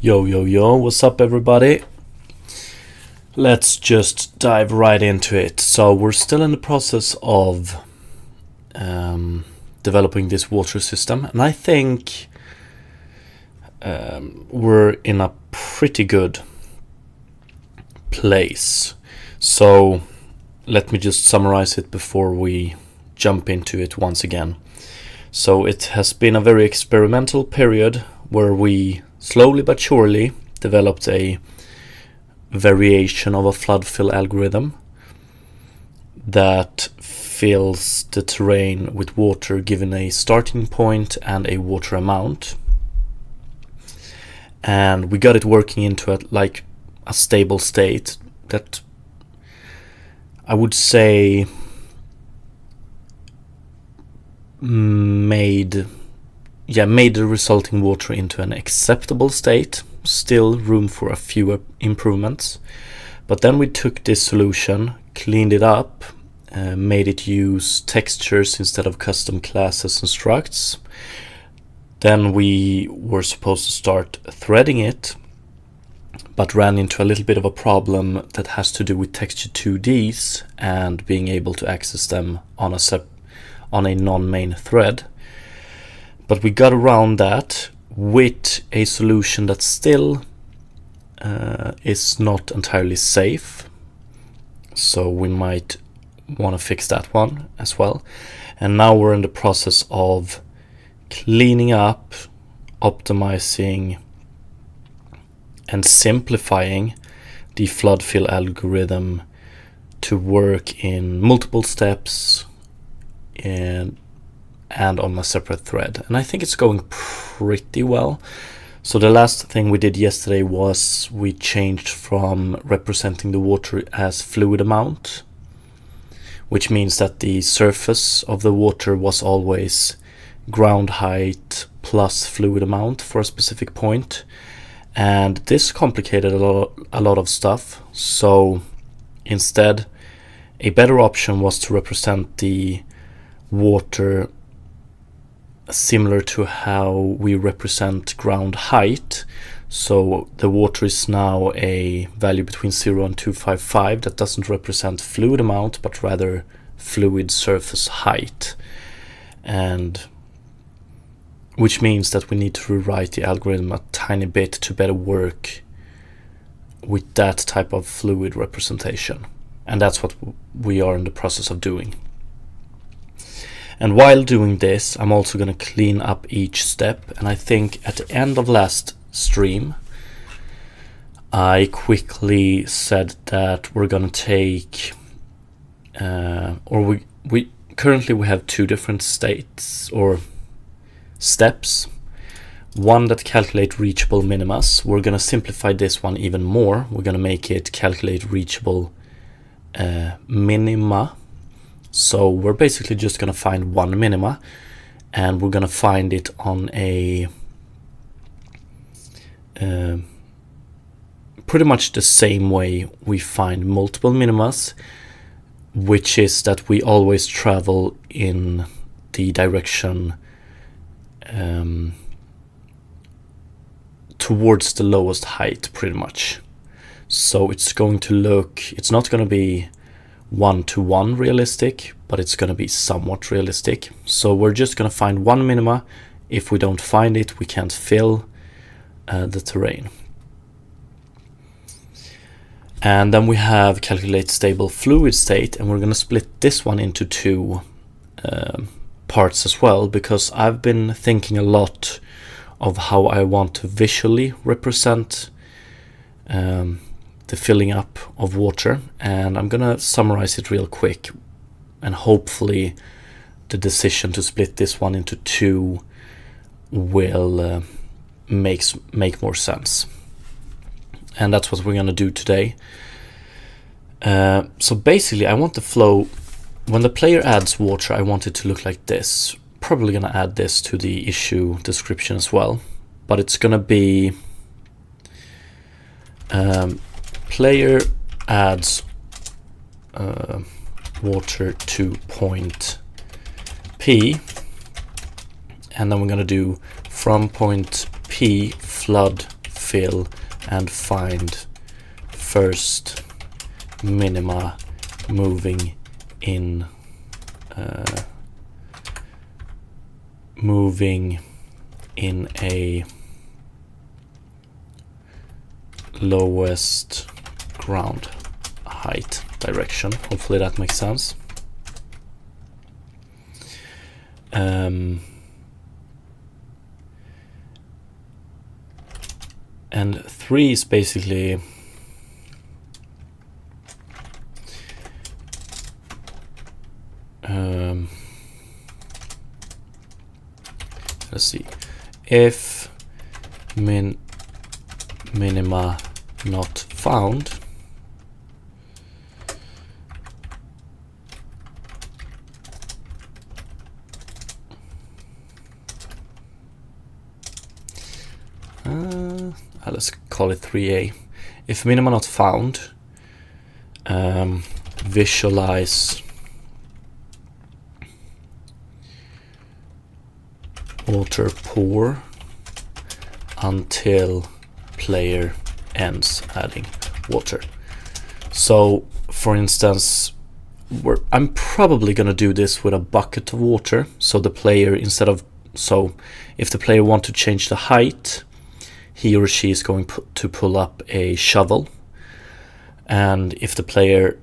Yo, yo, yo, what's up, everybody? Let's just dive right into it. So we're still in the process of developing this water system, and I think we're in a pretty good place. So let me just summarize it before we jump into it once again. So it has been a very experimental period where we slowly but surely developed a variation of a flood fill algorithm that fills the terrain with water given a starting point and a water amount. And we got it working into a stable state that I would say made the resulting water into an acceptable state. Still room for a few improvements. But then we took this solution, cleaned it up, made it use textures instead of custom classes and structs. Then we were supposed to start threading it, but ran into a little bit of a problem that has to do with texture 2Ds and being able to access them on a non-main thread. But we got around that with a solution that still is not entirely safe. So we might want to fix that one as well. And now we're in the process of cleaning up, optimizing, and simplifying the flood fill algorithm to work in multiple steps and on a separate thread. And I think it's going pretty well. So the last thing we did yesterday was we changed from representing the water as fluid amount, which means that the surface of the water was always ground height plus fluid amount for a specific point. And this complicated a lot of stuff. So instead, a better option was to represent the water similar to how we represent ground height. So the water is now a value between 0 and 255 that doesn't represent fluid amount but rather fluid surface height, and which means that we need to rewrite the algorithm a tiny bit to better work with that type of fluid representation, and that's what we are in the process of doing. And while doing this, I'm also going to clean up each step. And I think at the end of last stream, I quickly said that we're going to take, we currently have two different states or steps. One that calculate reachable minimas. We're going to simplify this one even more. We're going to make it calculate reachable minima. So we're basically just going to find one minima, and we're going to find it on a pretty much the same way we find multiple minimas, which is that we always travel in the direction towards the lowest height, pretty much. So it's not going to be one-to-one realistic, but it's going to be somewhat realistic. So we're just going to find one minima. If we don't find it, we can't fill the terrain. And then we have calculate stable fluid state, and we're going to split this one into two parts as well, because I've been thinking a lot of how I want to visually represent the filling up of water, and I'm gonna summarize it real quick, and hopefully the decision to split this one into two will make more sense. And that's what we're gonna do today. So basically I want the flow, when the player adds water, I want it to look like this. Probably gonna add this to the issue description as well, but it's gonna be player adds water to point P, and then we're going to do from point P flood fill and find first minima moving in a lowest ground height direction. Hopefully that makes sense. And 3 is basically let's see, if minima not found, let's call it 3a. If minima not found, visualize water pour until player ends adding water. So for instance, I'm probably gonna do this with a bucket of water. So the player, if the player wants to change the height, he or she is going to pull up a shovel. And if the player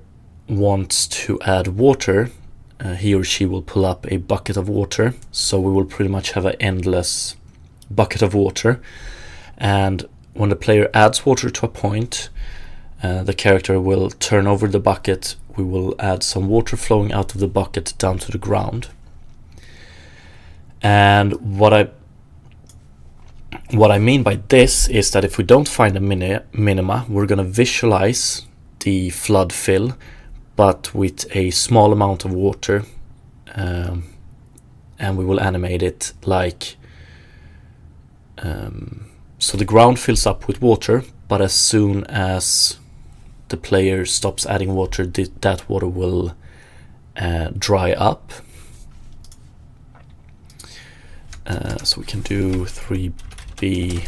wants to add water, he or she will pull up a bucket of water. So we will pretty much have an endless bucket of water. And when the player adds water to a point, the character will turn over the bucket. We will add some water flowing out of the bucket down to the ground. And what I mean by this is that if we don't find a minima, we're going to visualize the flood fill, but with a small amount of water, and we will animate it like so the ground fills up with water, but as soon as the player stops adding water, that water will dry up. So we can do 3b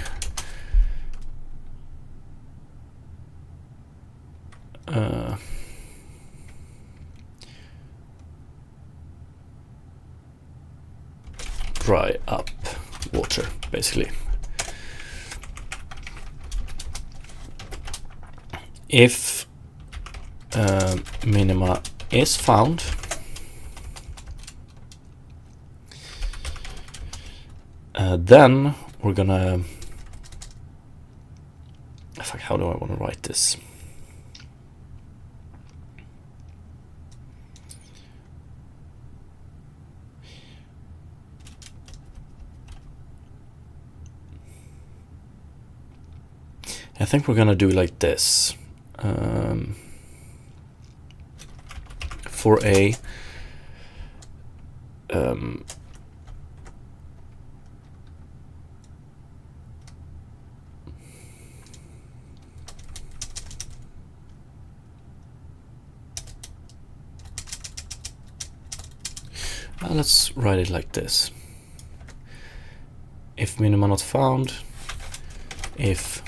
dry up water, basically. If minima is found, then we're gonna, how do I want to write this? I think we're gonna do like this. For a let's write it like this. If minima not found, if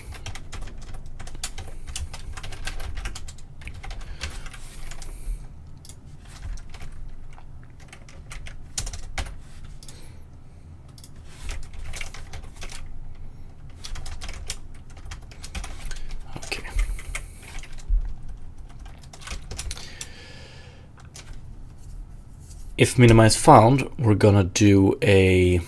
if minima is found, we're gonna do a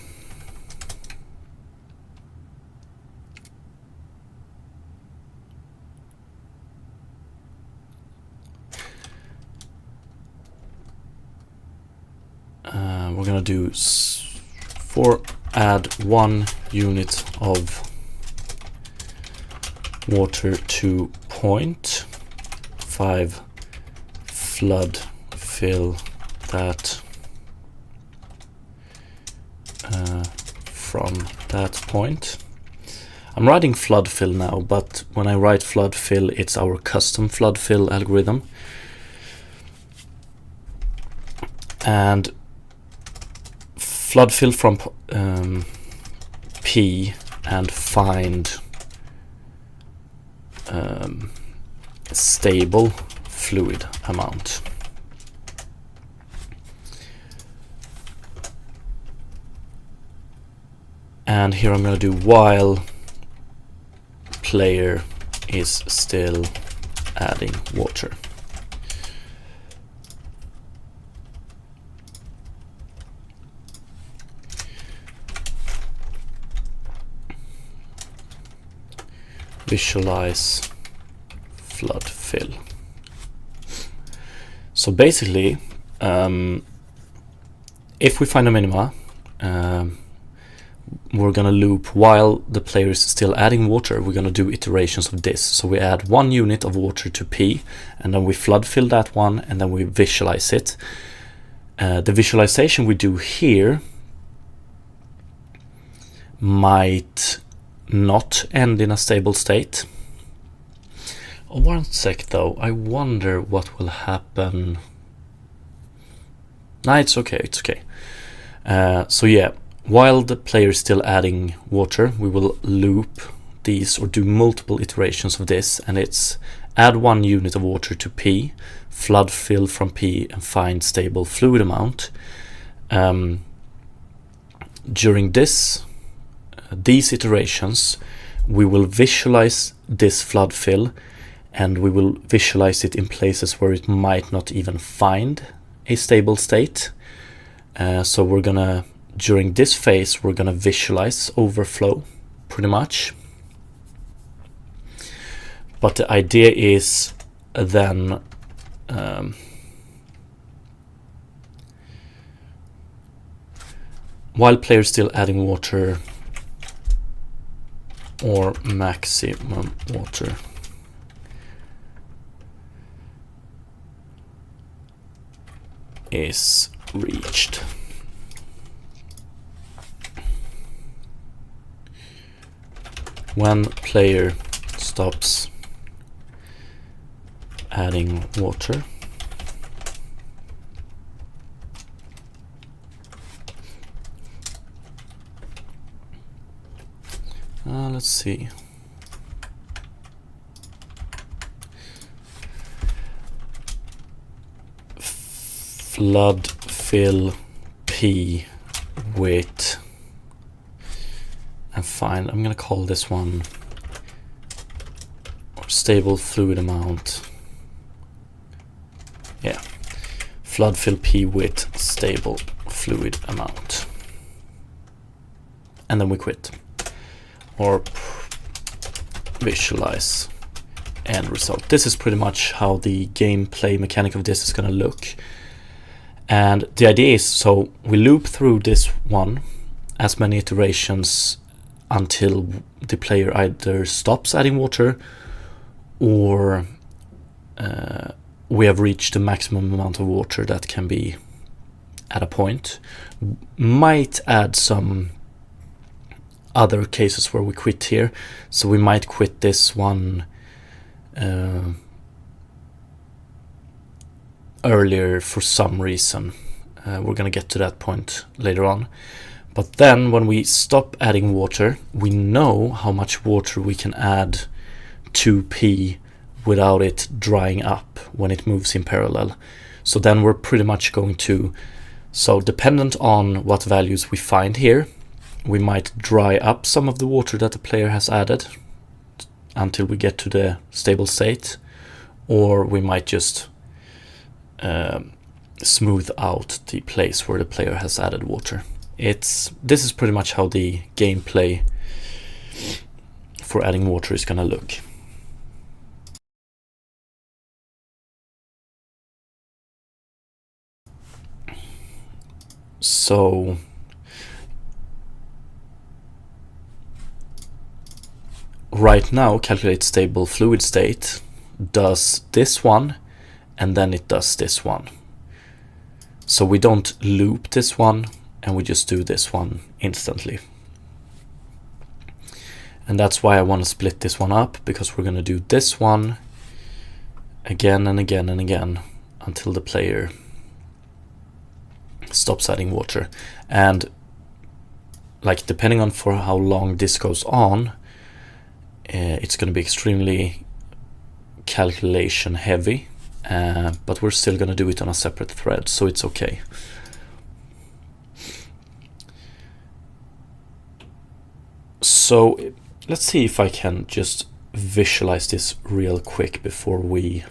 for add 1 unit of water to point, 5 flood fill that from that point. I'm writing flood fill now, but when I write flood fill, it's our custom flood fill algorithm. And flood fill from P and find stable fluid amount. And here I'm going to do while player is still adding water. Visualize flood fill. So basically, if we find a minima, we're gonna loop while the player is still adding water. We're gonna do iterations of this. So we add 1 unit of water to P, and then we flood fill that one, and then we visualize it. The visualization we do here might not end in a stable state. Oh, 1 sec though, I wonder what will happen. Nah, it's okay, it's okay. So yeah, while the player is still adding water, we will loop these or do multiple iterations of this, and it's add 1 unit of water to P, flood fill from P, and find stable fluid amount. During these iterations, we will visualize this flood fill, and we will visualize it in places where it might not even find a stable state. So we're gonna, during this phase, we're gonna visualize overflow pretty much. But the idea is then while player is still adding water, or maximum water is reached. When player stops adding water, let's see. Flood fill P with, and fine, I'm gonna call this one stable fluid amount. Yeah, flood fill P with stable fluid amount, and then we quit. Or visualize end result. This is pretty much how the gameplay mechanic of this is going to look. And the idea is, so we loop through this one as many iterations until the player either stops adding water, or we have reached the maximum amount of water that can be at a point. Might add some other cases where we quit here, so we might quit this one earlier for some reason. We're gonna get to that point later on. But then when we stop adding water, we know how much water we can add to P without it drying up when it moves in parallel. So then we're pretty much going to, so dependent on what values we find here, we might dry up some of the water that the player has added until we get to the stable state, or we might just smooth out the place where the player has added water. This is pretty much how the gameplay for adding water is gonna look. So right now, calculate stable fluid state does this one, and then it does this one. So we don't loop this one, and we just do this one instantly. And that's why I want to split this one up, because we're going to do this one again and again and again until the player stops adding water. And like, depending on for how long this goes on, it's going to be extremely calculation heavy, but we're still going to do it on a separate thread, so it's okay. So let's see if I can just visualize this real quick before we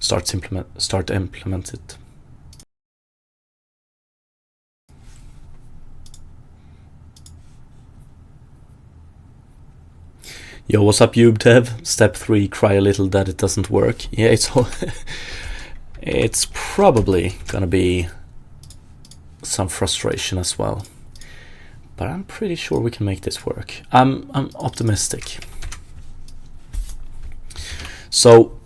start implement it. Yo, what's up, UbDev? Step 3, cry a little that it doesn't work. Yeah, it's probably gonna be some frustration as well, but I'm pretty sure we can make this work. I'm optimistic. So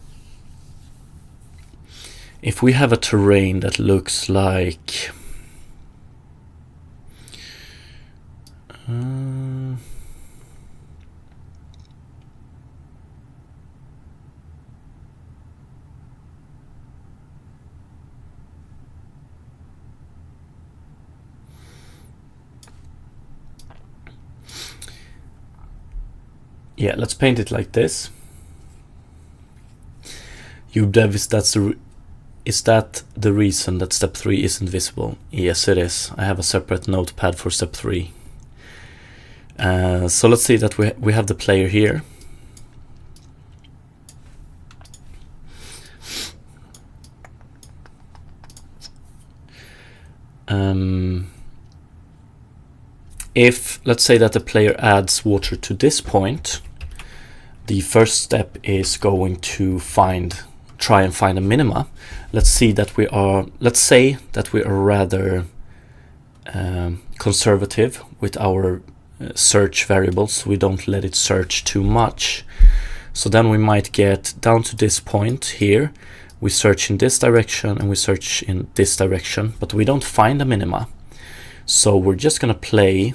if we have a terrain that looks like yeah, let's paint it like this. UbDev, is that the reason that step 3 isn't visible? Yes, it is. I have a separate notepad for step 3. So let's see that we have the player here. If, let's say that the player adds water to this point, the first step is going to try and find a minima. Let's say that we are rather conservative with our search variables. We don't let it search too much. So then we might get down to this point here. We search in this direction and we search in this direction, but we don't find a minima. So we're just gonna play,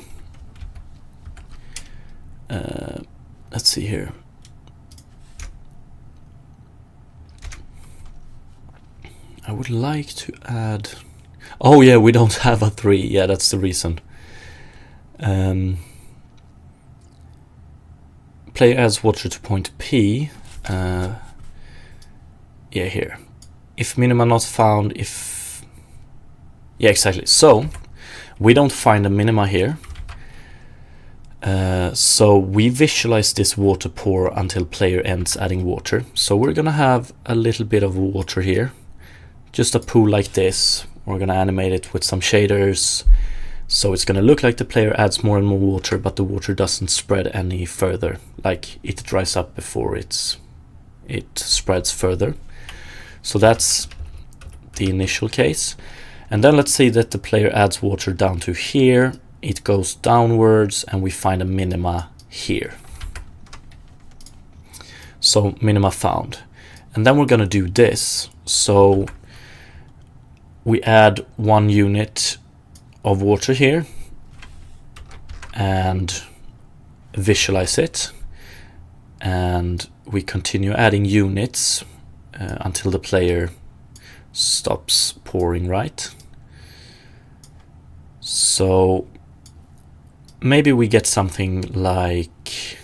let's see here. I would like to add, oh yeah, we don't have a 3. Yeah, that's the reason. Player adds water to point P. Yeah, here. If minima not found, yeah, exactly. So we don't find a minima here. So we visualize this water pour until player ends adding water. So we're gonna have a little bit of water here. Just a pool like this. We're gonna animate it with some shaders. So it's gonna look like the player adds more and more water, but the water doesn't spread any further. Like it dries up before it spreads further. So that's the initial case. And then let's say that the player adds water down to here. It goes downwards and we find a minima here. So minima found. And then we're gonna do this. So we add 1 unit of water here and visualize it, and we continue adding units until the player stops pouring, right? So maybe we get something like,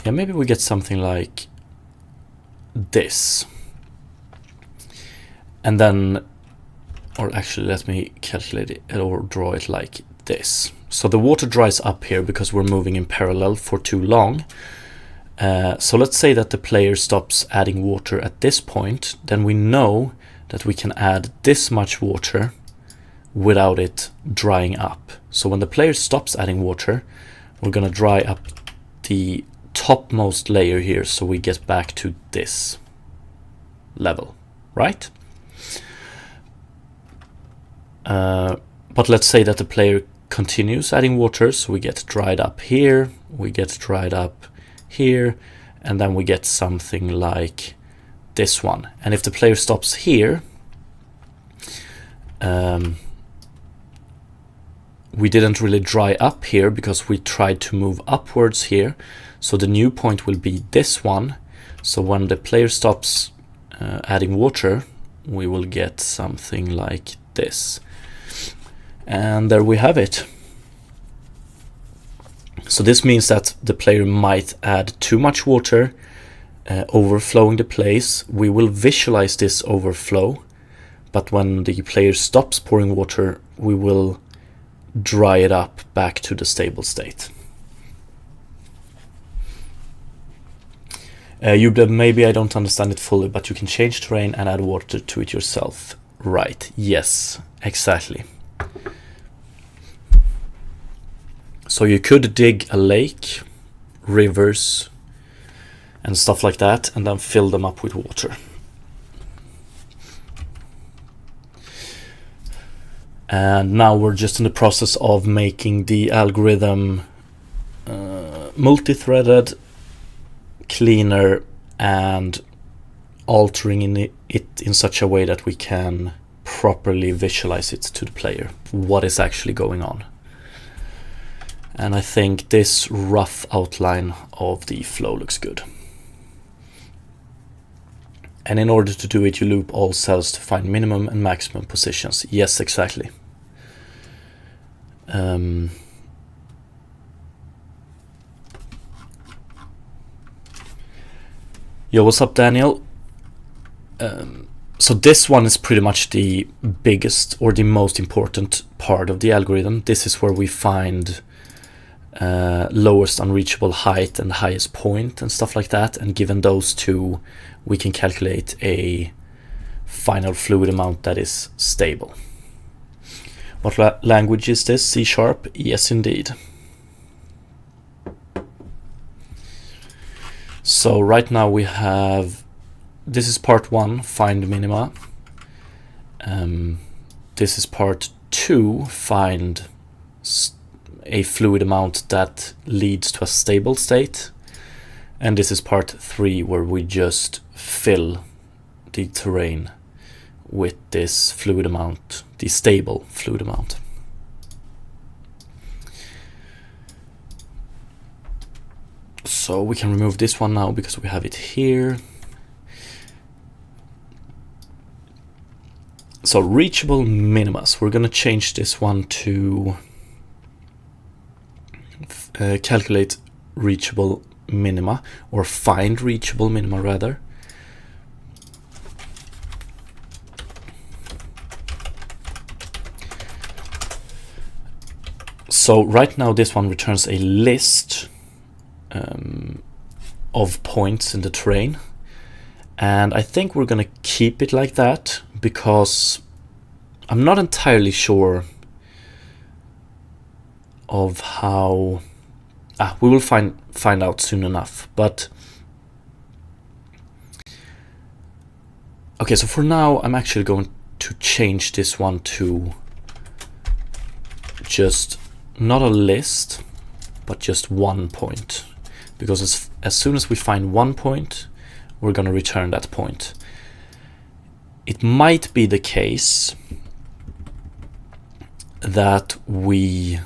yeah, maybe we get something like this. And then, or actually let me calculate it or draw it like this. So the water dries up here because we're moving in parallel for too long. So let's say that the player stops adding water at this point, then we know that we can add this much water without it drying up. So when the player stops adding water, we're gonna dry up the topmost layer here, so we get back to this level, right? But let's say that the player continues adding water, so we get dried up here, we get dried up here, and then we get something like this one. And if the player stops here, we didn't really dry up here because we tried to move upwards here. So the new point will be this one. So when the player stops adding water, we will get something like this. And there we have it. So this means that the player might add too much water, overflowing the place. We will visualize this overflow, but when the player stops pouring water, we will dry it up back to the stable state. Maybe I don't understand it fully, but you can change terrain and add water to it yourself. Right, yes, exactly. So you could dig a lake, rivers, and stuff like that, and then fill them up with water. And now we're just in the process of making the algorithm multi-threaded, cleaner, and altering it in such a way that we can properly visualize it to the player, what is actually going on. And I think this rough outline of the flow looks good. And in order to do it, you loop all cells to find minimum and maximum positions. Yes, exactly. Yo, what's up, Daniel? So this one is pretty much the biggest or the most important part of the algorithm. This is where we find lowest unreachable height and highest point and stuff like that. And given those two, we can calculate a final fluid amount that is stable. What language is this? C#? Yes, indeed. So right now we have, this is part 1, find minima. This is part 2, find a fluid amount that leads to a stable state. And this is part 3, where we just fill the terrain with this fluid amount, the stable fluid amount. So we can remove this one now because we have it here. So reachable minimas, we're going to change this one to calculate reachable minima, or find reachable minima rather. So right now this one returns a list of points in the terrain, and I think we're gonna keep it like that because I'm not entirely sure of how we will find out soon enough. But okay, so for now I'm actually going to change this one to just not a list but just 1 point, because as soon as we find 1 point, we're going to return that point. It might be the case that we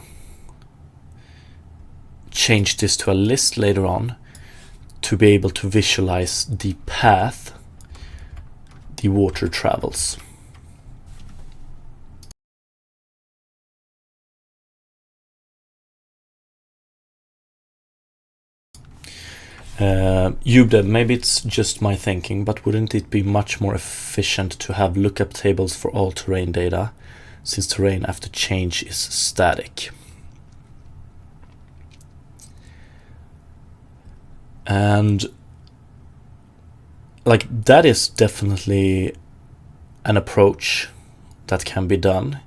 change this to a list later on to be able to visualize the path the water travels. Maybe it's just my thinking, but wouldn't it be much more efficient to have lookup tables for all terrain data, since terrain after change is static? And like, that is definitely an approach that can be done,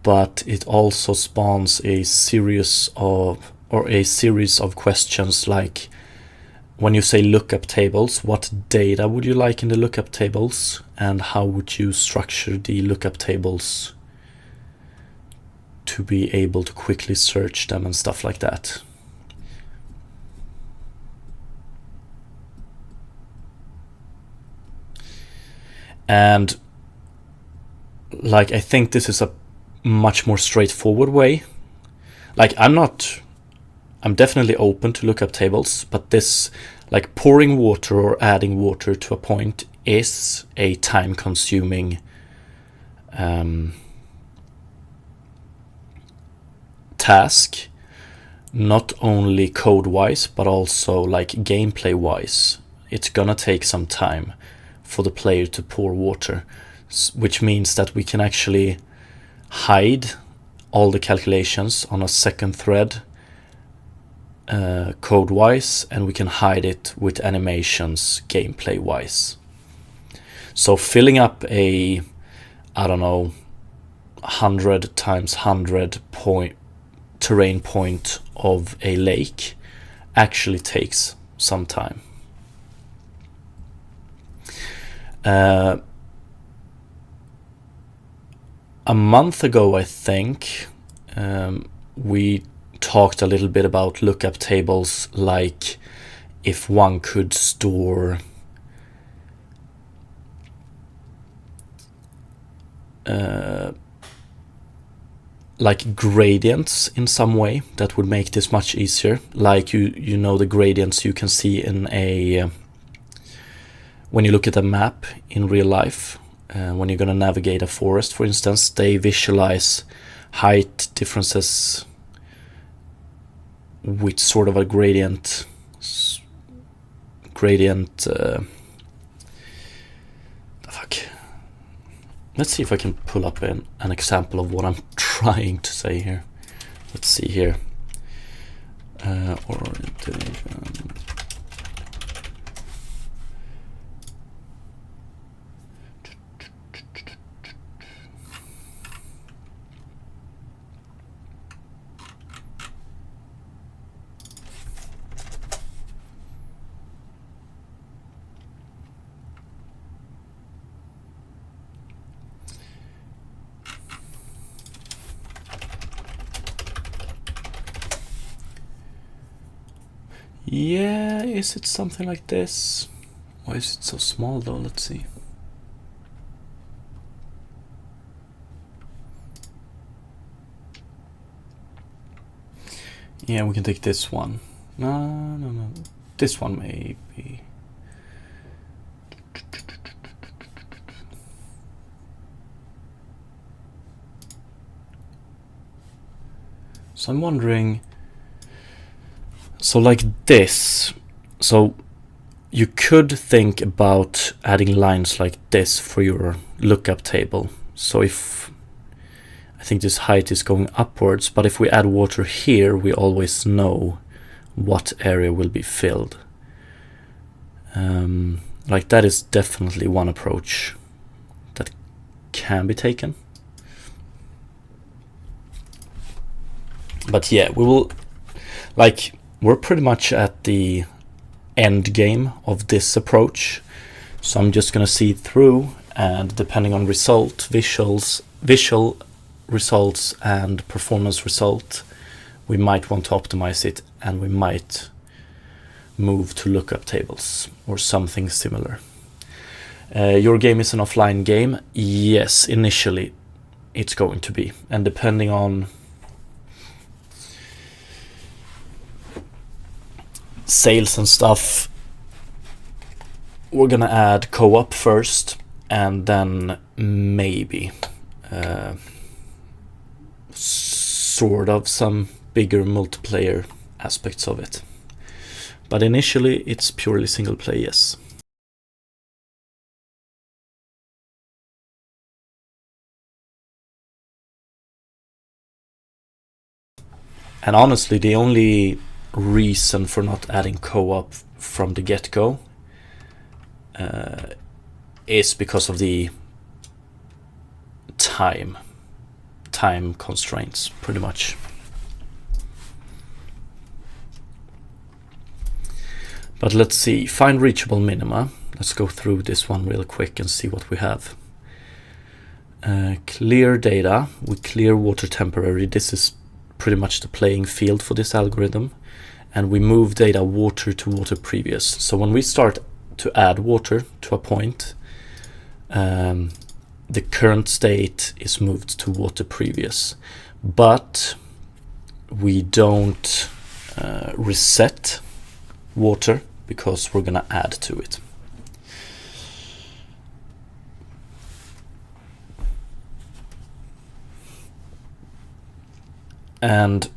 but it also spawns a series of questions, like when you say lookup tables, what data would you like in the lookup tables, and how would you structure the lookup tables to be able to quickly search them and stuff like that. And like, I think this is a much more straightforward way. Like, I'm definitely open to lookup tables, but this, like pouring water or adding water to a point, is a time-consuming task, not only code-wise, but also like gameplay-wise. It's gonna take some time for the player to pour water, which means that we can actually hide all the calculations on a second thread code-wise, and we can hide it with animations gameplay-wise. So filling up a, I don't know, 100 times 100 point terrain point of a lake actually takes some time. A month ago, I think, we talked a little bit about lookup tables, like if one could store like gradients in some way that would make this much easier. Like you know the gradients you can see in a when you look at a map in real life, when you're going to navigate a forest, for instance, they visualize height differences with sort of a gradient fuck. Let's see if I can pull up an example of what I'm trying to say here. Let's see here. Yeah, is it something like this? Why is it so small though? Let's see. Yeah, we can take this one. No. This one maybe. So I'm wondering, so like this, so you could think about adding lines like this for your lookup table. So if, I think this height is going upwards, but if we add water here, we always know what area will be filled. Like that is definitely one approach that can be taken. But yeah, we will, like, we're pretty much at the end game of this approach. So I'm just gonna see it through, and depending on visual results and performance result, we might want to optimize it, and we might move to lookup tables or something similar. Your game is an offline game. Yes, initially it's going to be, and depending on sales and stuff, we're gonna add co-op first, and then maybe sort of some bigger multiplayer aspects of it. But initially it's purely single play, yes. And honestly, the only reason for not adding co-op from the get-go is because of the time constraints, pretty much. But let's see, find reachable minima. Let's go through this one real quick and see what we have. Clear data, we clear water temporary. This is pretty much the playing field for this algorithm. And we move data water to water previous. So when we start to add water to a point, the current state is moved to water previous. But we don't reset water, because we're gonna add to it. And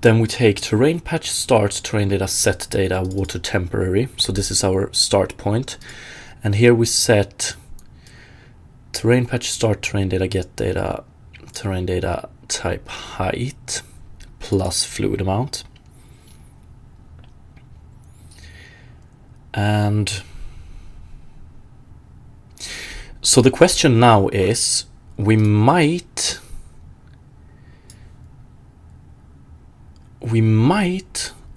Then we take terrain patch start, terrain data set data, water temporary. So this is our start point. And here we set terrain patch start, terrain data get data, terrain data type height plus fluid amount. And so the question now is, we might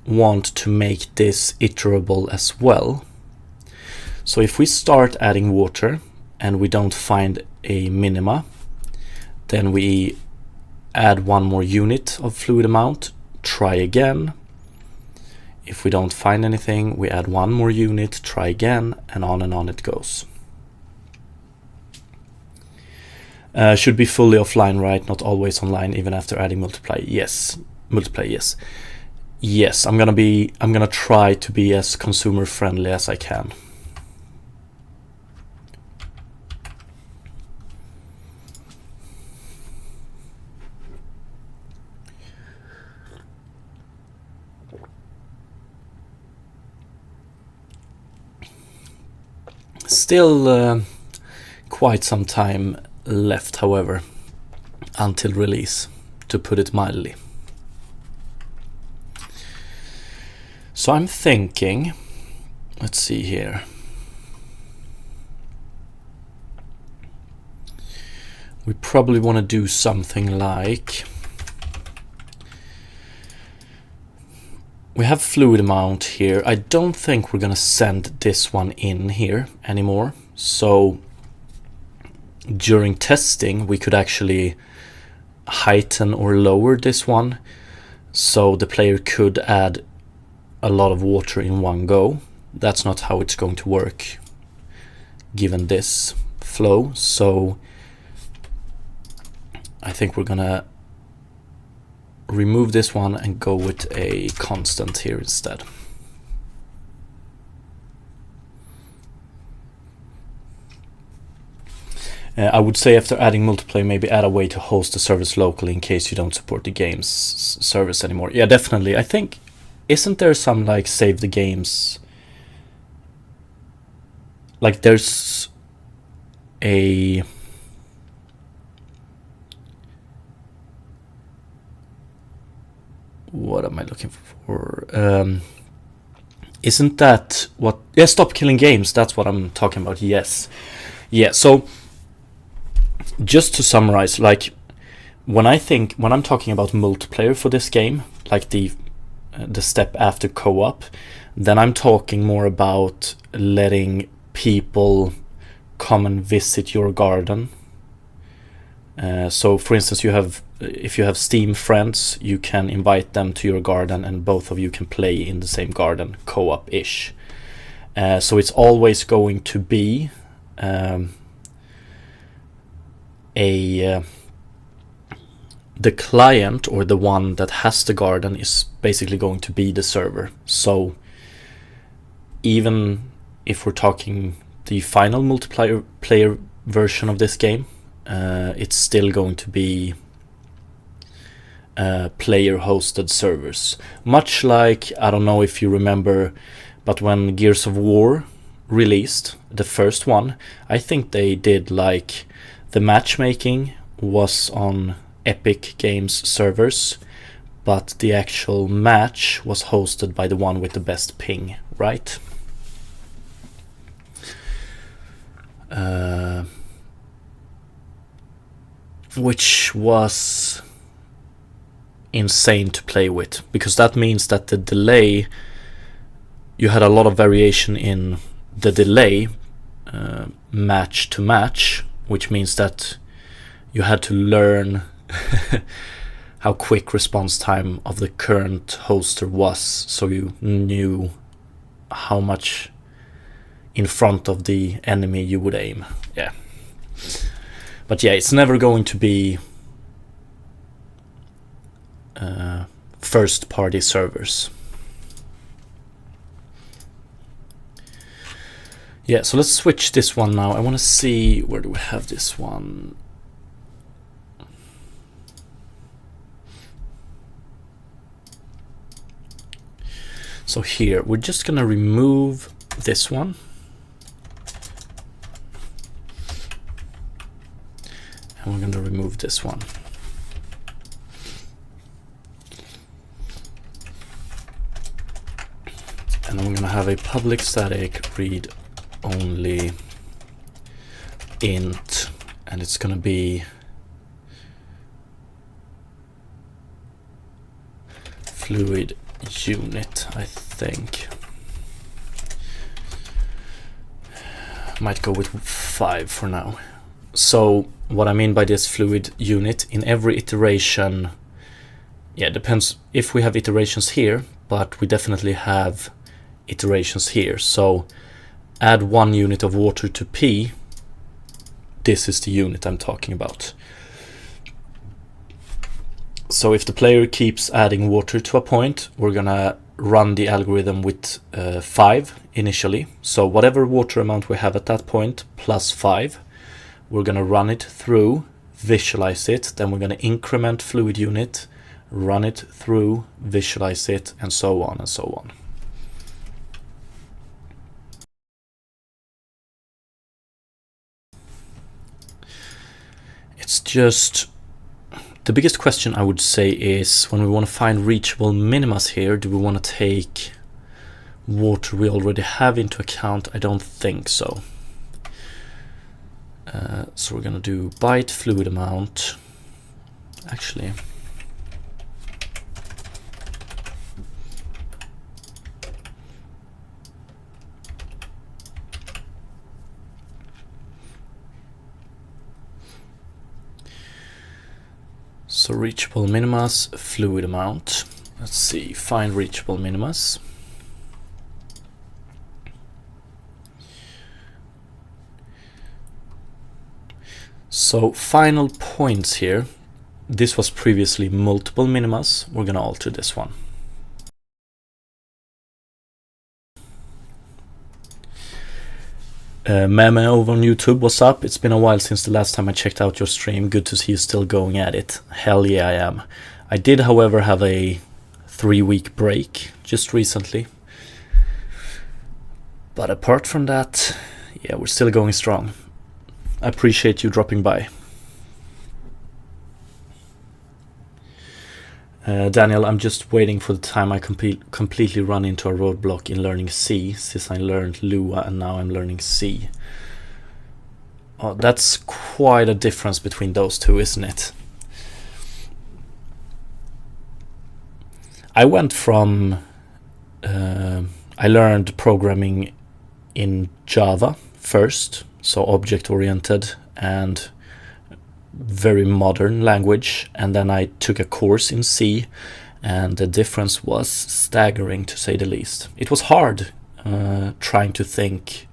want to make this iterable as well. So if we start adding water and we don't find a minima, then we add one more unit of fluid amount, try again. If we don't find anything, we add one more unit, try again, and on it goes. Should be fully offline, right? Not always online, even after adding multiply. Yes, multiply. Yes, yes. I'm gonna try to be as consumer friendly as I can. Still quite some time left, however, until release, to put it mildly. So I'm thinking, let's see here. We probably want to do something like, we have fluid amount here. I don't think we're gonna send this one in here anymore. So during testing, we could actually heighten or lower this one, so the player could add a lot of water in one go. That's not how it's going to work given this flow. So I think we're gonna remove this one and go with a constant here instead. I would say after adding multiplayer, maybe add a way to host the service locally in case you don't support the game's service anymore. Yeah, definitely. I think, isn't there some like save the games? Like there's a... What am I looking for? Isn't that what... Yeah, stop killing games. That's what I'm talking about. Yes. Yeah, so just to summarize, like when I'm talking about multiplayer for this game, like the step after co-op, then I'm talking more about letting people come and visit your garden. So for instance, if you have Steam friends, you can invite them to your garden and both of you can play in the same garden, co-op-ish. So it's always going to be the client, or the one that has the garden, is basically going to be the server. So even if we're talking the final multiplayer version of this game, it's still going to be player hosted servers. Much like, I don't know if you remember, but when Gears of War released, the first one, I think they did like the matchmaking was on Epic Games servers, but the actual match was hosted by the one with the best ping, right? Which was insane to play with, because that means that the delay, you had a lot of variation in the delay match to match, which means that you had to learn how quick response time of the current hoster was, so you knew how much in front of the enemy you would aim. Yeah. But yeah, it's never going to be first party servers. Yeah, so let's switch this one now. I want to see, where do we have this one? So here, we're just gonna remove this one. And we're gonna remove this one. And I'm gonna have a public static read only int, and it's gonna be fluid unit, I think. Might go with 5 for now. So what I mean by this fluid unit, in every iteration, yeah, it depends if we have iterations here, but we definitely have iterations here. So add 1 unit of water to P. This is the unit I'm talking about. So if the player keeps adding water to a point, we're gonna run the algorithm with 5 initially. So whatever water amount we have at that point plus 5, we're gonna run it through, visualize it, then we're gonna increment fluid unit, run it through, visualize it, and so on and so on. It's just, the biggest question I would say is when we want to find reachable minimas here, do we want to take water we already have into account? I don't think so. So we're going to do byte fluid amount. Actually, so reachable minimas, fluid amount. Let's see, find reachable minimas. So final points here. This was previously multiple minimas. We're going to alter this one. Meme over on YouTube, what's up? It's been a while since the last time I checked out your stream. Good to see you still going at it. Hell yeah, I am. I did, however, have a 3-week break just recently. But apart from that, yeah, we're still going strong. I appreciate you dropping by. Daniel, I'm just waiting for the time I completely run into a roadblock in learning C, since I learned Lua and now I'm learning C. Oh, that's quite a difference between those two, isn't it? I went from, I learned programming in Java first, so object-oriented and very modern language, and then I took a course in C, and the difference was staggering, to say the least. It was hard trying to think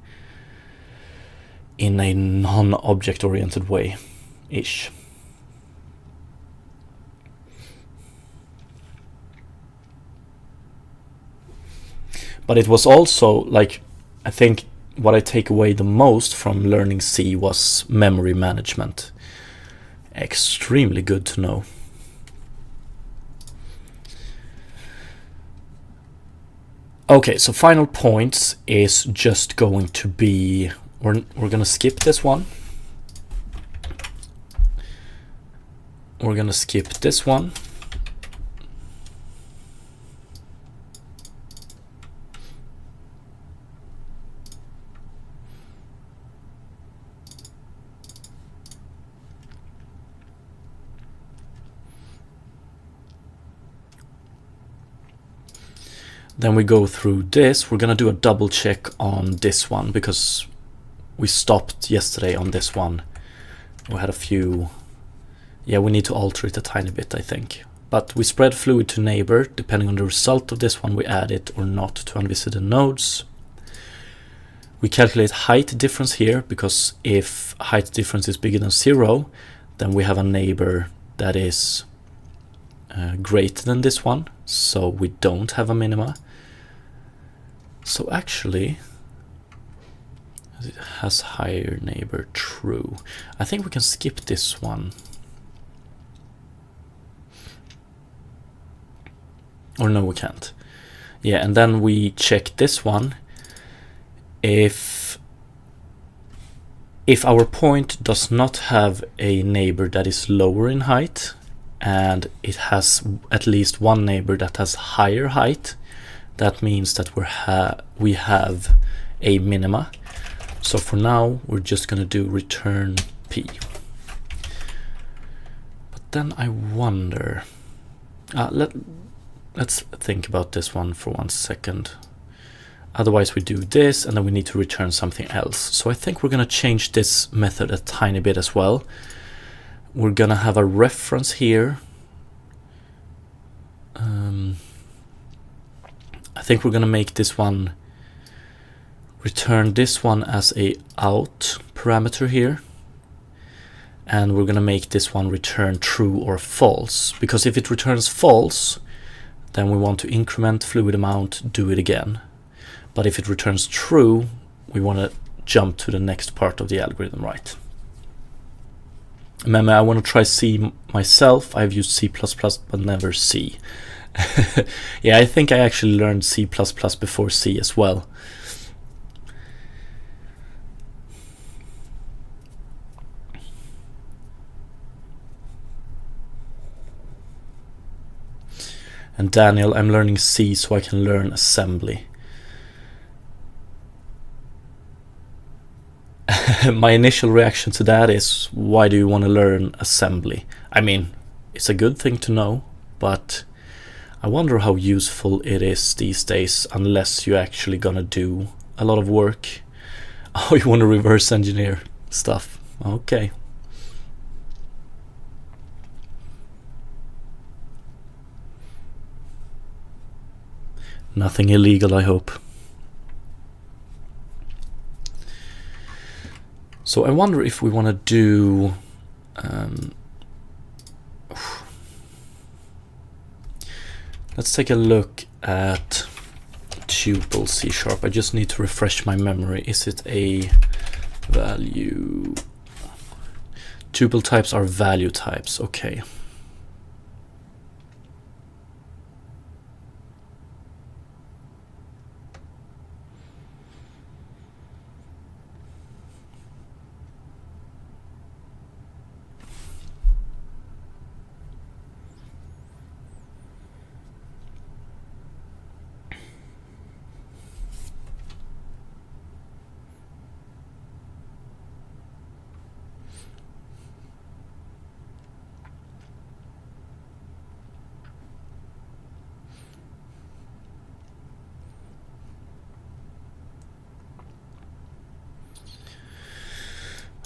in a non-object oriented way-ish. But it was also, like, I think what I take away the most from learning C was memory management. Extremely good to know. Okay, so final points is just going to be, we're gonna skip this one. We're gonna skip this one. Then we go through this. We're gonna do a double check on this one because we stopped yesterday on this one. We had a few, yeah, we need to alter it a tiny bit, I think. But we spread fluid to neighbor. Depending on the result of this one, we add it or not to unvisited nodes. We calculate height difference here because if height difference is bigger than 0, then we have a neighbor that is greater than this one, so we don't have a minima. So actually, it has higher neighbor, true. I think we can skip this one. Or no, we can't. Yeah, and then we check this one. If our point does not have a neighbor that is lower in height, and it has at least one neighbor that has higher height, that means that we have a minima. So for now, we're just going to do return p. But then I wonder, let's think about this one for 1 second. Otherwise we do this, and then we need to return something else. So I think we're going to change this method a tiny bit as well. We're going to have a reference here. I think we're going to make this one return this one as a out parameter here. And we're going to make this one return true or false. Because if it returns false, then we want to increment fluid amount, do it again. But if it returns true, we want to jump to the next part of the algorithm, right? Remember, I want to try C myself. I've used C++, but never C. Yeah, I think I actually learned C++ before C as well. And Daniel, I'm learning C so I can learn assembly. My initial reaction to that is, why do you want to learn assembly? I mean, it's a good thing to know, but I wonder how useful it is these days unless you're actually gonna do a lot of work. Oh, you want to reverse engineer stuff. Okay. Nothing illegal, I hope. So I wonder if we want to do let's take a look at tuple C#. I just need to refresh my memory. Is it a value? Tuple types are value types. Okay.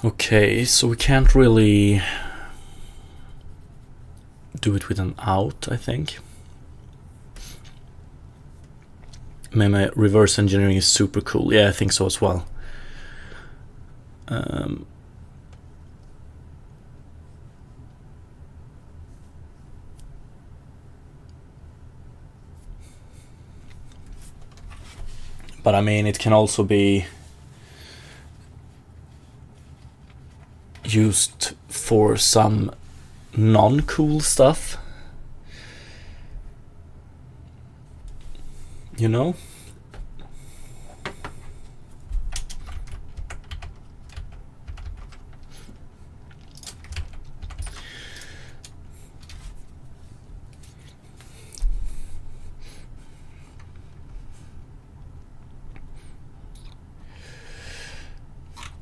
Okay, so we can't really do it with an out, I think. Maybe reverse engineering is super cool. Yeah, I think so as well. But I mean, it can also be used for some non-cool stuff, you know?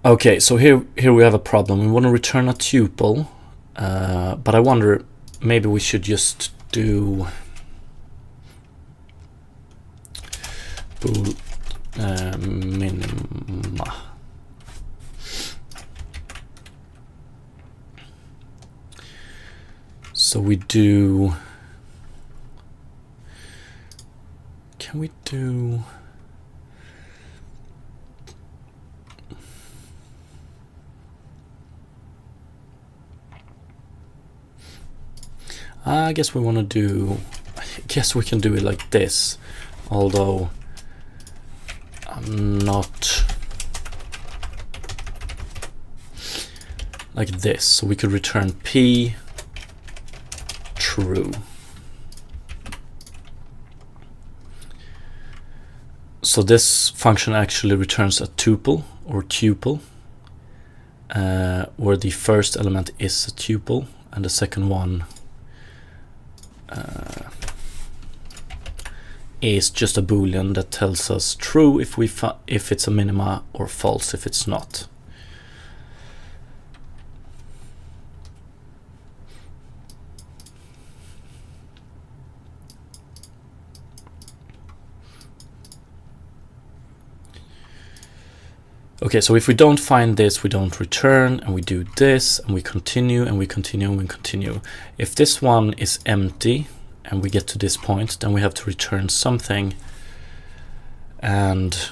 Okay, so here we have a problem. We want to return a tuple, but I wonder, maybe we should just do bool minima. So we do, can we do, I guess we want to do, I guess we can do it like this, although I'm not, like this. So we could return P true. So this function actually returns a tuple or tuple, where the first element is a tuple and the second one is just a boolean that tells us true if it's a minima or false if it's not. Okay, so if we don't find this, we don't return, and we do this, and we continue, and we continue, and we continue. If this one is empty, and we get to this point, then we have to return something, and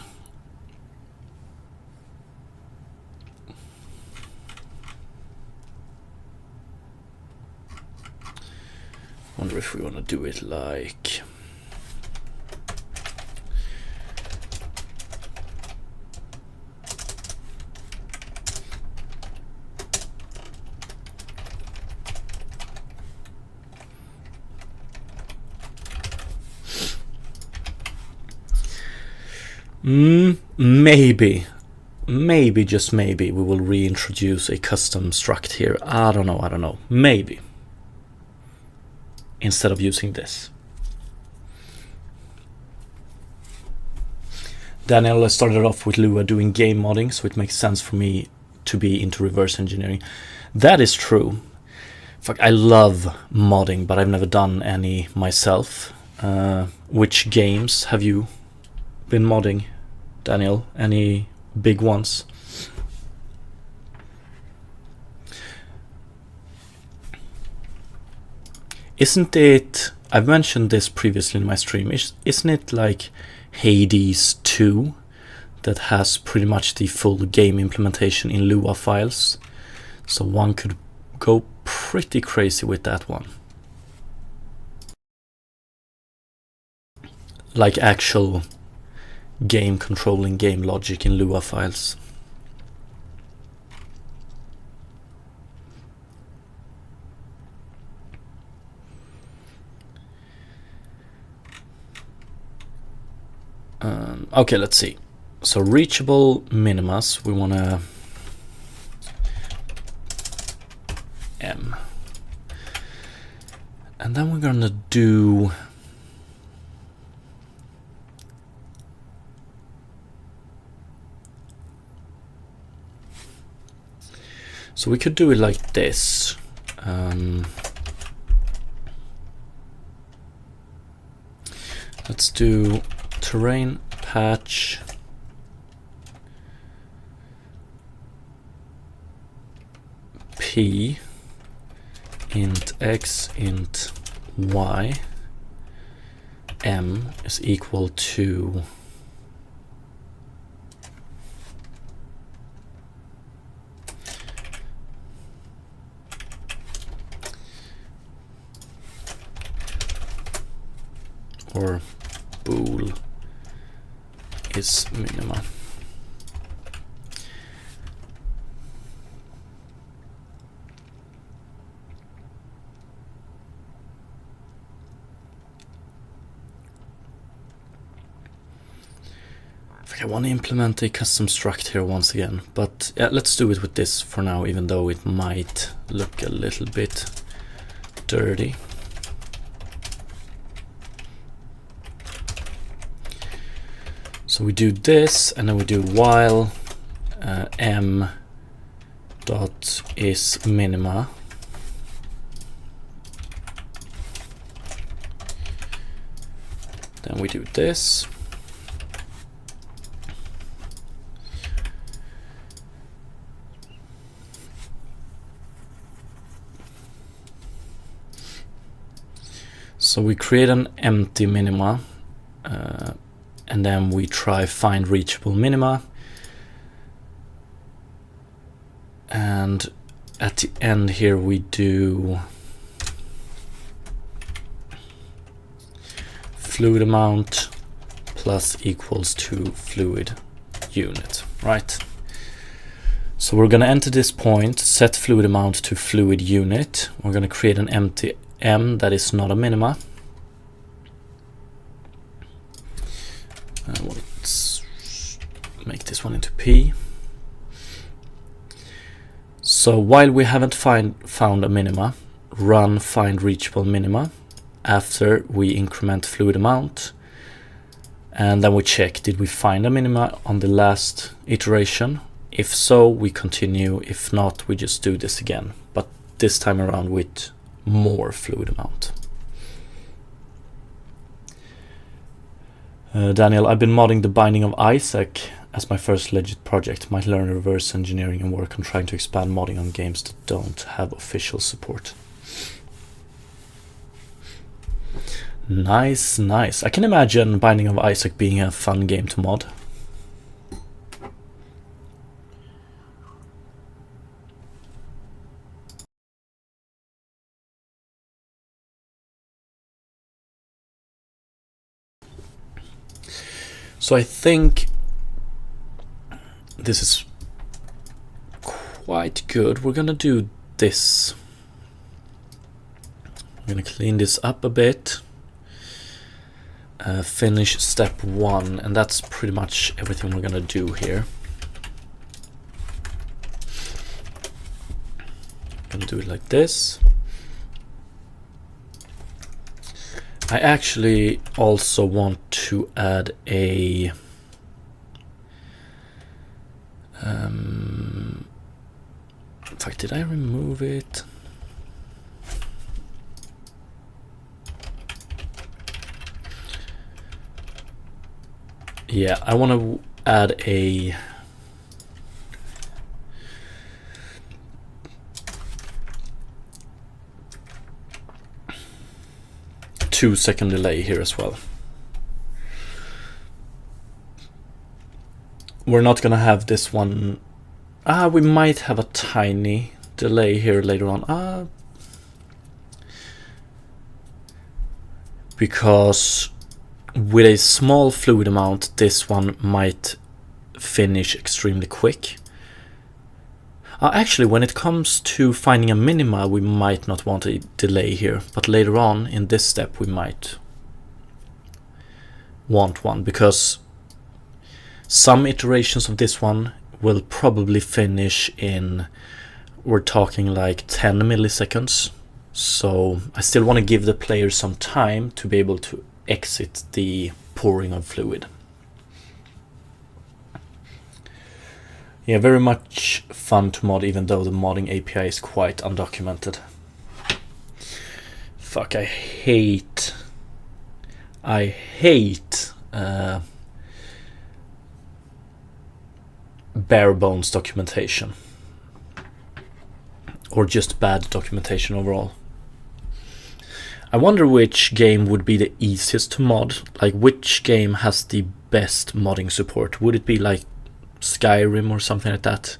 wonder if we want to do it like maybe, just maybe, we will reintroduce a custom struct here. I don't know, maybe, instead of using this. Daniel started off with Lua doing game modding, so it makes sense for me to be into reverse engineering. That is true. In fact, I love modding, but I've never done any myself. Which games have you been modding, Daniel? Any big ones? Isn't it, I've mentioned this previously in my stream, isn't it like Hades 2 that has pretty much the full game implementation in Lua files? So one could go pretty crazy with that one. Like actual game controlling game logic in Lua files. Okay, let's see. So reachable minimas, we want to M. And then we're going to do so we could do it like this. Let's do terrain patch p int x int y m is equal to or bool is minima. I want to implement a custom struct here once again, but yeah, let's do it with this for now, even though it might look a little bit dirty. So we do this, and then we do while m dot is minima. Then we do this. So we create an empty minima, and then we try find reachable minima. And at the end here we do fluid amount plus equals to fluid unit, right? So we're going to enter this point, set fluid amount to fluid unit. We're going to create an empty m that is not a minima. Let's make this one into P. So while we haven't found a minima, run find reachable minima after we increment fluid amount, and then we check, did we find a minima on the last iteration? If so, we continue. If not, we just do this again, but this time around with more fluid amount. Daniel, I've been modding The Binding of Isaac as my first legit project. Might learn reverse engineering and work on trying to expand modding on games that don't have official support. Nice, nice. I can imagine Binding of Isaac being a fun game to mod. So I think this is quite good. We're gonna do this. I'm gonna clean this up a bit. Finish step 1, and that's pretty much everything we're gonna do here. I'm gonna do it like this. I actually also want to add a in fact, did I remove it? Yeah, I want to add a two-second delay here as well. We're not gonna have this one. We might have a tiny delay here later on. Because with a small fluid amount, this one might finish extremely quick. Actually, when it comes to finding a minima, we might not want a delay here, but later on in this step we might want one, because some iterations of this one will probably finish in, we're talking like 10 milliseconds. So I still want to give the player some time to be able to exit the pouring of fluid. Yeah, very much fun to mod, even though the modding API is quite undocumented. Fuck, I hate bare bones documentation, or just bad documentation overall. I wonder which game would be the easiest to mod. Like, which game has the best modding support? Would it be like Skyrim or something like that?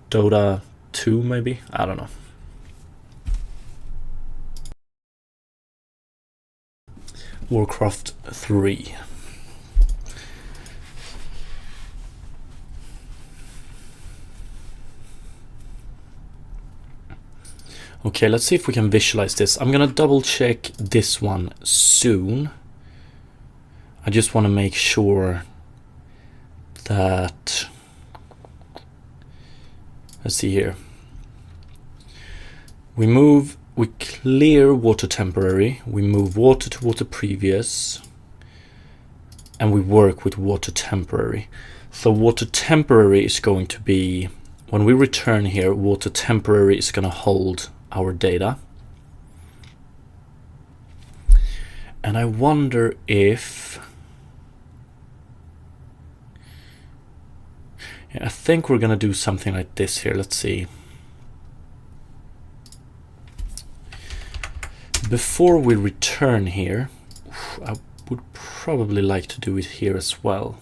Dota 2 maybe? I don't know. Warcraft 3. Okay, let's see if we can visualize this. I'm gonna double check this one soon. I just want to make sure that, let's see here. We clear water temporary, we move water to water previous, and we work with water temporary. So water temporary is going to be, when we return here, water temporary is going to hold our data. And I wonder if, I think we're gonna do something like this here. Let's see. Before we return here, I would probably like to do it here as well.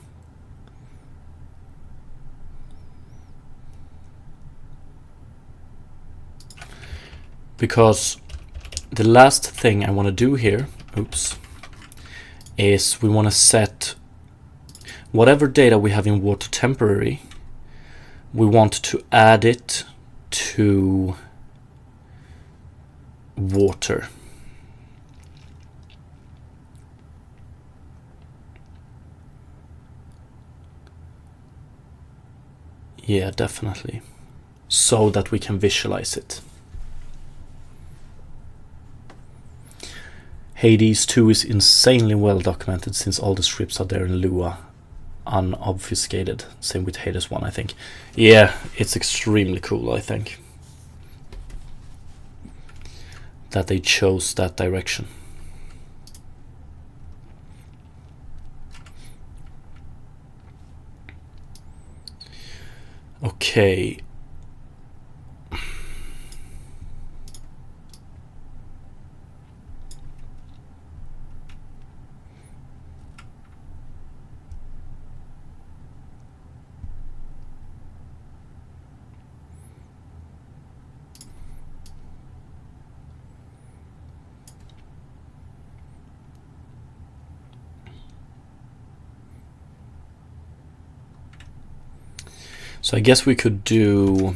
Because the last thing I want to do here, is we want to set whatever data we have in water temporary, we want to add it to water. Yeah, definitely. So that we can visualize it. Hades 2 is insanely well documented since all the scripts are there in Lua, unobfuscated. Same with Hades 1, I think. Yeah, it's extremely cool, I think, that they chose that direction. Okay. So I guess we could do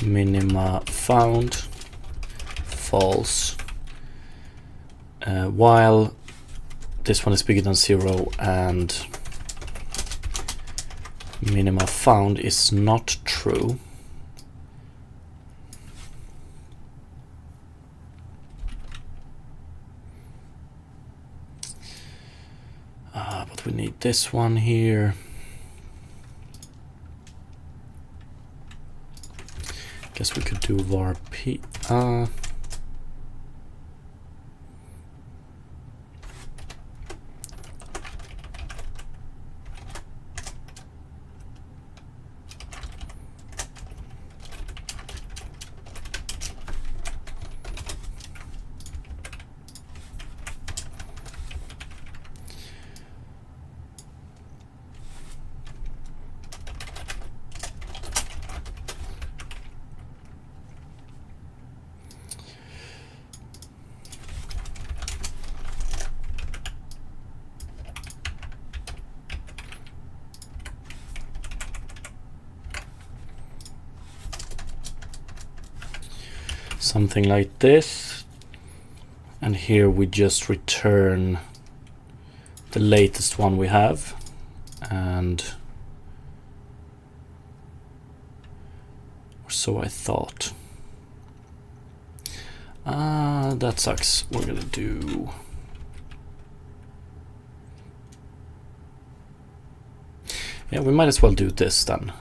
minima found false while this one is bigger than 0 and minima found is not true. But we need this one here. Guess we could do var p. Something like this, and here we just return the latest one we have, and or so I thought. That sucks. We're gonna do yeah, we might as well do this then.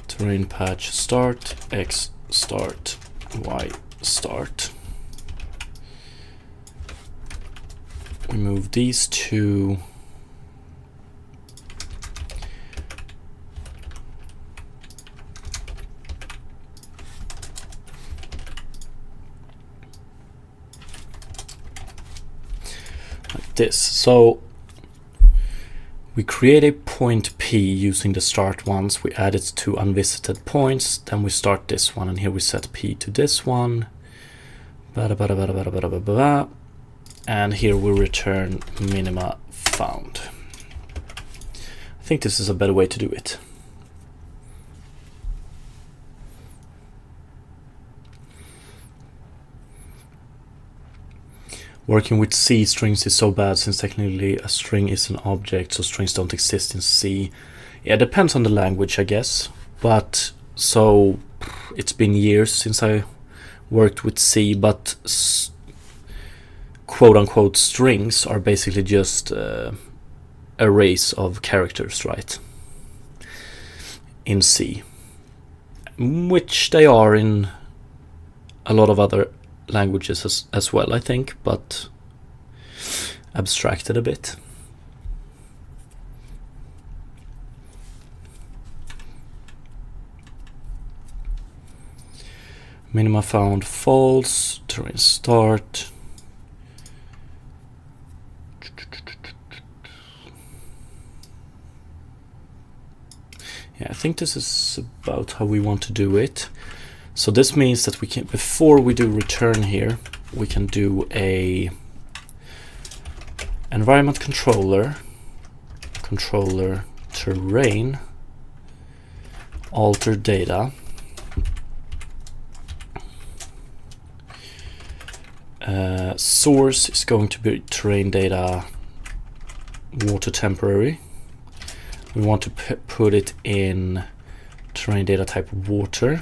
Terrain patch start, X start, Y start. We move these two. Like this. So we create a point P using the start ones. We add it to unvisited points. Then we start this one, and here we set P to this one. And here we return minima found. I think this is a better way to do it. Working with C strings is so bad since technically a string is an object, so strings don't exist in C. Yeah, it depends on the language, I guess. But so it's been years since I worked with C, but quote-unquote strings are basically just arrays of characters, right? In C, which they are in a lot of other languages as well, I think, but abstracted a bit. Minima found false, terrain start. Yeah, I think this is about how we want to do it. So this means that we can, before we do return here, we can do a environment controller terrain alter data. Source is going to be terrain data water temporary. We want to put it in terrain data type water.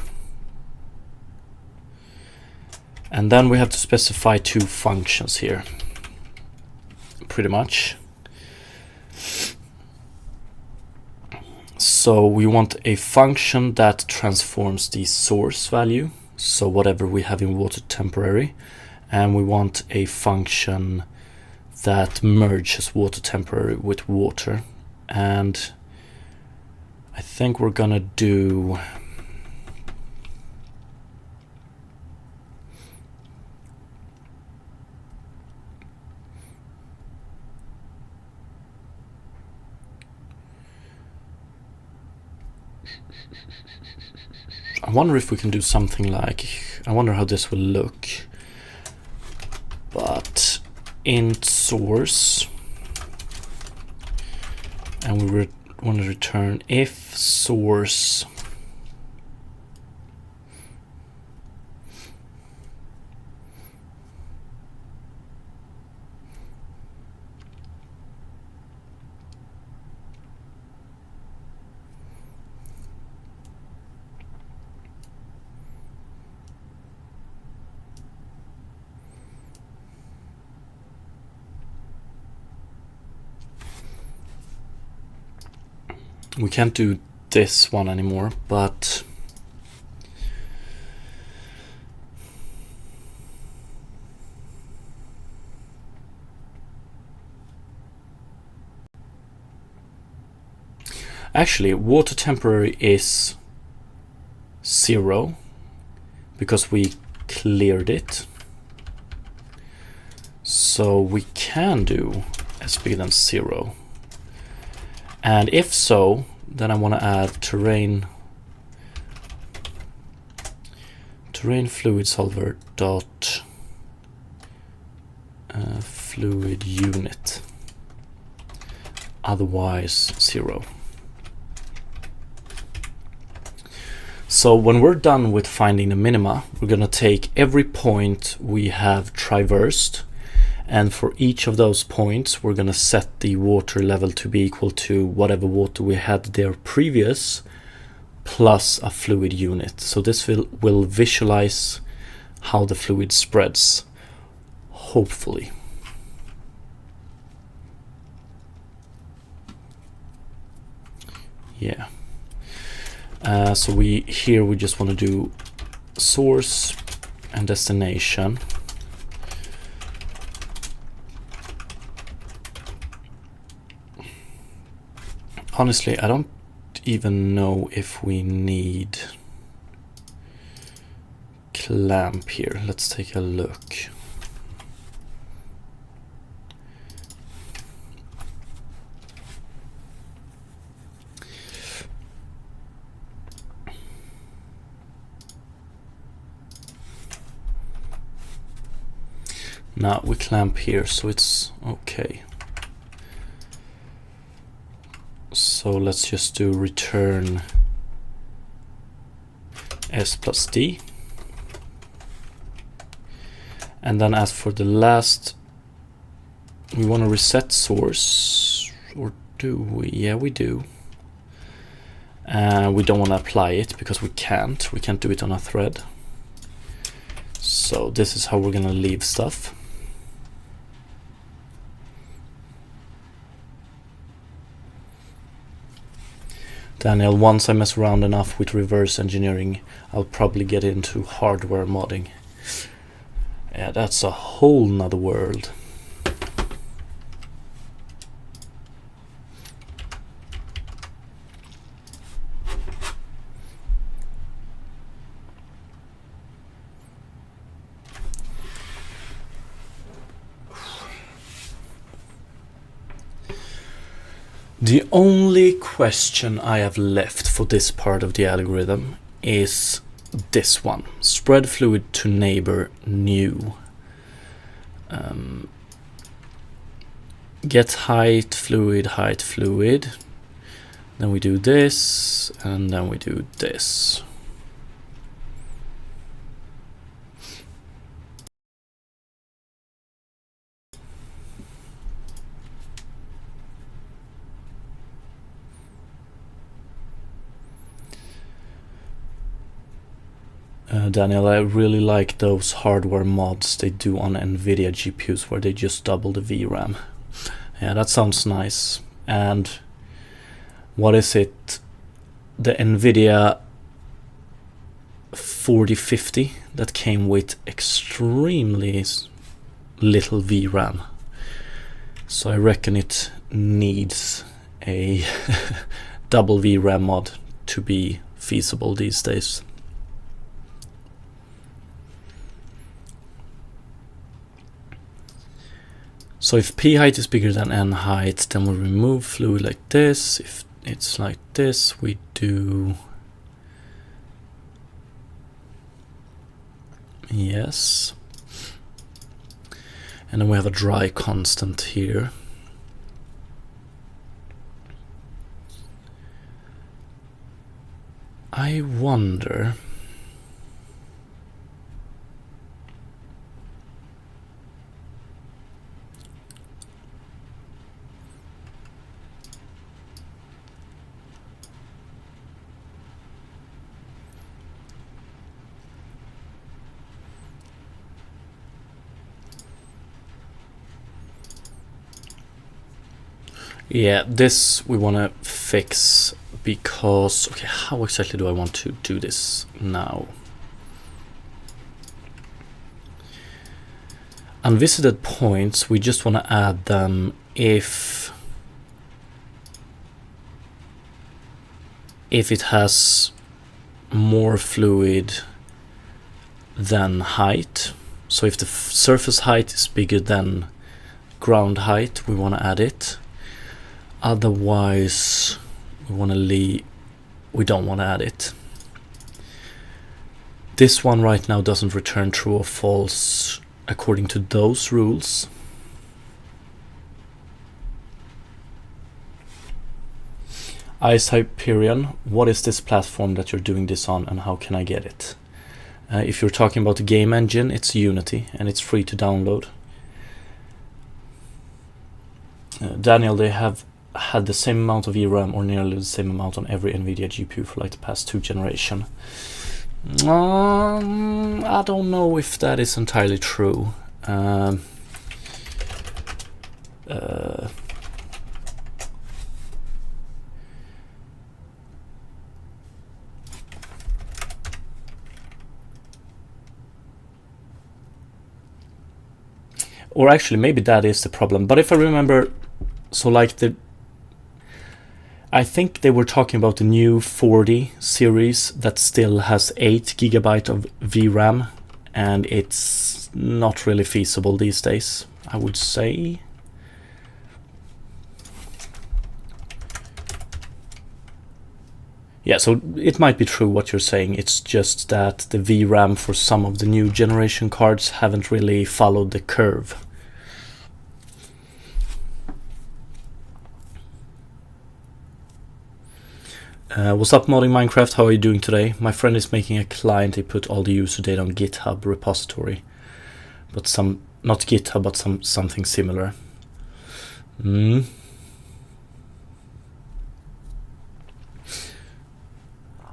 And then we have to specify two functions here, pretty much. So we want a function that transforms the source value, so whatever we have in water temporary, and we want a function that merges water temporary with water. And I think we're gonna do I wonder if we can do something like, I wonder how this will look, but int source, and we want to return if source we can't do this one anymore, but actually water temporary is 0 because we cleared it. So we can do s bigger than 0. And if so, then I want to add terrain fluid solver dot fluid unit, otherwise 0. So when we're done with finding the minima, we're going to take every point we have traversed, and for each of those points we're going to set the water level to be equal to whatever water we had there previous plus a fluid unit. So this will visualize how the fluid spreads, hopefully. Yeah. So we just want to do source and destination. Honestly, I don't even know if we need clamp here. Let's take a look. Now we clamp here, so it's okay. So let's just do return s plus d. And then as for the last, we want to reset source, or do we? Yeah, we do. We don't want to apply it because we can't do it on a thread. So this is how we're gonna leave stuff. Daniel, once I mess around enough with reverse engineering, I'll probably get into hardware modding. Yeah, that's a whole nother world. The only question I have left for this part of the algorithm is this one. Spread fluid to neighbor new. Get height fluid. Then we do this, and then we do this. Daniel, I really like those hardware mods they do on NVIDIA GPUs where they just double the VRAM. Yeah, that sounds nice. And what is it? The NVIDIA 4050 that came with extremely little VRAM. So I reckon it needs a double VRAM mod to be feasible these days. So if P height is bigger than N height, then we remove fluid like this. If it's like this, we do... Yes. And then we have a dry constant here. I wonder... Yeah, this we want to fix because, okay, how exactly do I want to do this now? Unvisited points, we just want to add them if it has more fluid than height. So if the surface height is bigger than ground height, we want to add it. Otherwise, we don't want to add it. This one right now doesn't return true or false according to those rules. Ice Hyperion, what is this platform that you're doing this on and how can I get it? If you're talking about the game engine, it's Unity and it's free to download. Daniel, they have had the same amount of VRAM or nearly the same amount on every NVIDIA GPU for like the past 2 generations. I don't know if that is entirely true. Or actually, maybe that is the problem. But if I remember, so like I think they were talking about the new 40 series that still has 8 GB of VRAM, and it's not really feasible these days, I would say. Yeah, so it might be true what you're saying. It's just that the VRAM for some of the new generation cards haven't really followed the curve. What's up, modding Minecraft? How are you doing today? My friend is making a client. He put all the user data on GitHub repository, but not GitHub, but something similar.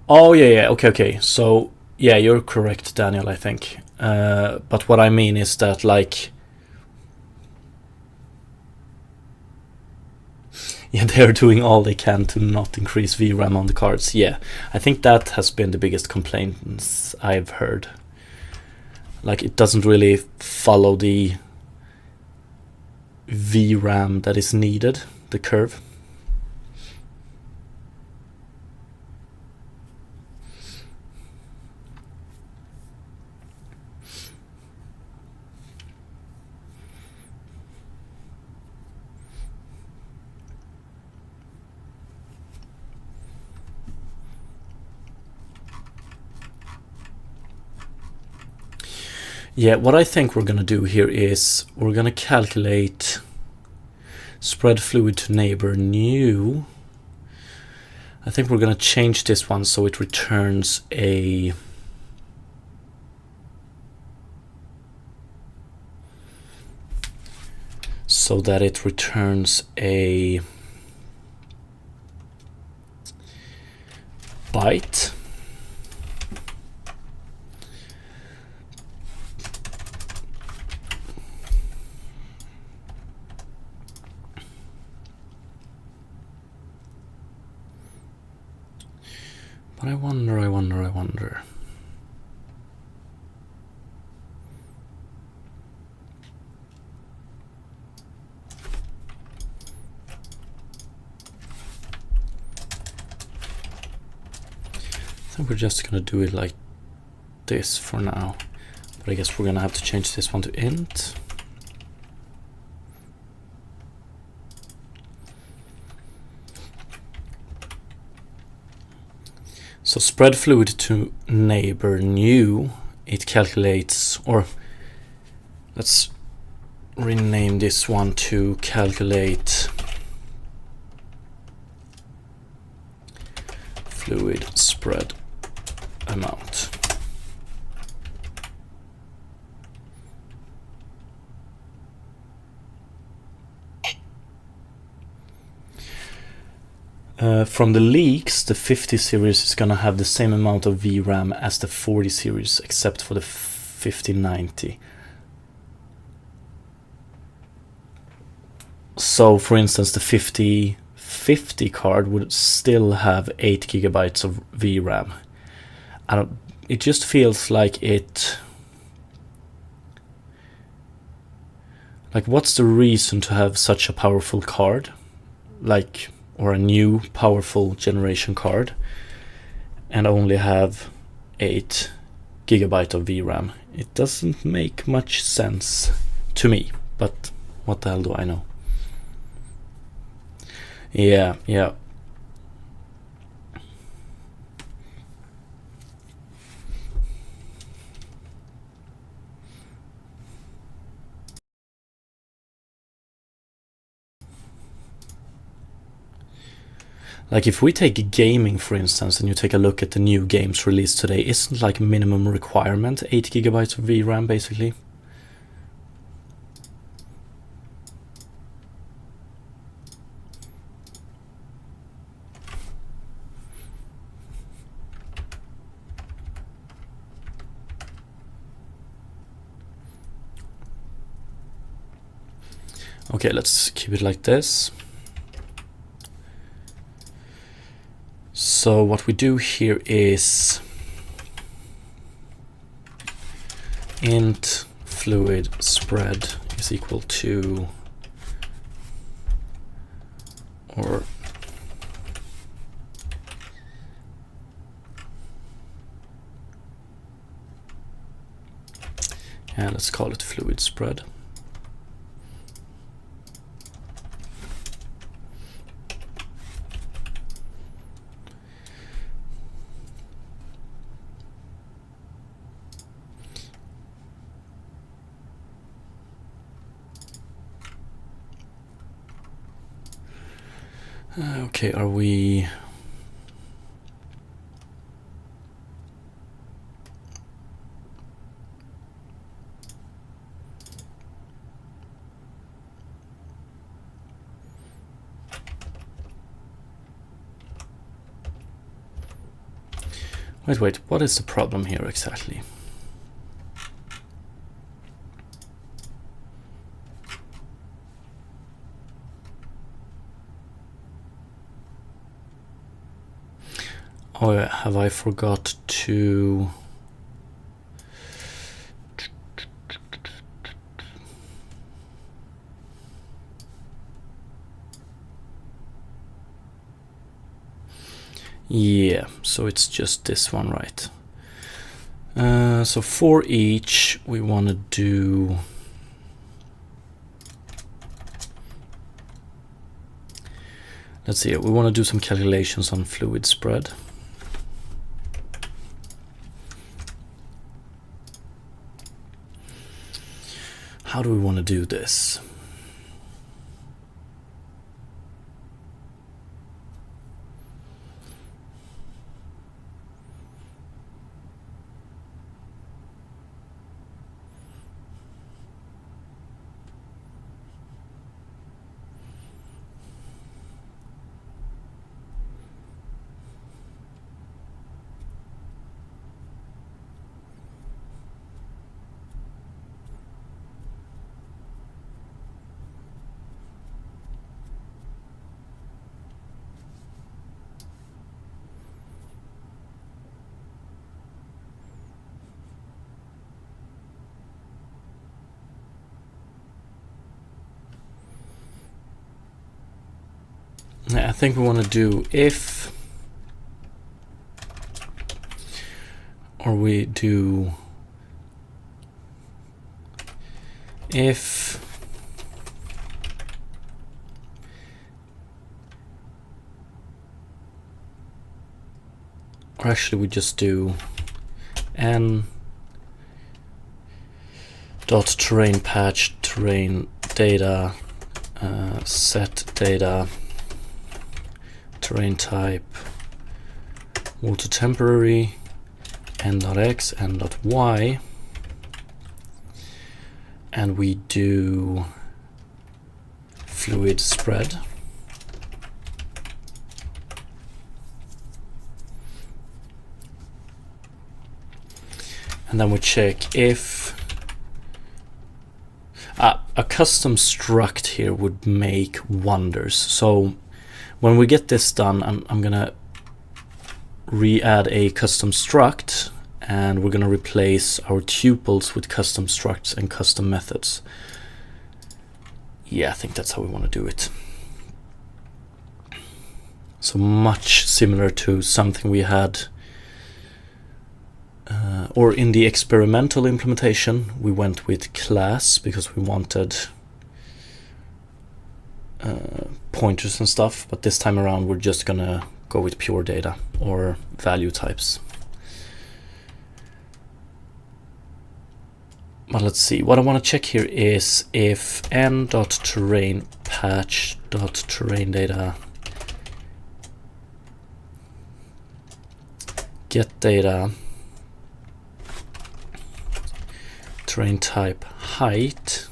Oh yeah, okay. So yeah, you're correct, Daniel, I think. But what I mean is that, like, yeah, they're doing all they can to not increase VRAM on the cards. Yeah, I think that has been the biggest complaints I've heard. Like, it doesn't really follow the VRAM that is needed, the curve. Yeah, what I think we're going to do here is we're going to calculate spread fluid to neighbor new. I think we're gonna change this one so it returns a byte. But I wonder. I think we're just gonna do it like this for now. But I guess we're gonna have to change this one to int. So spread fluid to neighbor new, it calculates, or let's rename this one to calculate fluid spread amount. From the leaks, the 50 series is going to have the same amount of VRAM as the 40 series, except for the 5090. So, for instance, the 5050 card would still have 8 gigabytes of VRAM. It just feels like it... Like, what's the reason to have such a powerful card? Like... or a new powerful generation card and only have 8 gigabyte of VRAM. It doesn't make much sense to me, but what the hell do I know? Yeah. Like if we take gaming, for instance, and you take a look at the new games released today, isn't like minimum requirement 8 gigabytes of VRAM basically? Okay, let's keep it like this. So what we do here is int fluid spread is equal to, or and let's call it fluid spread. Okay, are we... Wait, what is the problem here exactly? Oh, have I forgot to... Yeah, so it's just this one, right? So for each, we want to do... Let's see, we want to do some calculations on fluid spread. How do we want to do this? I think we want to do if, or we do if or actually we just do n dot terrain patch terrain data set data terrain type water temporary n.x n.y, and we do fluid spread. And then we check if a custom struct here would make wonders. So when we get this done, I'm gonna re-add a custom struct, and we're gonna replace our tuples with custom structs and custom methods. Yeah, I think that's how we want to do it. So much similar to something we had or in the experimental implementation, we went with class because we wanted pointers and stuff, but this time around we're just gonna go with pure data or value types. But let's see, what I want to check here is if n.terrain patch.terrain data get data terrain type height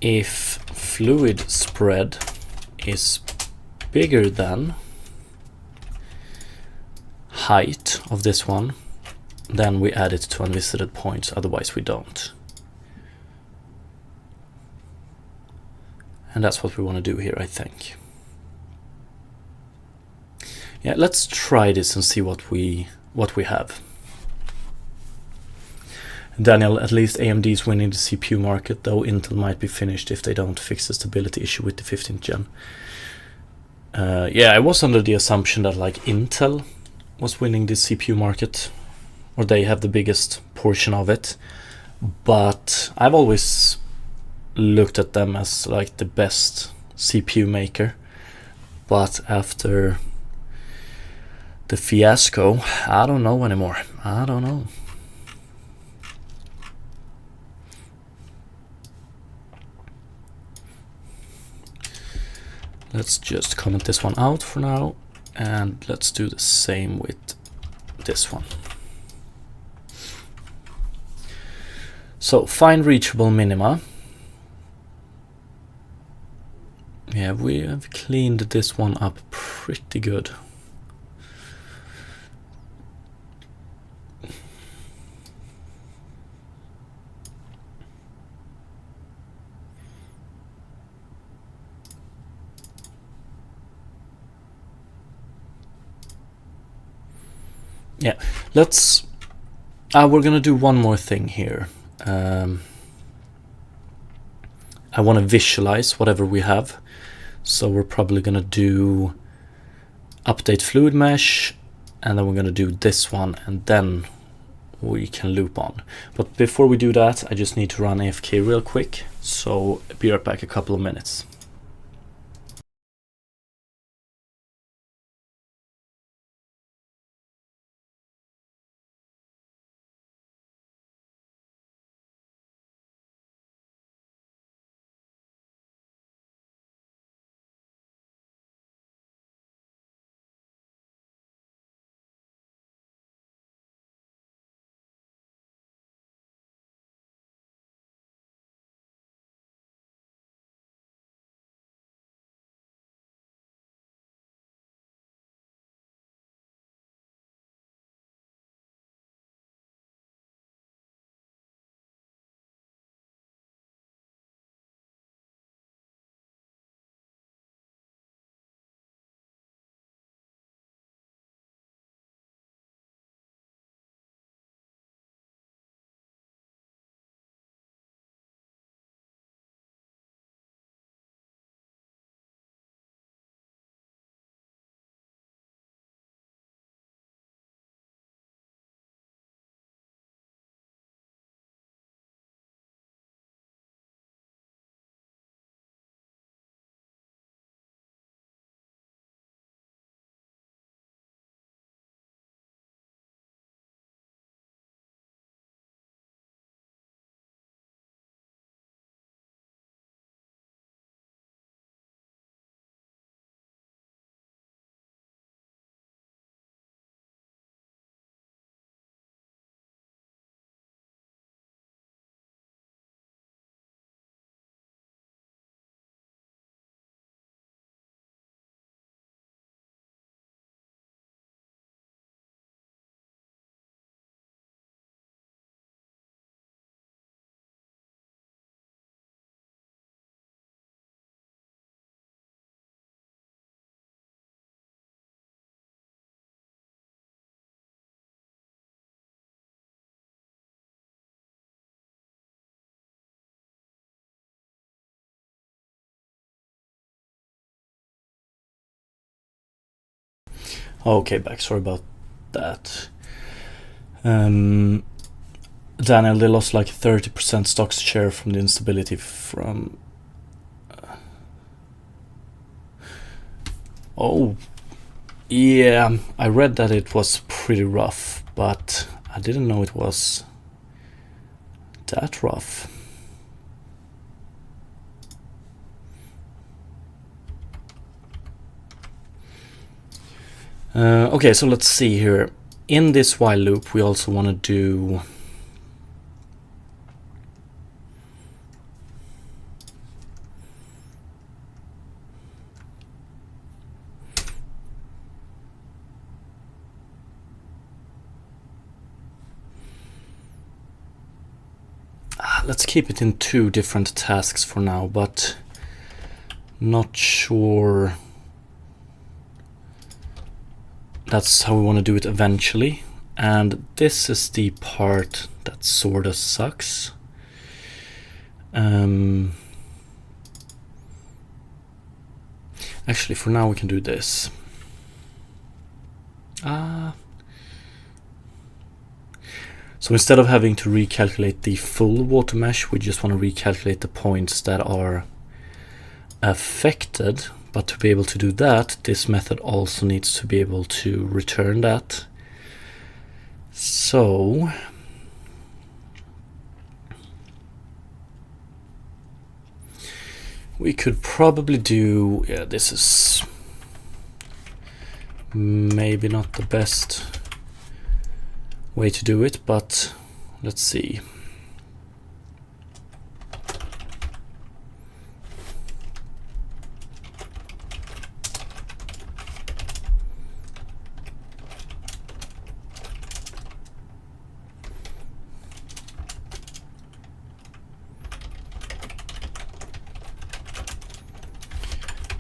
if fluid spread is bigger than height of this one, then we add it to unvisited points, otherwise we don't. And that's what we want to do here, I think. Yeah, let's try this and see what we have. Daniel, at least AMD is winning the CPU market, though Intel might be finished if they don't fix the stability issue with the 15th gen. Yeah, I was under the assumption that like Intel was winning the CPU market, or they have the biggest portion of it, but I've always looked at them as like the best CPU maker. But after the fiasco, I don't know anymore. I don't know. Let's just comment this one out for now, and let's do the same with this one. So find reachable minima. Yeah, we have cleaned this one up pretty good. Yeah, let's we're gonna do one more thing here. I want to visualize whatever we have, so we're probably gonna do update fluid mesh, and then we're gonna do this one, and then we can loop on. But before we do that, I just need to run AFK real quick, so be right back a couple of minutes. Okay, back. Sorry about that. Daniel, they lost like 30% stock share from the instability from... Oh, yeah, I read that it was pretty rough, but I didn't know it was that rough. Okay, so let's see here. In this while loop, we also want to do... Let's keep it in 2 different tasks for now, but not sure that's how we want to do it eventually. And this is the part that sort of sucks. Actually, for now we can do this. So instead of having to recalculate the full water mesh, we just want to recalculate the points that are affected. But to be able to do that, this method also needs to be able to return that. So we could probably do, yeah, this is maybe not the best way to do it, but let's see.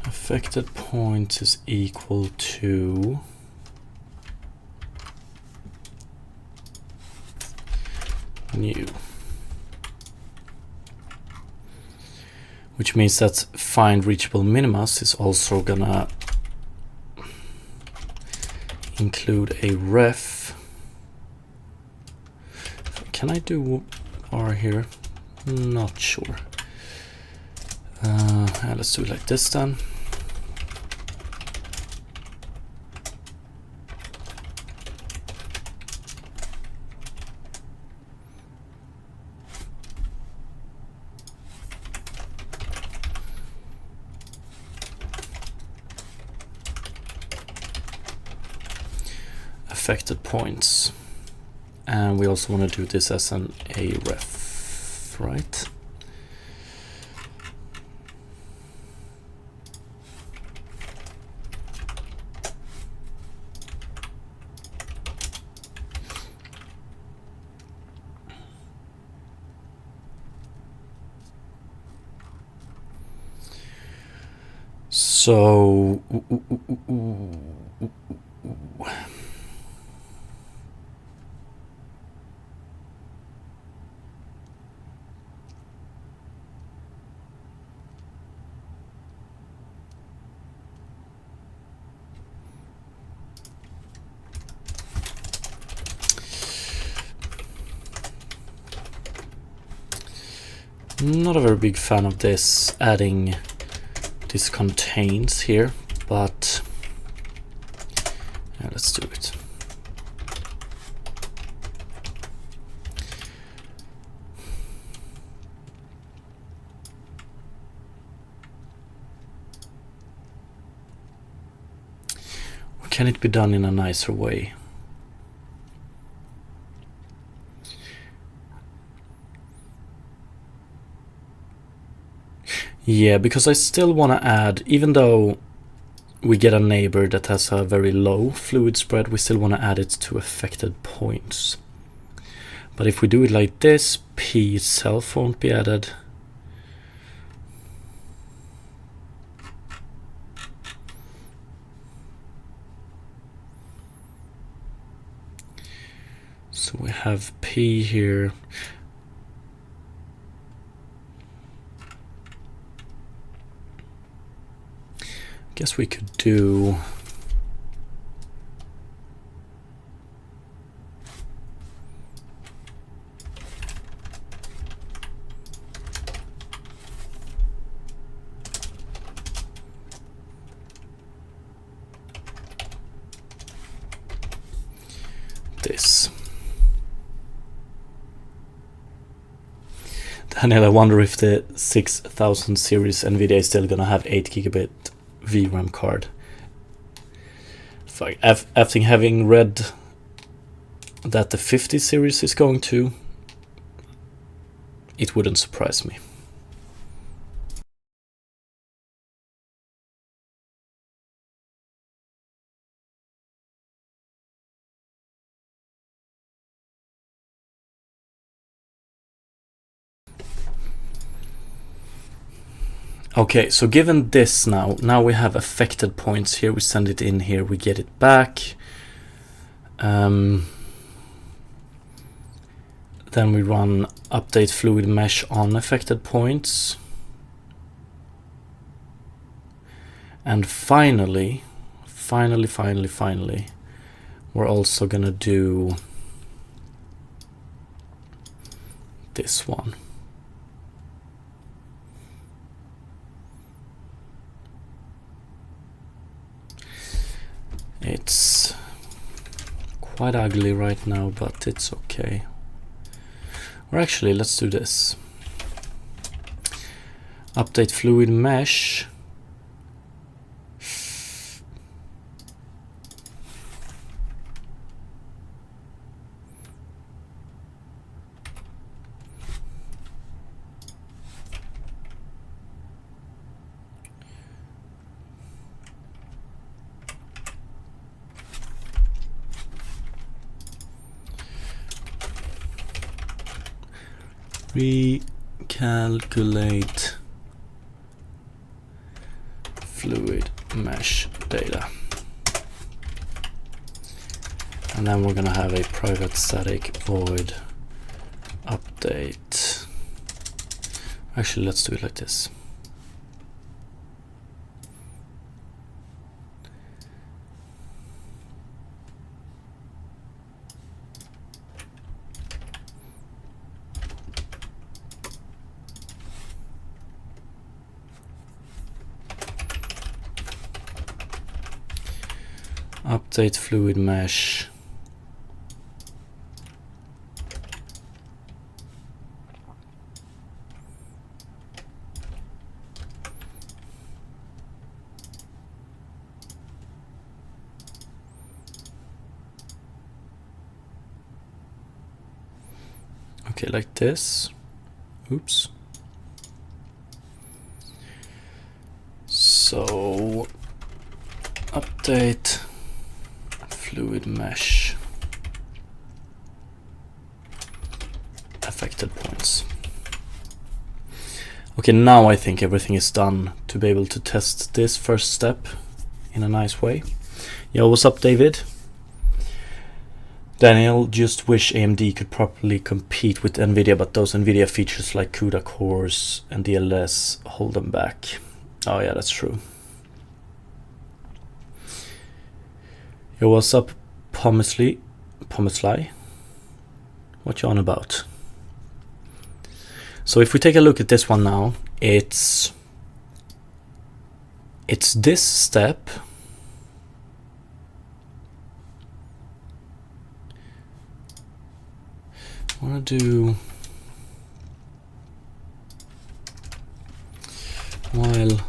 Affected points is equal to new, which means that find reachable minimas is also gonna include a ref. Can I do R here? Not sure. Let's do it like this then. Affected points, and we also want to do this as an aref, right? So not a very big fan of this, adding this contains here, but yeah, let's do it. Or can it be done in a nicer way? Yeah, because I still want to add, even though we get a neighbor that has a very low fluid spread, we still want to add it to affected points. But if we do it like this, P itself won't be added. So we have P here. Guess we could do this. Daniel, I wonder if the 6000 series NVIDIA is still gonna have 8 gigabit VRAM card. After having read that the 50 series is going to, it wouldn't surprise me. Okay, so given this now we have affected points here, we send it in here, we get it back. Then we run update fluid mesh on affected points. And finally, we're also gonna do this one. It's quite ugly right now, but it's okay. Or actually, let's do this. Update fluid mesh. Recalculate fluid mesh data. And then we're gonna have a private static void update. Actually, let's do it like this. Update fluid mesh. Okay, like this. Oops. So update fluid mesh affected points. Okay, now I think everything is done to be able to test this first step in a nice way. Yo, what's up, David? Daniel, just wish AMD could properly compete with NVIDIA, but those NVIDIA features like CUDA cores and DLS hold them back. Oh yeah, that's true. Yo, what's up, Pommesley? What you on about? So if we take a look at this one now, it's this step. I want to do while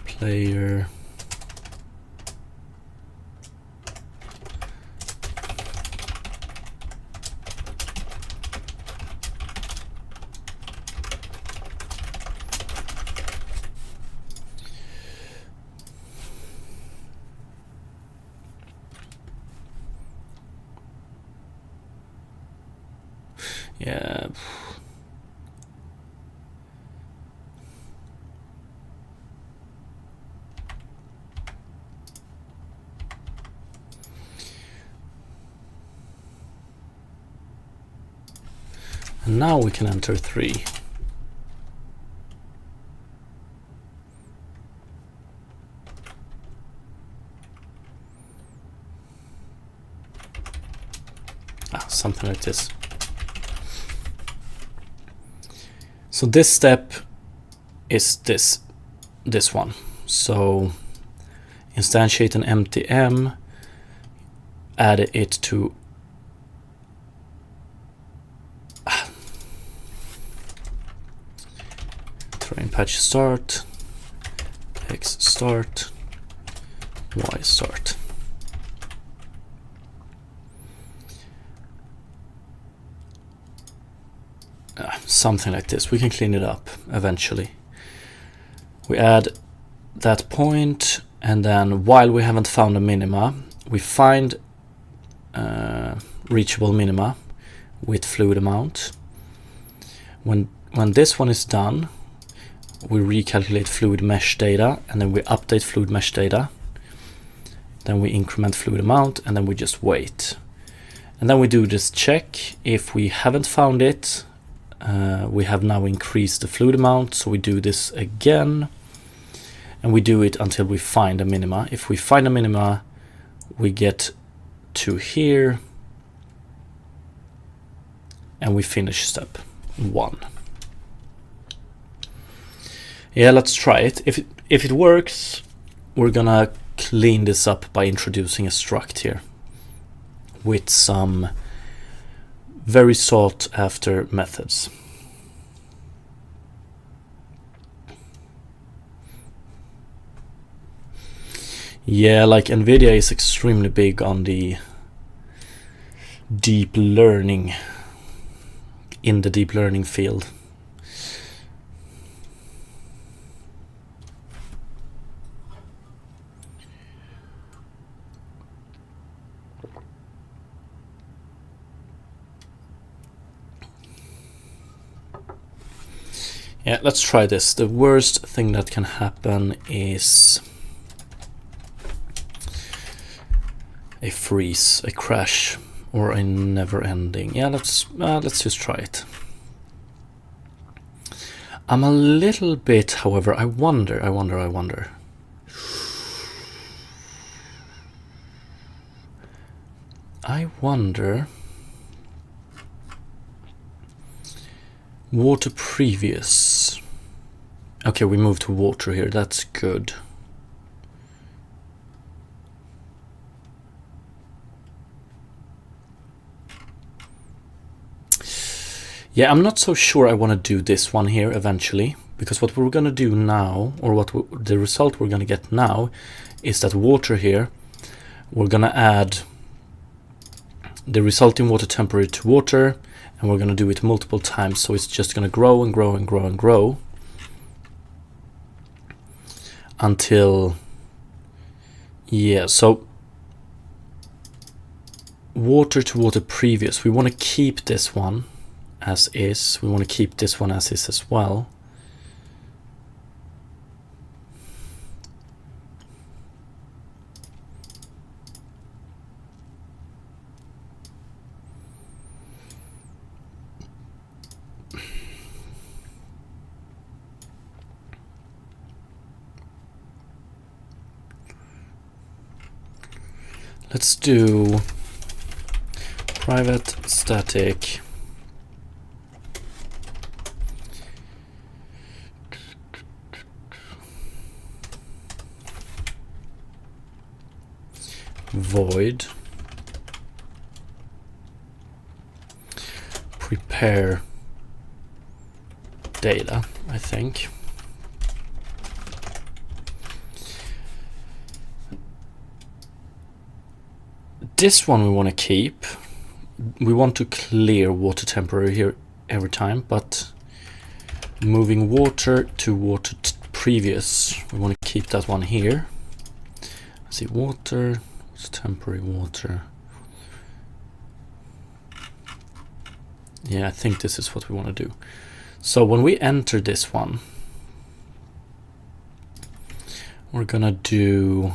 player yeah. And now we can enter 3. Something like this. So this step is this one. So instantiate an empty M, add it to terrain patch start, x start, y start. Something like this. We can clean it up eventually. We add that point, and then while we haven't found a minima, we find reachable minima with fluid amount. When this one is done, we recalculate fluid mesh data, and then we update fluid mesh data. Then we increment fluid amount, and then we just wait. And then we do this check. If we haven't found it, we have now increased the fluid amount, so we do this again, and we do it until we find a minima. If we find a minima, we get to here, and we finish step 1. Yeah, let's try it. If it works, we're gonna clean this up by introducing a struct here with some very sought after methods. Yeah, like NVIDIA is extremely big on the deep learning, in the deep learning field. Yeah, let's try this. The worst thing that can happen is a freeze, a crash, or a never-ending. Yeah, let's just try it. I'm a little bit, however, I wonder. Water previous. Okay, we moved to water here. That's good. Yeah, I'm not so sure I want to do this one here eventually, because what we're going to do now, or the result we're going to get now, is that water here, we're going to add the resulting water temperature to water, and we're going to do it multiple times, so it's just going to grow and grow and grow and grow until, yeah, so water to water previous, we want to keep this one as is, we want to keep this one as is as well. Let's do private static void prepare data, I think. This one we want to keep. We want to clear water temperature here every time, but moving water to water previous, we want to keep that one here. Let's see, water, it's temporary water. Yeah, I think this is what we want to do. So when we enter this one, we're gonna do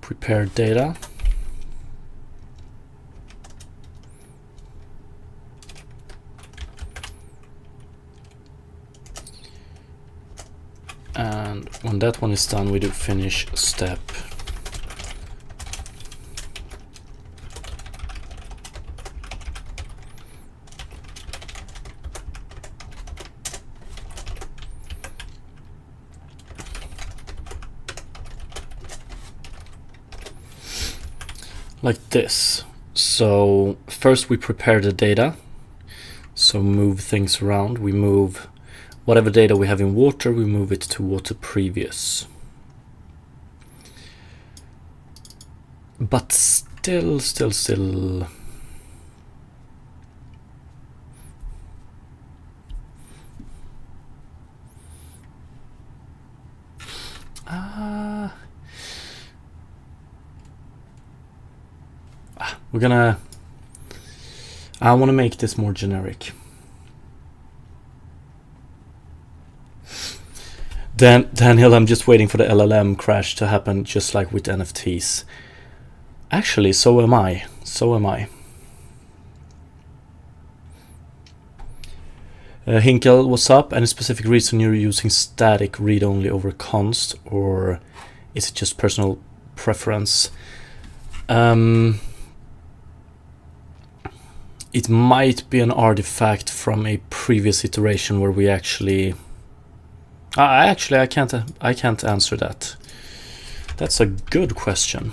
prepare data. And when that one is done, we do finish step like this. So first we prepare the data. So move things around. We move whatever data we have in water, we move it to water previous. But still. I want to make this more generic. Daniel, I'm just waiting for the LLM crash to happen, just like with NFTs. Actually, so am I. Hinkel, what's up? Any specific reason you're using static read-only over const, or is it just personal preference? It might be an artifact from a previous iteration where we actually... I can't answer that. That's a good question.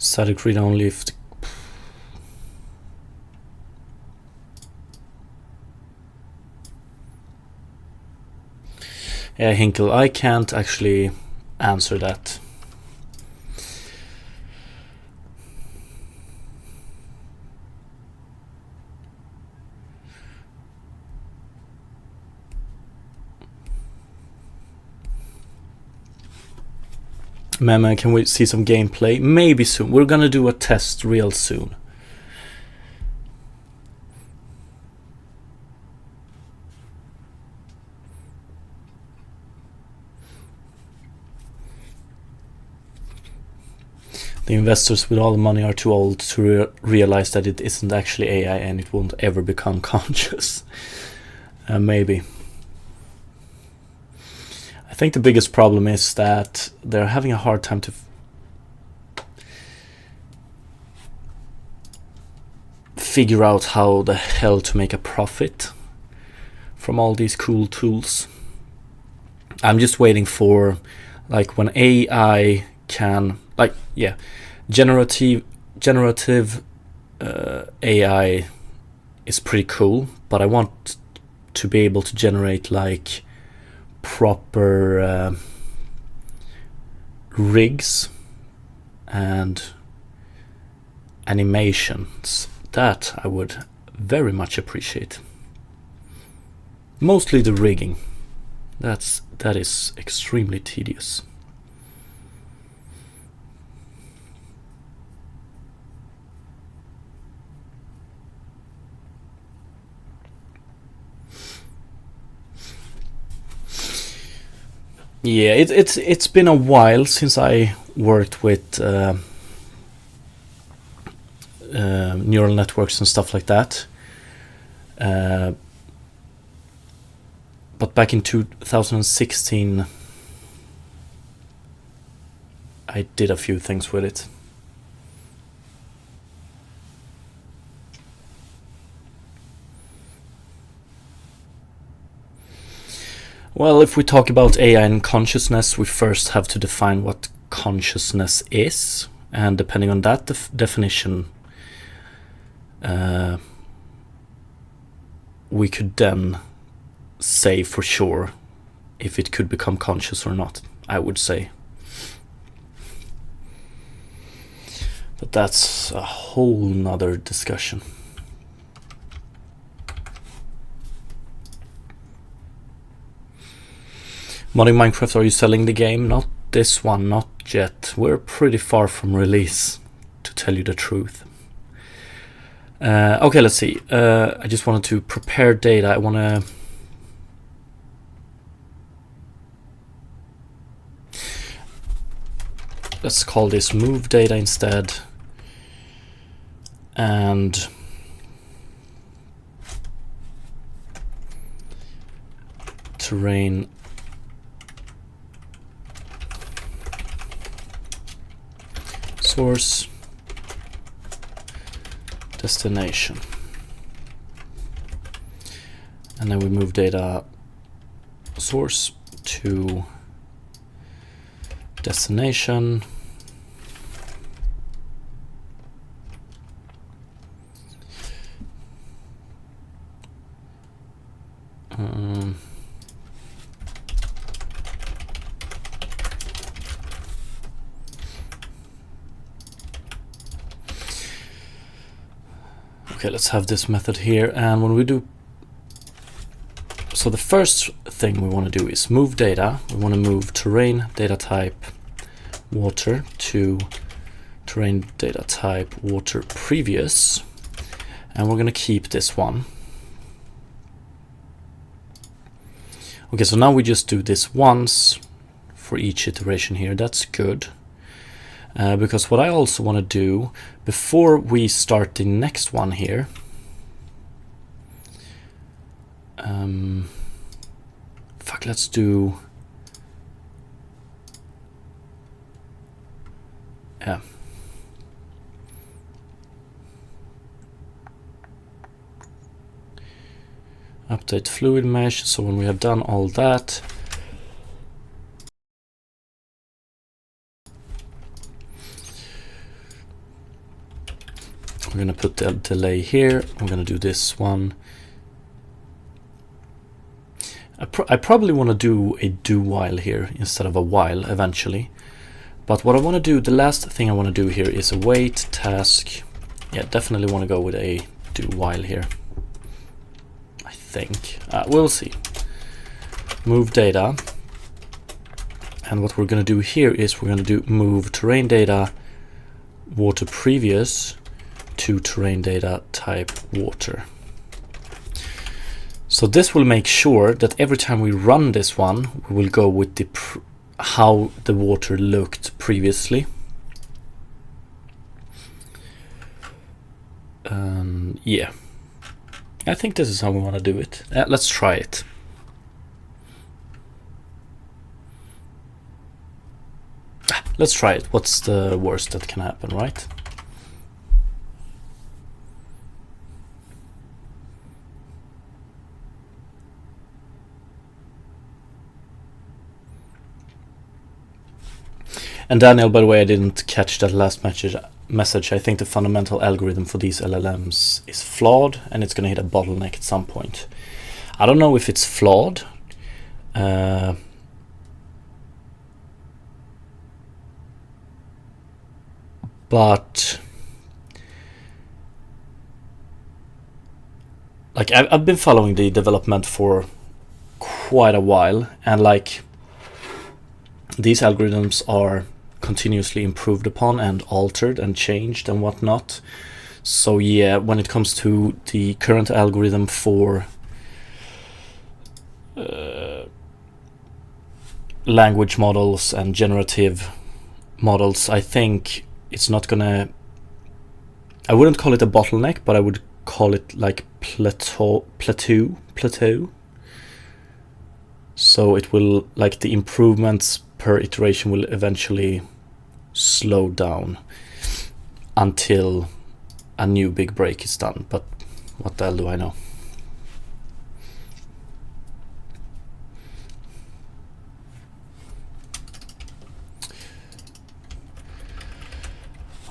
Static read only if the... Yeah, Hinkel, I can't actually answer that. Meme, can we see some gameplay? Maybe soon. We're gonna do a test real soon. The investors with all the money are too old to realize that it isn't actually AI and it won't ever become conscious. Maybe. I think the biggest problem is that they're having a hard time to figure out how the hell to make a profit from all these cool tools. I'm just waiting for, like, when AI can, like, yeah, generative AI is pretty cool, but I want to be able to generate like proper rigs and animations. That I would very much appreciate. Mostly the rigging. That is extremely tedious. Yeah, it's been a while since I worked with neural networks and stuff like that. But back in 2016, I did a few things with it. Well, if we talk about AI and consciousness, we first have to define what consciousness is, and depending on that definition, we could then say for sure if it could become conscious or not, I would say. But that's a whole nother discussion. Modding Minecraft, are you selling the game? Not this one, not yet. We're pretty far from release, to tell you the truth. Okay, let's see. I just wanted to prepare data. I want to... Let's call this move data instead. And terrain source destination, and then we move data source to destination. Okay, let's have this method here, and when we do, so the first thing we want to do is move data. We want to move terrain data type water to terrain data type water previous, and we're going to keep this one. Okay, so now we just do this once for each iteration here. That's good. Because what I also want to do before we start the next one here, let's do, yeah. Update fluid mesh. So when we have done all that, we're going to put the delay here. I'm going to do this one. I probably want to do a do while here instead of a while eventually. But what I want to do, the last thing I want to do here is a wait task. Yeah, definitely want to go with a do while here. I think. We'll see. Move data. And what we're going to do here is we're going to do move terrain data water previous to terrain data type water. So this will make sure that every time we run this one, we will go with the how the water looked previously. Yeah, I think this is how we want to do it. Let's try it. Let's try it. What's the worst that can happen, right? And Daniel, by the way, I didn't catch that last message. I think the fundamental algorithm for these LLMs is flawed, and it's going to hit a bottleneck at some point. I don't know if it's flawed. But like I've been following the development for quite a while, and like these algorithms are continuously improved upon and altered and changed and whatnot. So yeah, when it comes to the current algorithm for language models and generative models, I think it's not gonna, I wouldn't call it a bottleneck, but I would call it like plateau. So it will, like, the improvements per iteration will eventually slow down until a new big break is done. But what the hell do I know?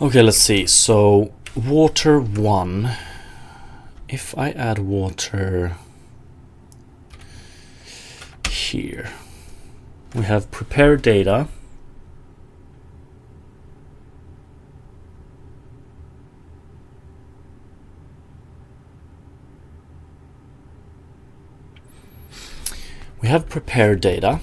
Okay, let's see. So water 1, if I add water here, We have prepared data. We have prepared data.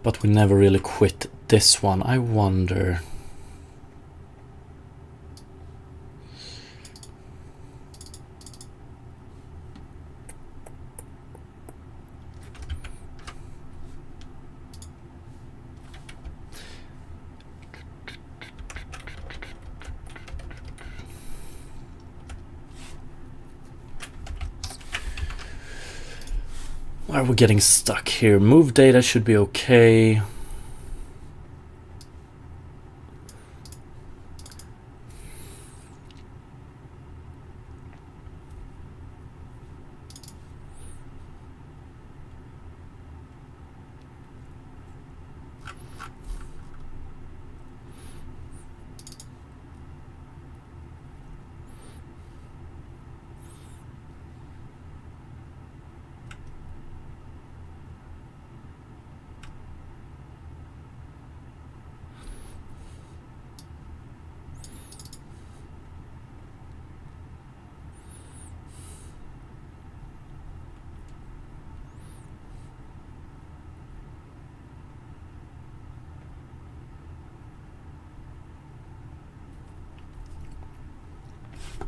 But we never really quit this one. I wonder. Why are we getting stuck here? Move data should be okay.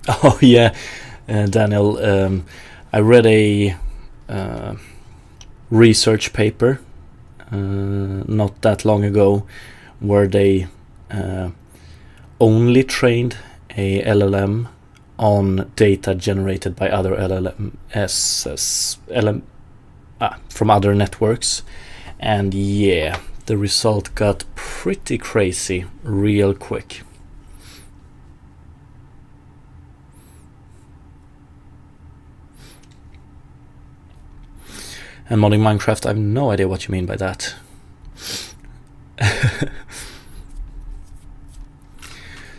Oh yeah, Daniel, I read a research paper not that long ago where they only trained a LLM on data generated by other from other networks, and yeah, the result got pretty crazy real quick. And modding Minecraft, I have no idea what you mean by that.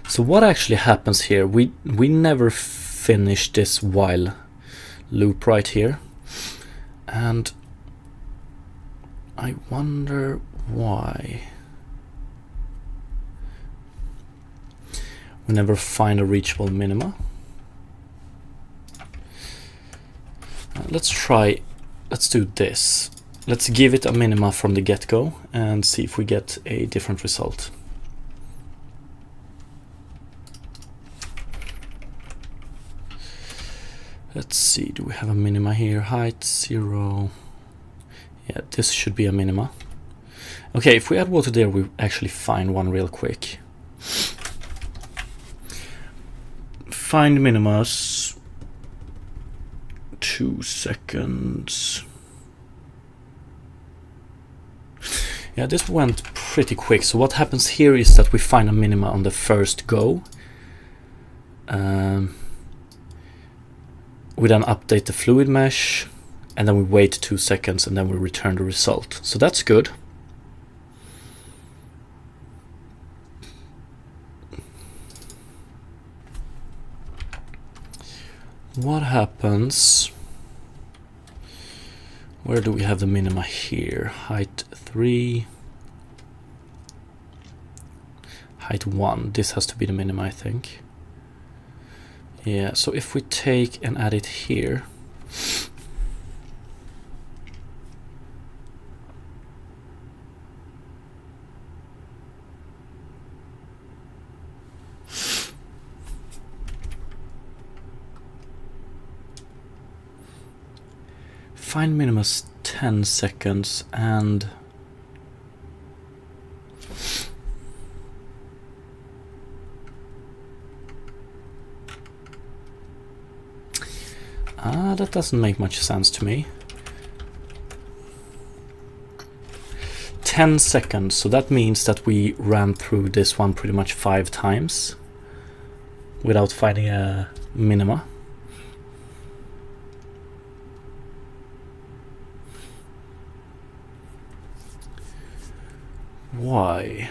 So what actually happens here? We never finish this while loop right here. And I wonder why. We never find a reachable minima. Let's do this. Let's give it a minima from the get-go and see if we get a different result. Let's see, do we have a minima here? Height 0. Yeah, this should be a minima. Okay, if we add water there, we actually find one real quick. Find minimas. 2 seconds. Yeah, this went pretty quick. So what happens here is that we find a minima on the first go. We then update the fluid mesh, and then we wait 2 seconds, and then we return the result. So that's good. What happens? Where do we have the minima here? Height 3. Height 1. This has to be the minima, I think. Yeah, so if we take and add it here. Find minimum 10 seconds and that doesn't make much sense to me. 10 seconds, so that means that we ran through this one pretty much 5 times without finding a minima. Why?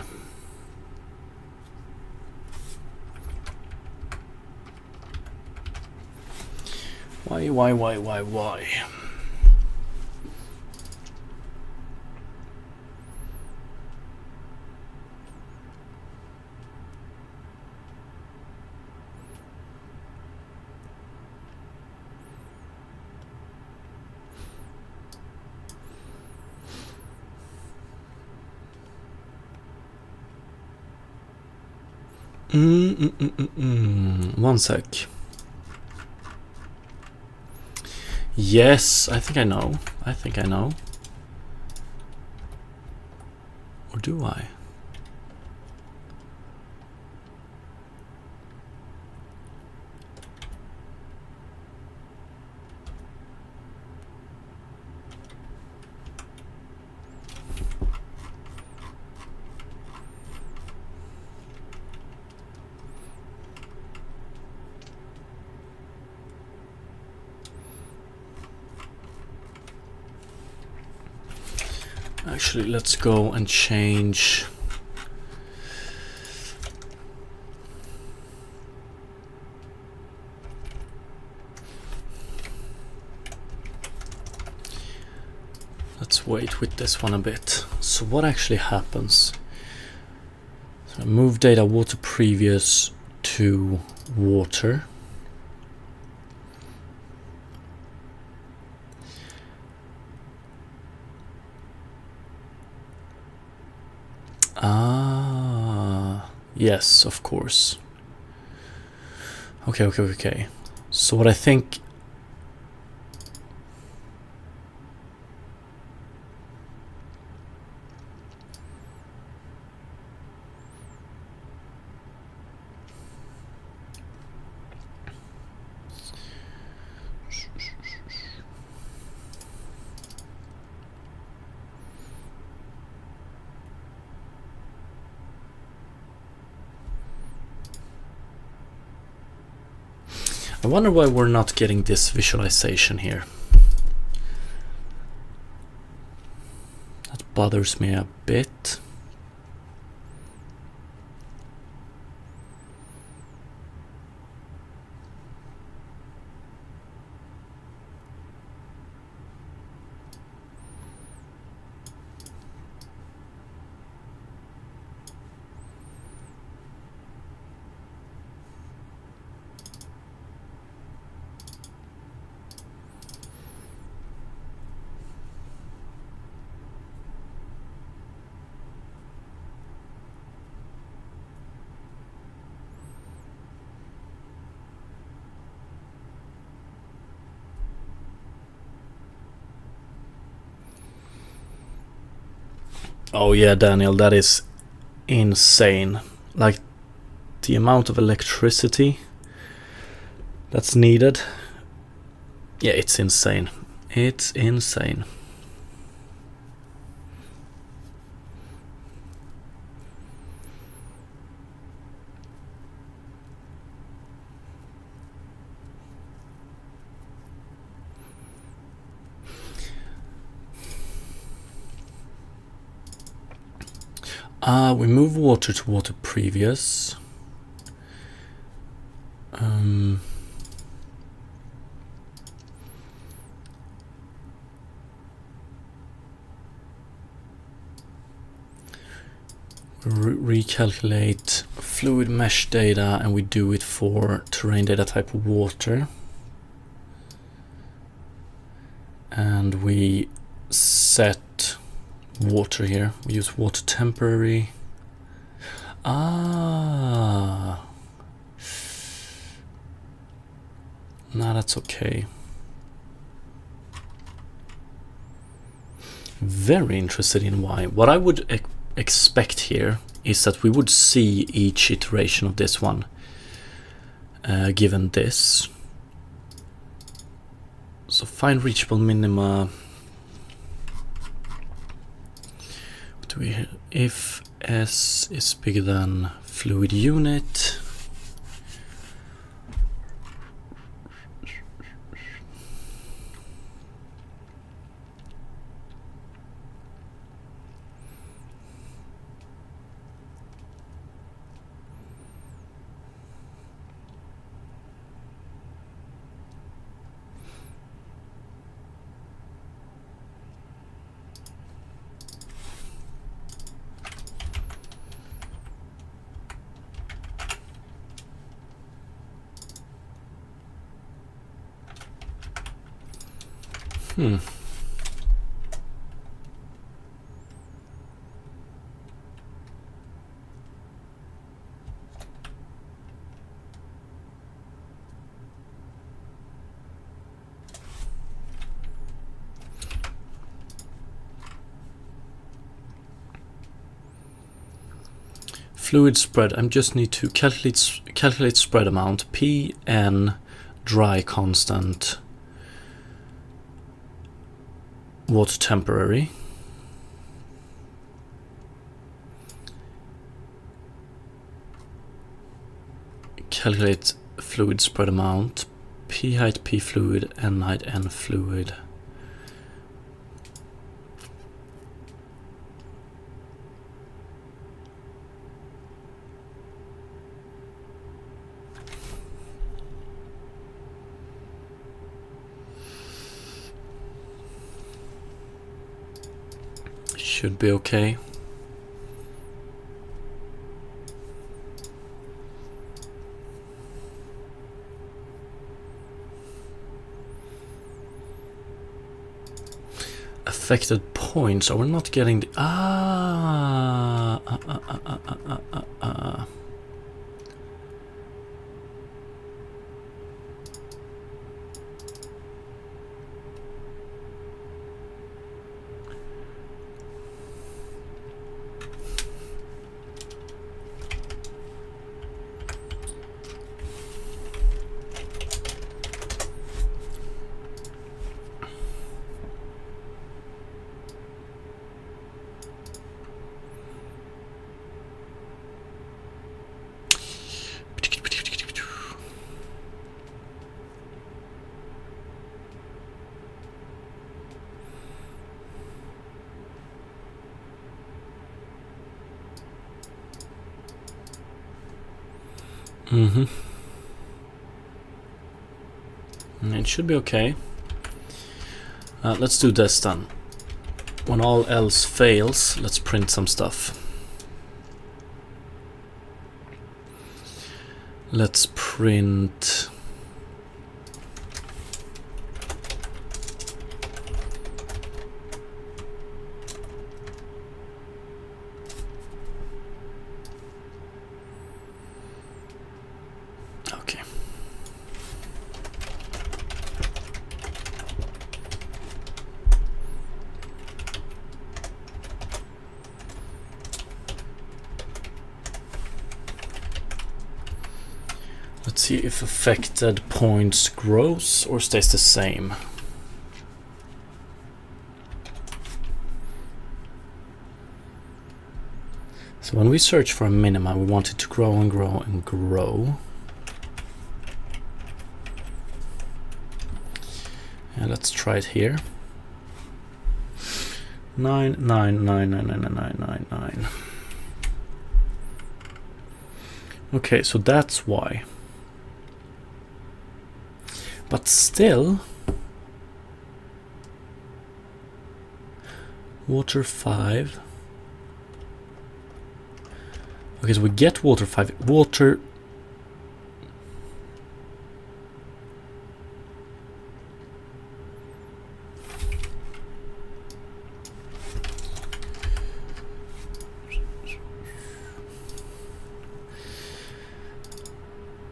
Why? One sec. Yes, I think I know. Or do I? Actually, let's go and change. Let's wait with this one a bit. So what actually happens? So move data water previous to water. Yes, of course. Okay. So what I think... I wonder why we're not getting this visualization here. That bothers me a bit. Oh yeah, Daniel, that is insane. Like, the amount of electricity that's needed. Yeah, it's insane. It's insane. We move water to water previous. Recalculate fluid mesh data, and we do it for terrain data type water. And we set water here. We use water temporary. No, that's okay. Very interested in why. What I would expect here is that we would see each iteration of this one given this. So find reachable minima. What do we, if S is bigger than fluid unit, Fluid spread. I just need to calculate spread amount. Pn dry constant. Water temporary. Calculate fluid spread amount. P height P fluid, N height N fluid. Should be okay. Affected points. Are we not getting the It should be okay. Let's do this then. When all else fails, let's print some stuff. Let's print okay. Let's see if affected points grows or stays the same. So when we search for a minima, we want it to grow and grow and grow. And let's try it here. 9, 9, 9, 9, 9, 9, 9, 9. Okay, so that's why. But still, water 5. Okay, so we get water 5. Water.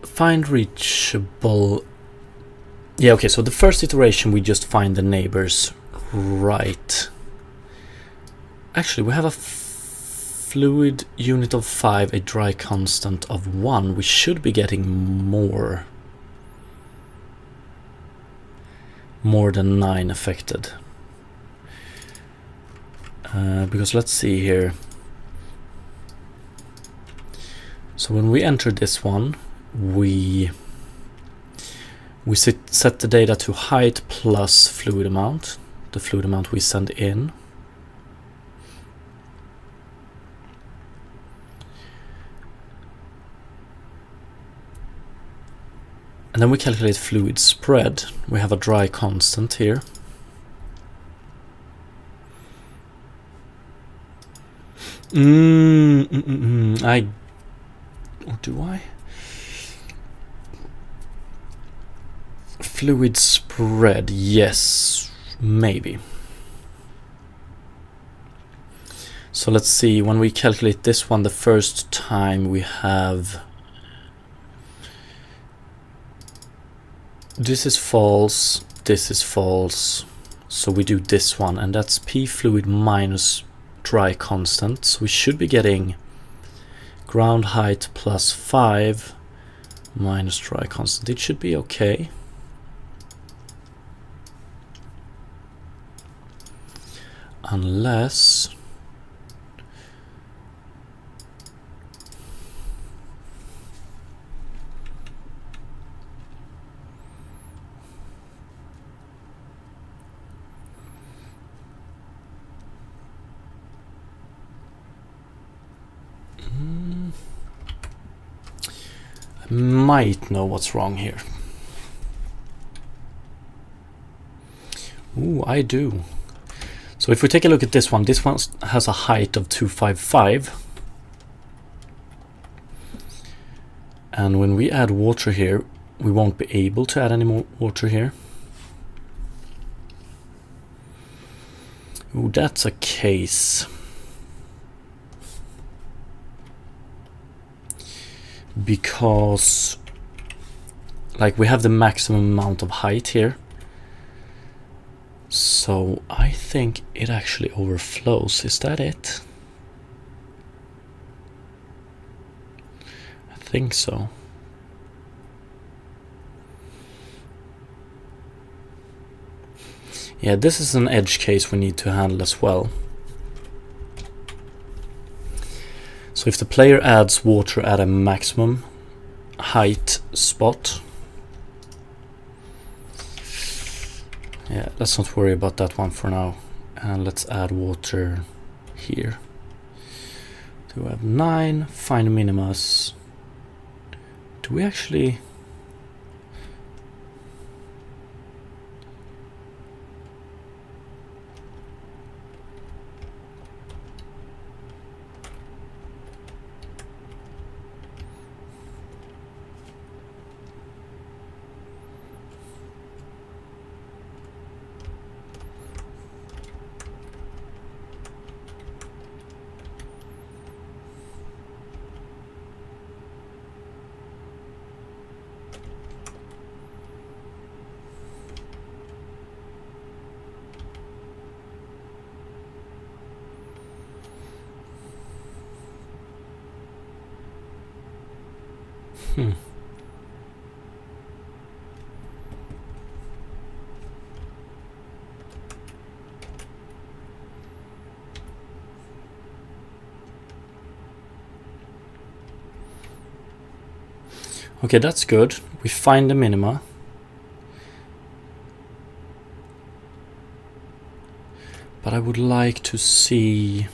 Find reachable. Yeah, okay, so the first iteration we just find the neighbors, right? Actually, we have a fluid unit of 5, a dry constant of 1. We should be getting more than 9 affected. Because let's see here. So when we enter this one, we set the data to height plus fluid amount, the fluid amount we send in. And then we calculate fluid spread. We have a dry constant here. Or do I? Fluid spread, yes. Maybe. So let's see, when we calculate this one the first time, we have this is false, this is false, so we do this one, and that's P fluid minus dry constant. So we should be getting ground height plus 5 minus dry constant. It should be okay. Unless I might know what's wrong here. Ooh, I do. So if we take a look at this one has a height of 255. And when we add water here, we won't be able to add any more water here. Ooh, that's a case. Because like we have the maximum amount of height here. So I think it actually overflows. Is that it? I think so. Yeah, this is an edge case we need to handle as well. So if the player adds water at a maximum height spot, yeah, let's not worry about that one for now. And let's add water here. Do we have 9? Find minimus. Do we actually... Okay, that's good. We find the minima. But I would like to see...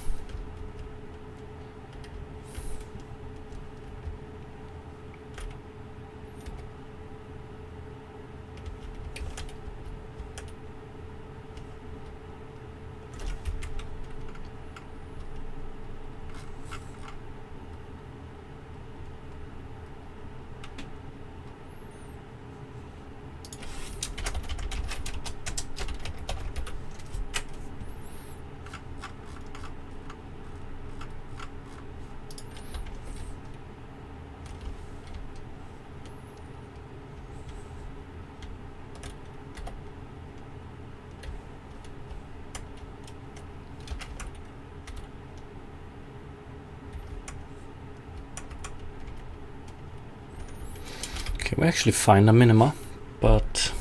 Okay, we actually find a minima, but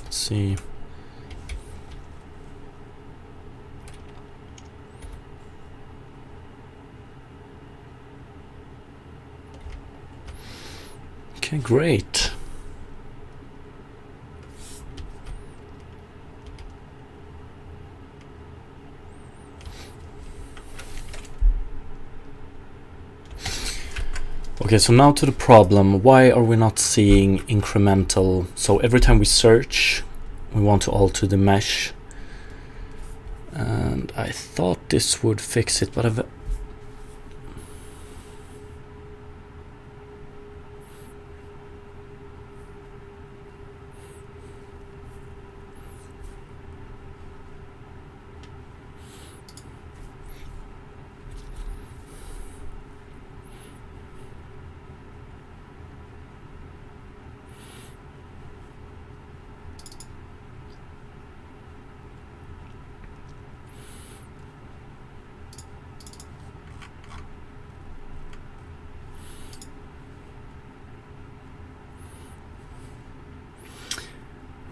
let's see. Okay, great. Okay, so now to the problem. Why are we not seeing incremental? So every time we search, we want to alter the mesh. And I thought this would fix it, but I've...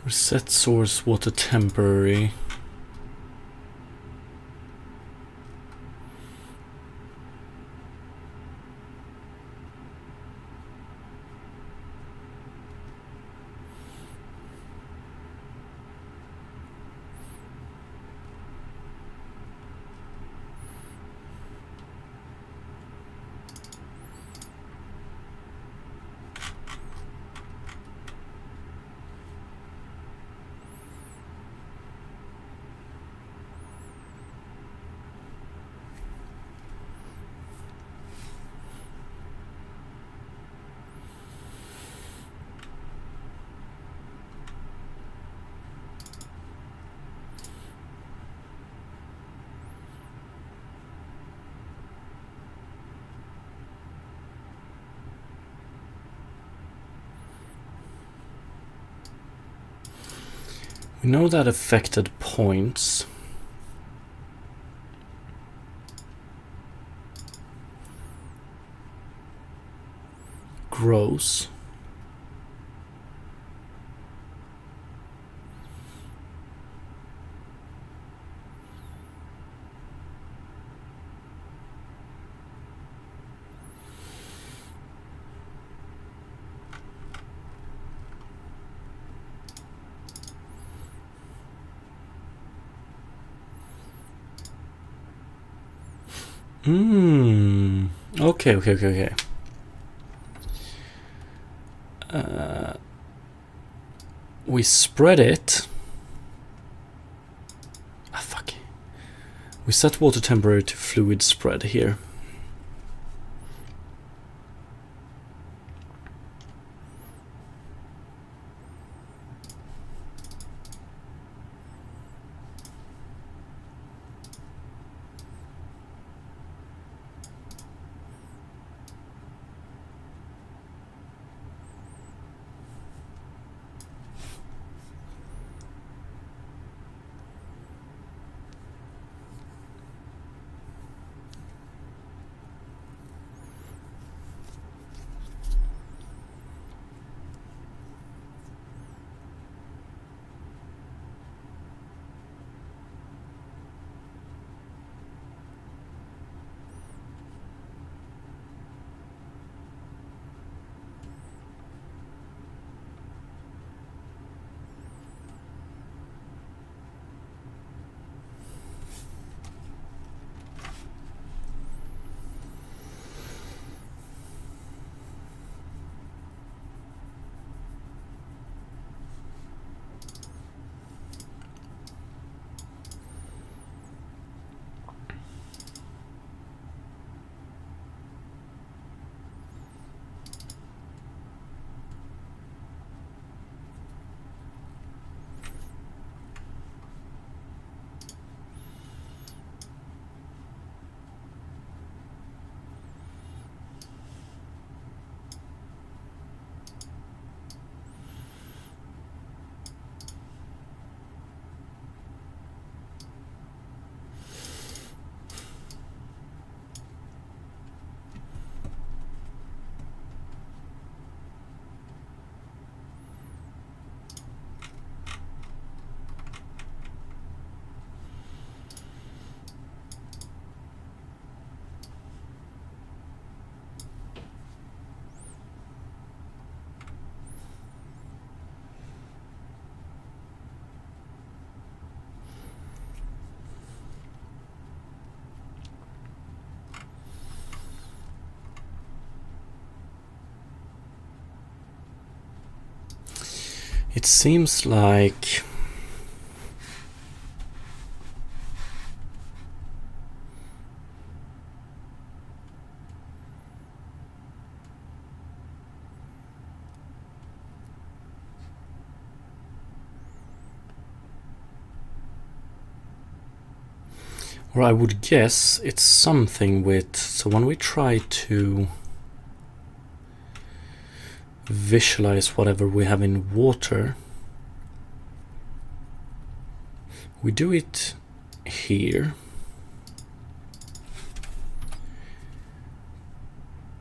Reset source water temporary. We know that affected points grows. Okay. We spread it. Fuck. We set water temporary to fluid spread here. It seems like or I would guess it's something with, so when we try to visualize whatever we have in water, we do it here,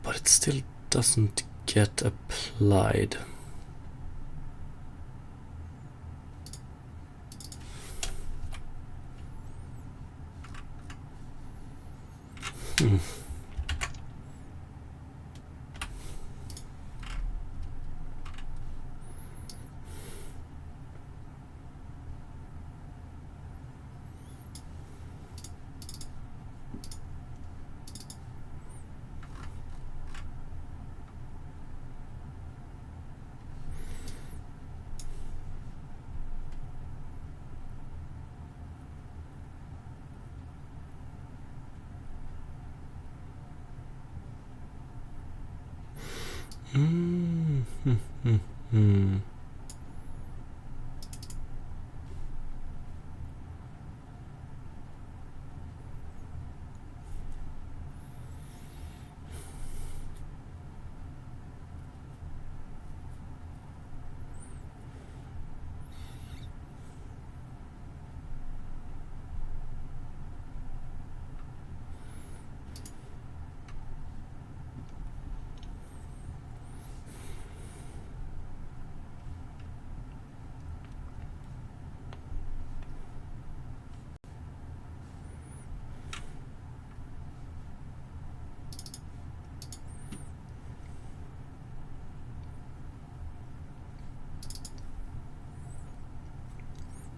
but it still doesn't get applied.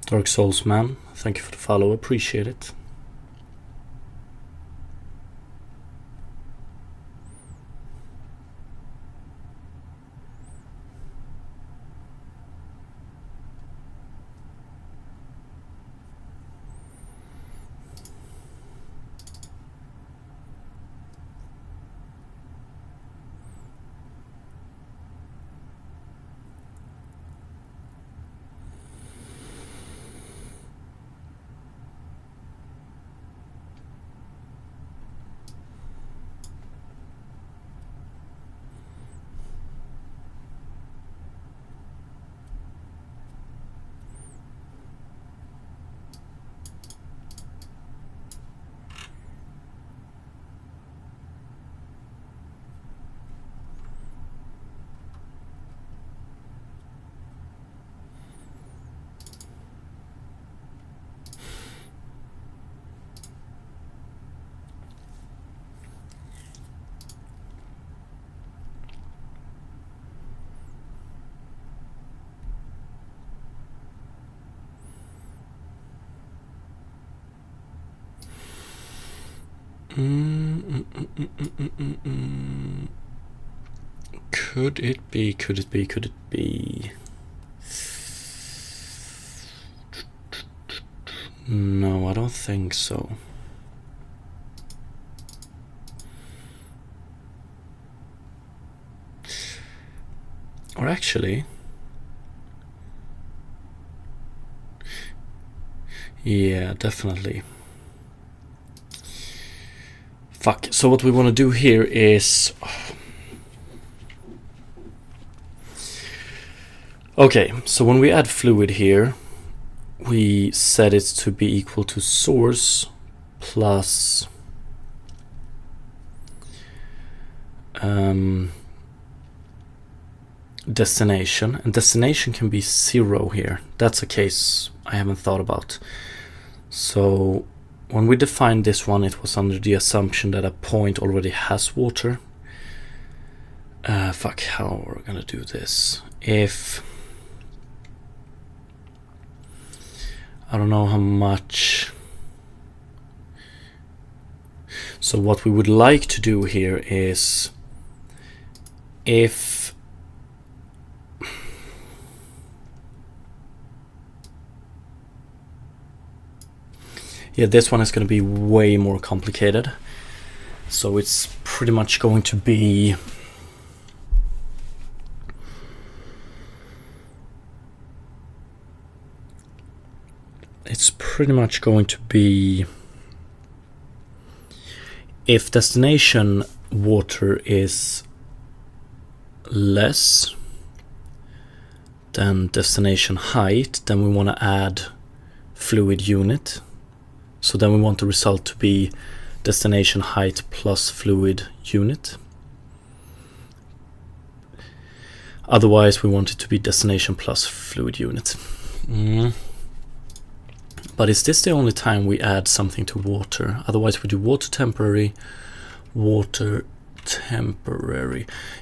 Dark Souls Man, thank you for the follow, appreciate it. Could it be? Could it be? Could it be? No, I don't think so. Or actually, yeah, definitely. Fuck. So what we want to do here is... Okay, so when we add fluid here, we set it to be equal to source plus destination, and destination can be 0 here. That's a case I haven't thought about. So when we defined this one, it was under the assumption that a point already has water. Fuck, how are we gonna do this? If I don't know how much. So what we would like to do here is, if yeah, this one is going to be way more complicated. So it's pretty much going to be if destination water is less than destination height, then we want to add fluid unit. So then we want the result to be destination height plus fluid unit. Otherwise we want it to be destination plus fluid unit. But is this the only time we add something to water? Otherwise we do water temporary.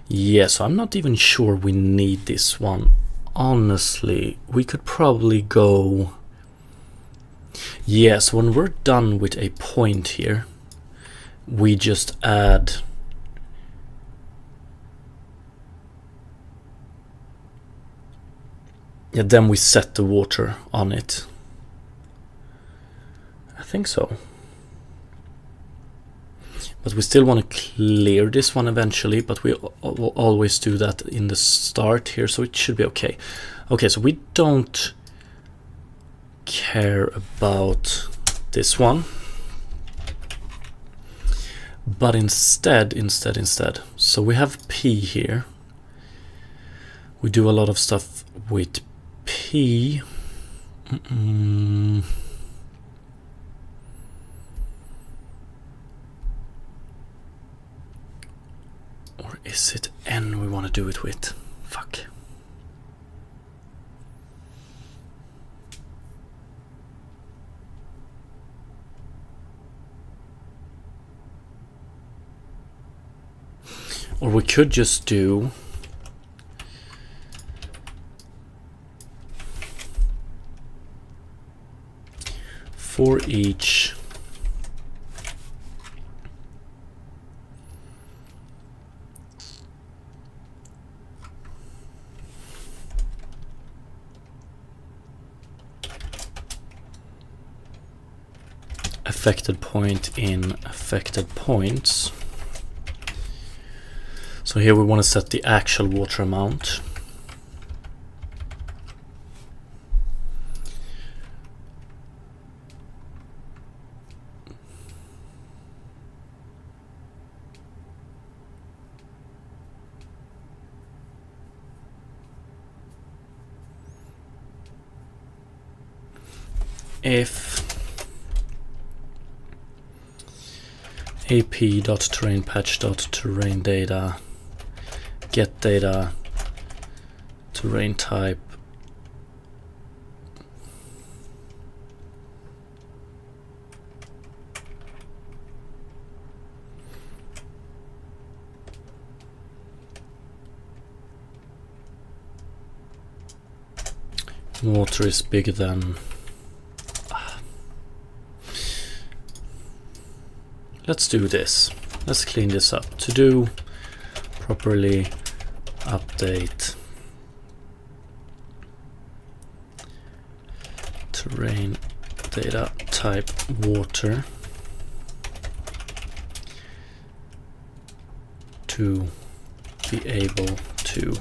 Yeah, so I'm not even sure we need this one. Honestly, we could probably go... Yes, when we're done with a point here, we just add... Yeah, then we set the water on it. I think so. But we still want to clear this one eventually, but we will always do that in the start here, so it should be okay. Okay, so we don't care about this one, but instead, so we have P here. We do a lot of stuff with P. Or is it N we want to do it with? Fuck. Or we could just do for each affected point in affected points. So here we want to set the actual water amount. If ap.terrainpatch.terrain data get data terrain type water is bigger than. Let's do this. Let's clean this up. To do properly update terrain data type water to be able to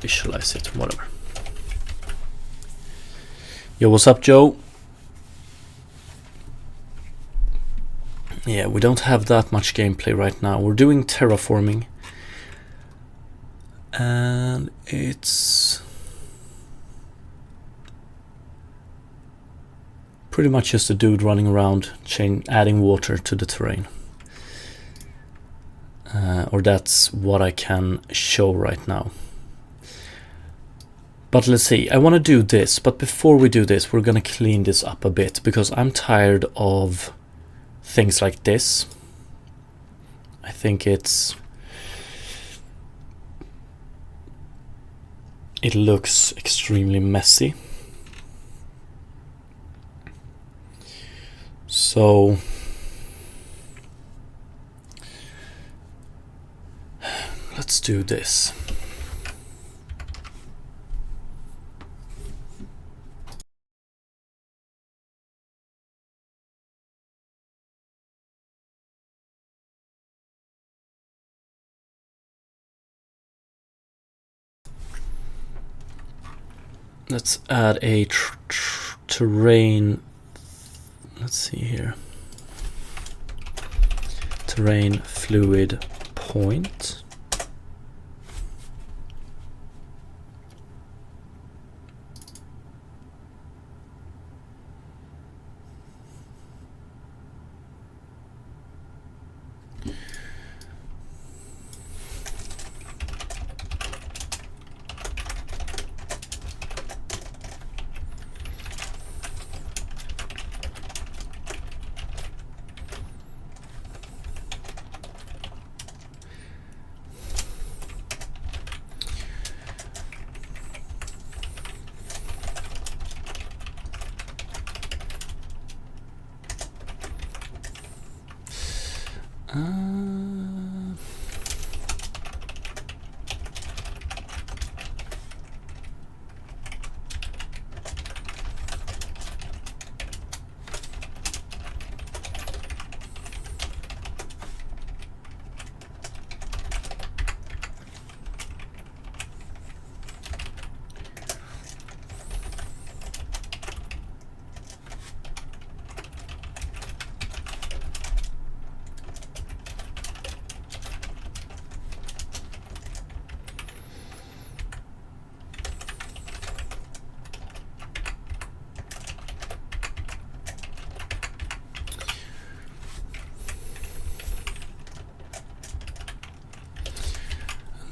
visualize it, whatever. Yo, what's up, Joe? Yeah, we don't have that much gameplay right now. We're doing terraforming. And it's pretty much just a dude running around adding water to the terrain. Or that's what I can show right now. But let's see, I want to do this, but before we do this, we're gonna clean this up a bit because I'm tired of things like this. I think it looks extremely messy. So let's do this. Let's add a terrain. Let's see here. Terrain fluid point.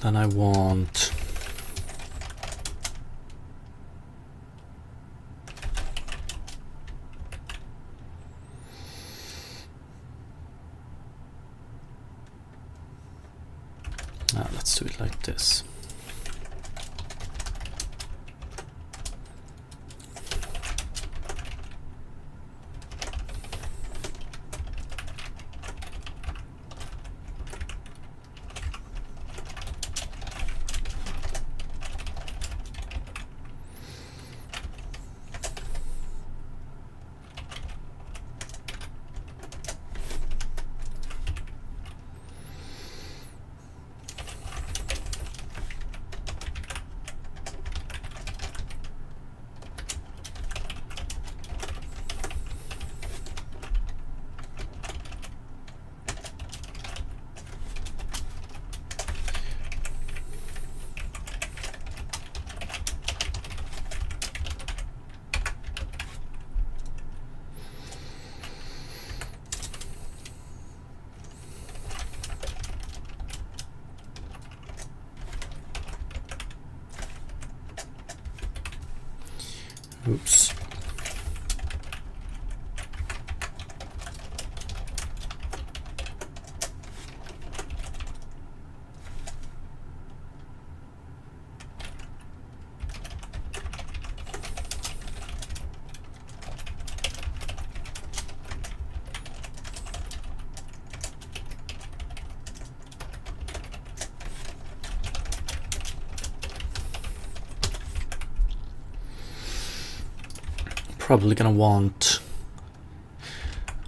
Then I want let's do it like this. Oops. Probably gonna want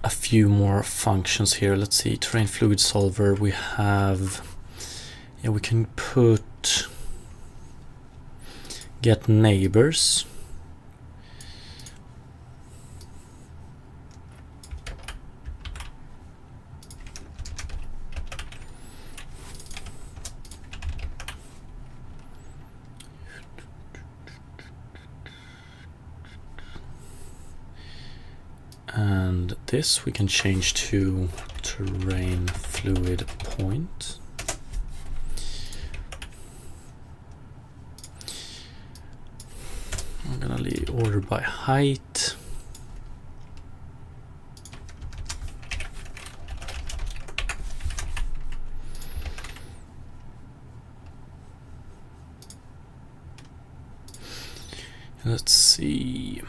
a few more functions here. Let's see, terrain fluid solver. We have, yeah, we can put get neighbors. And this we can change to terrain fluid point. I'm gonna leave order by height. Let's see.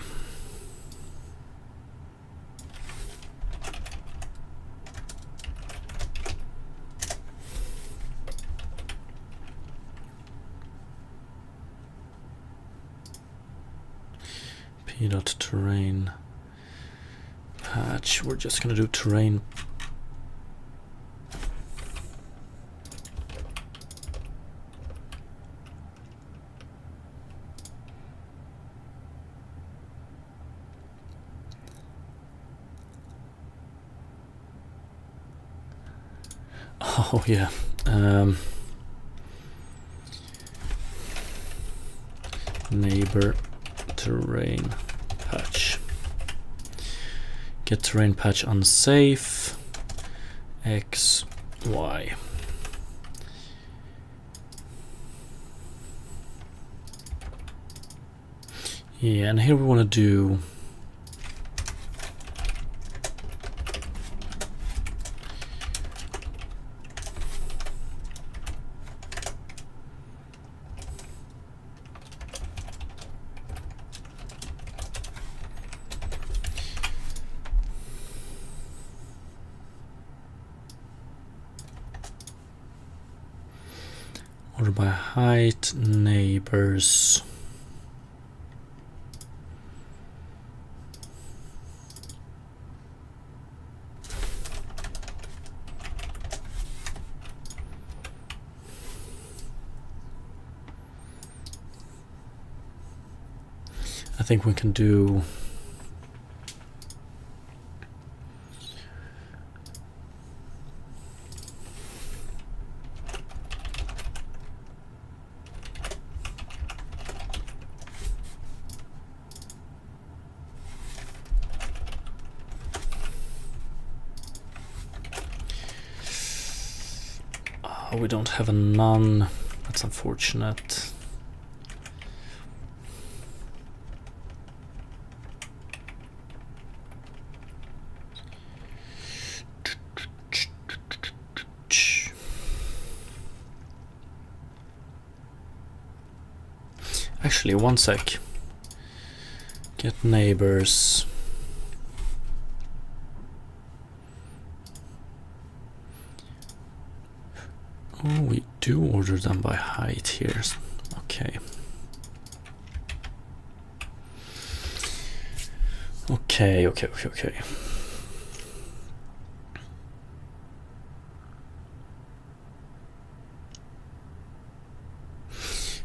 P.terrain patch. We're just gonna do terrain. Oh yeah. Neighbor terrain patch. Get terrain patch unsafe. X, Y. Yeah, and here we want to do order by height, neighbors. I think we can do we don't have a none That's unfortunate. Actually, one sec. Get neighbors. Oh, we do order them by height here. Okay. Okay.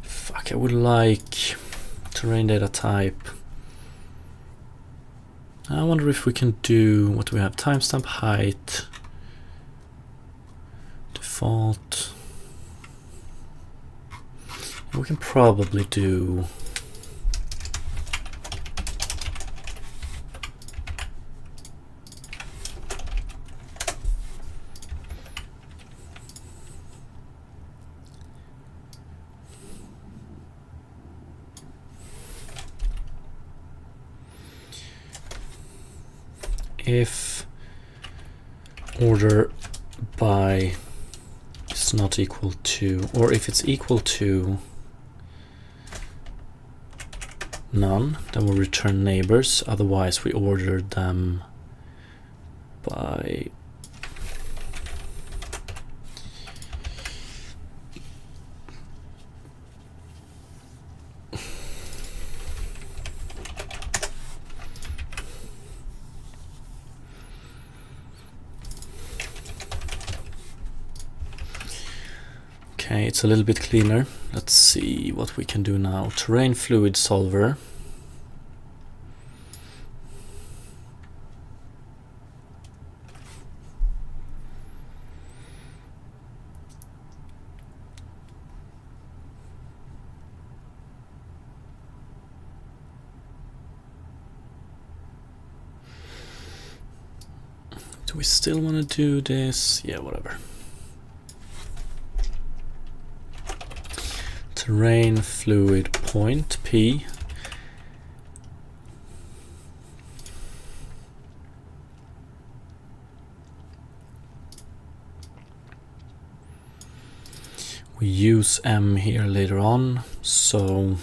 Fuck, I would like terrain data type. I wonder if we can do, what do we have? Timestamp height. Default. We can probably do if order by is not equal to, or if it's equal to none, then we'll return neighbors. Otherwise we order them by okay, it's a little bit cleaner. Let's see what we can do now. Terrain fluid solver. Do we still want to do this? Yeah, whatever. Terrain fluid point P. We use M here later on, so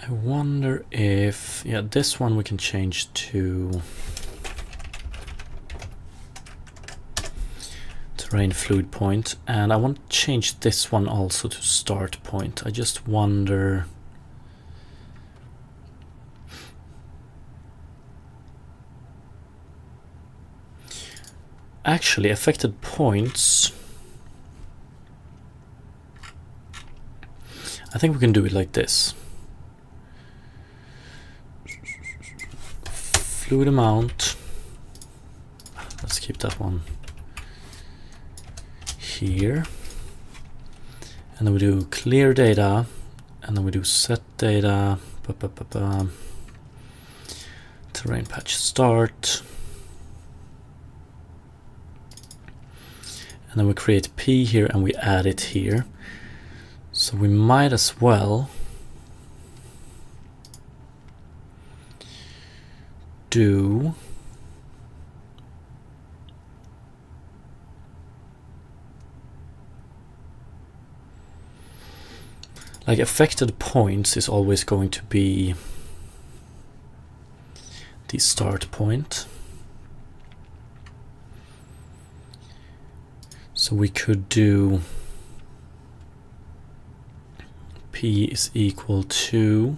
I wonder if, yeah, this one we can change to terrain fluid point, and I want to change this one also to start point. I just wonder, actually affected points, I think we can do it like this. Fluid amount, let's keep that one here, and then we do clear data, and then we do set data, terrain patch start, and then we create P here and we add it here. So we might as well do like affected points is always going to be the start point. So we could do P is equal to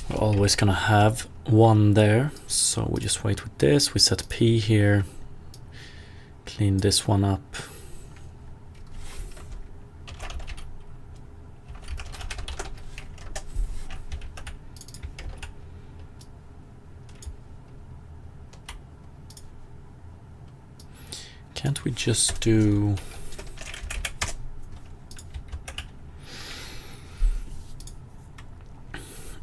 we're always gonna have 1 there, so we just wait with this. We set P here, clean this one up. Can't we just do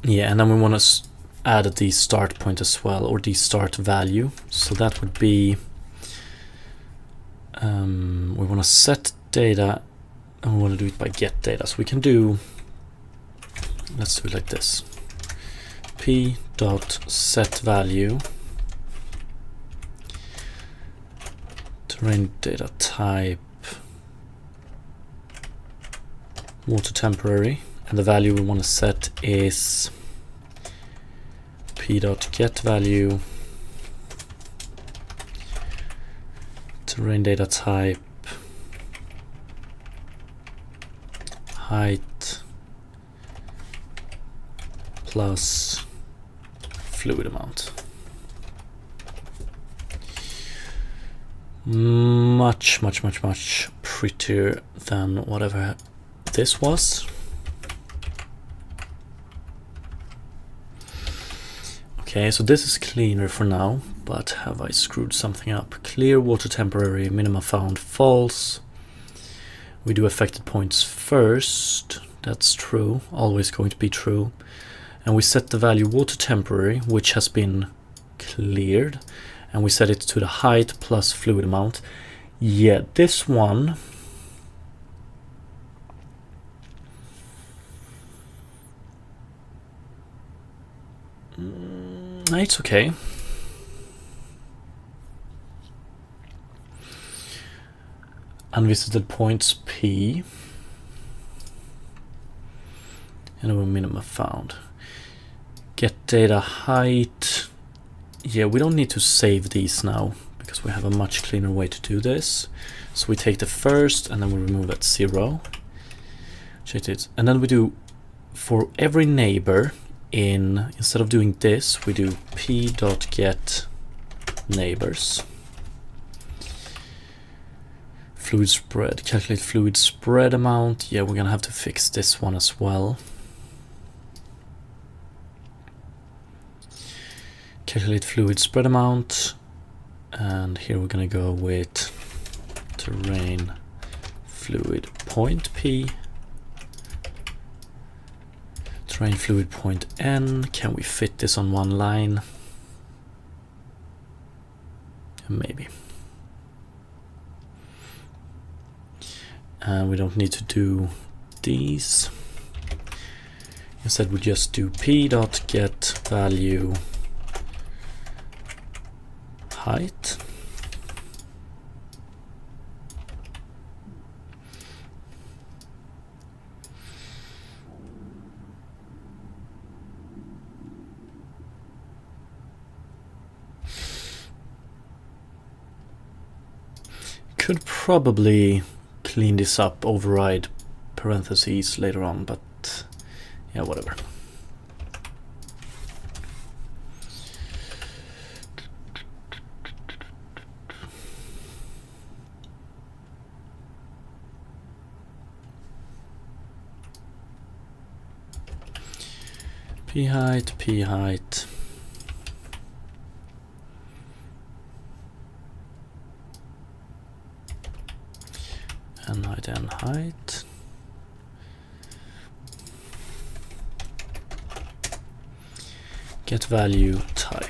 yeah, and then we want to add the start point as well, or the start value. So that would be we want to set data and we want to do it by get data. So we can do, let's do it like this: p dot set value terrain data type water temporary, and the value we want to set is p dot get value terrain data type height plus fluid amount. Much prettier than whatever this was. Okay, so this is cleaner for now, but have I screwed something up? Clear water temporary, minima found false. We do affected points first. That's true, always going to be true. And we set the value water temporary, which has been cleared, and we set it to the height plus fluid amount. Yeah, this one it's okay. Unvisited points P, and a minimum found. Get data height. Yeah, we don't need to save these now because we have a much cleaner way to do this. So we take the first and then we remove at 0. Check it, and then we do for every neighbor instead of doing this, we do p dot get neighbors. Fluid spread, calculate fluid spread amount. Yeah, we're gonna have to fix this one as well. Calculate fluid spread amount, and here we're gonna go with terrain fluid point P, terrain fluid point N. Can we fit this on one line? Maybe. And we don't need to do these. Instead we just do p dot get value height. Could probably clean this up, override parentheses later on, but yeah, whatever. P height, n height, get value type.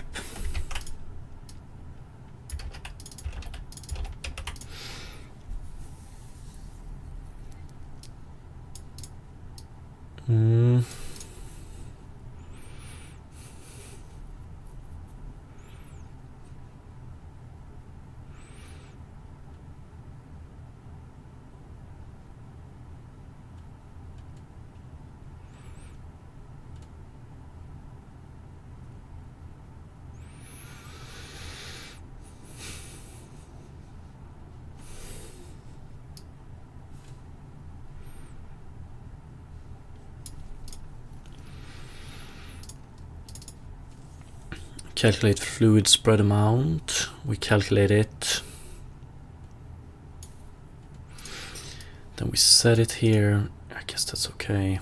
calculate fluid spread amount. We calculate it. Then we set it here. I guess that's okay.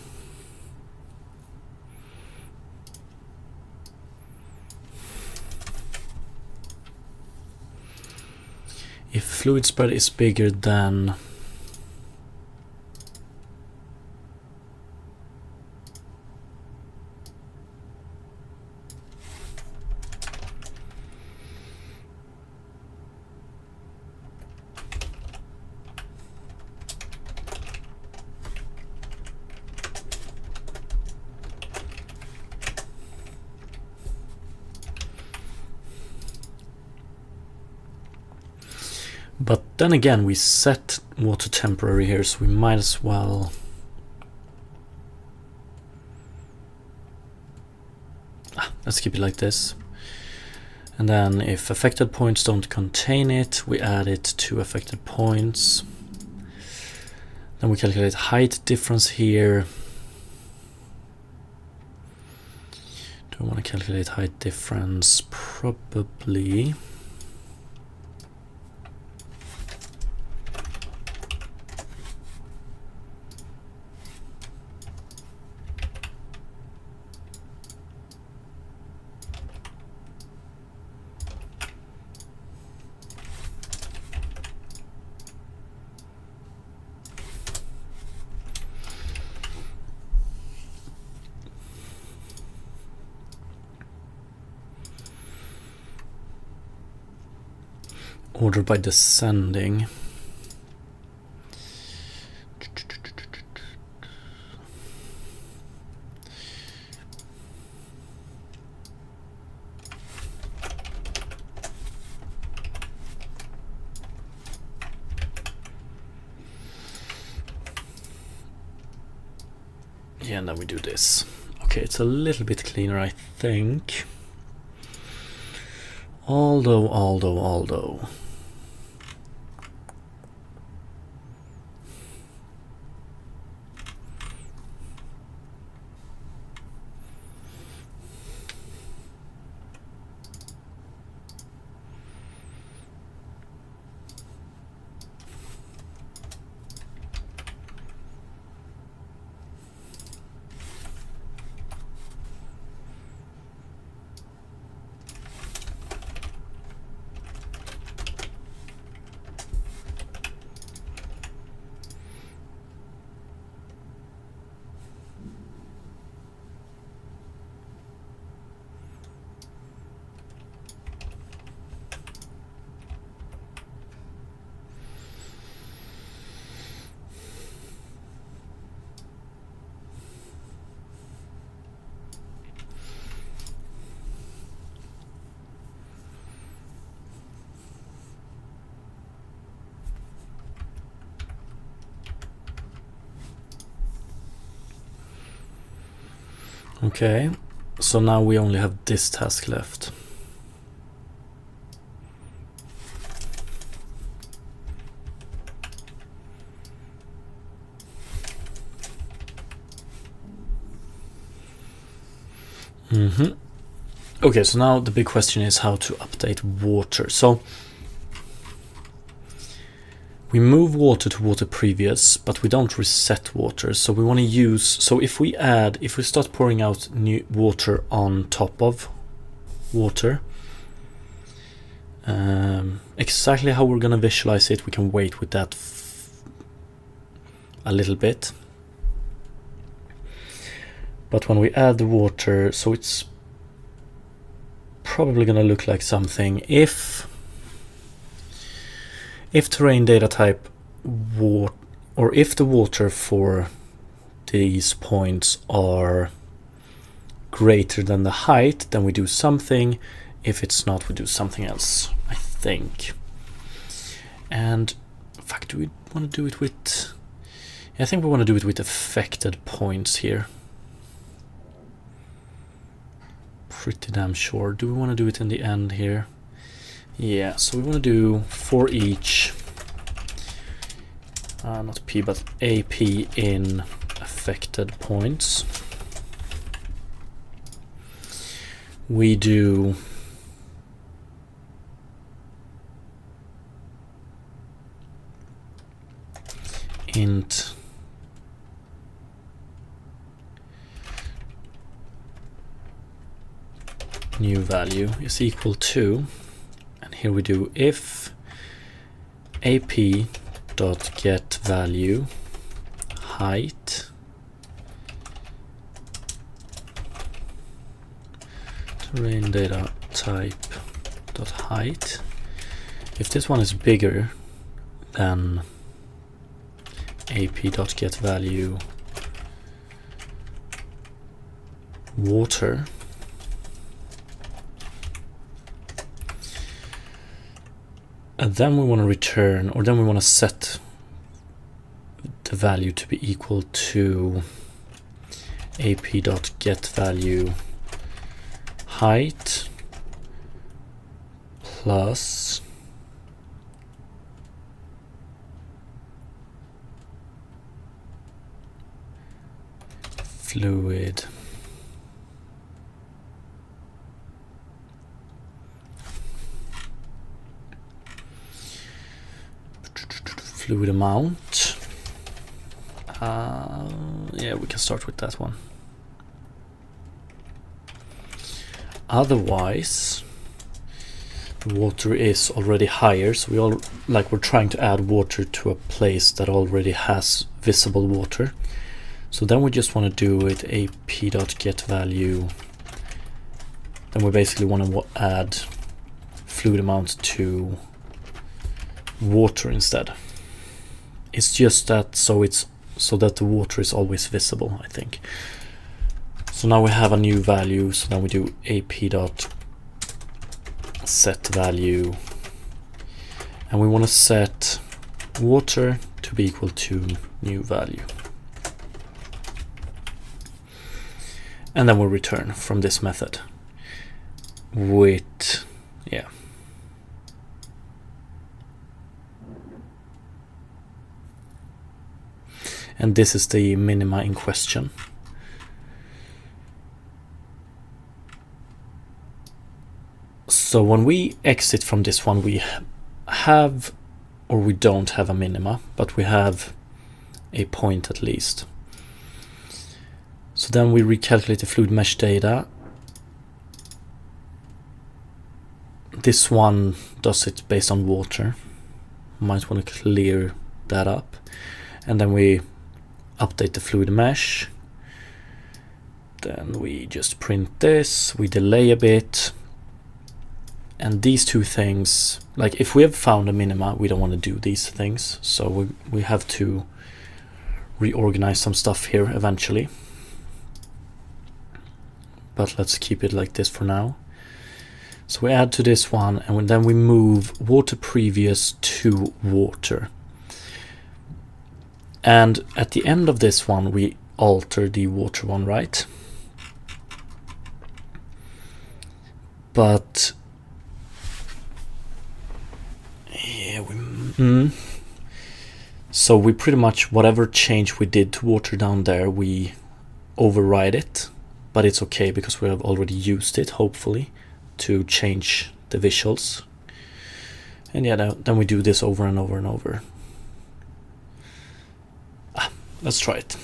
If fluid spread is bigger than But then again, we set water temporary here, so we might as well... let's keep it like this. And then if affected points don't contain it, we add it to affected points. Then we calculate height difference here. Do I want to calculate height difference? Probably. Order by descending. Yeah, and then we do this. Okay, it's a little bit cleaner, I think. Although. Okay, so now we only have this task left. Okay, so now the big question is how to update water. So we move water to water previous, but we don't reset water. So we want to use, so if we start pouring out new water on top of water, exactly how we're going to visualize it, we can wait with that a little bit. But when we add the water, so it's probably going to look like something. If terrain data type or if the water for these points are greater than the height, then we do something. If it's not, we do something else, I think. And in fact, do we want to do it with... I think we want to do it with affected points here. Pretty damn sure. Do we want to do it in the end here? Yeah, so we want to do for each, not P, but AP in affected points. We do int new value is equal to, and here we do if ap dot get value height terrain data type dot height. If this one is bigger than ap.getValue water, and then we want to return, or then we want to set the value to be equal to ap.getValue height plus fluid amount. Yeah, we can start with that one. Otherwise, the water is already higher, so we're trying to add water to a place that already has visible water. So then we just want to do it ap.getValue. Then we basically want to add fluid amount to water instead. It's just that so that the water is always visible, I think. So now we have a new value, so then we do ap.setValue, and we want to set water to be equal to new value. And then we'll return from this method with, yeah. And this is the minima in question. So when we exit from this one, we have, or we don't have a minima, but we have a point at least. So then we recalculate the fluid mesh data. This one does it based on water. Might want to clear that up. And then we update the fluid mesh. Then we just print this, we delay a bit. And these two things, like if we have found a minima, we don't want to do these things. So we have to reorganize some stuff here eventually. But let's keep it like this for now. So we add to this one, and then we move water previous to water. And at the end of this one, we alter the water one, right? But yeah, so we pretty much, whatever change we did to water down there, we override it. But it's okay because we have already used it, hopefully, to change the visuals. And yeah, then we do this over and over and over. Let's try it.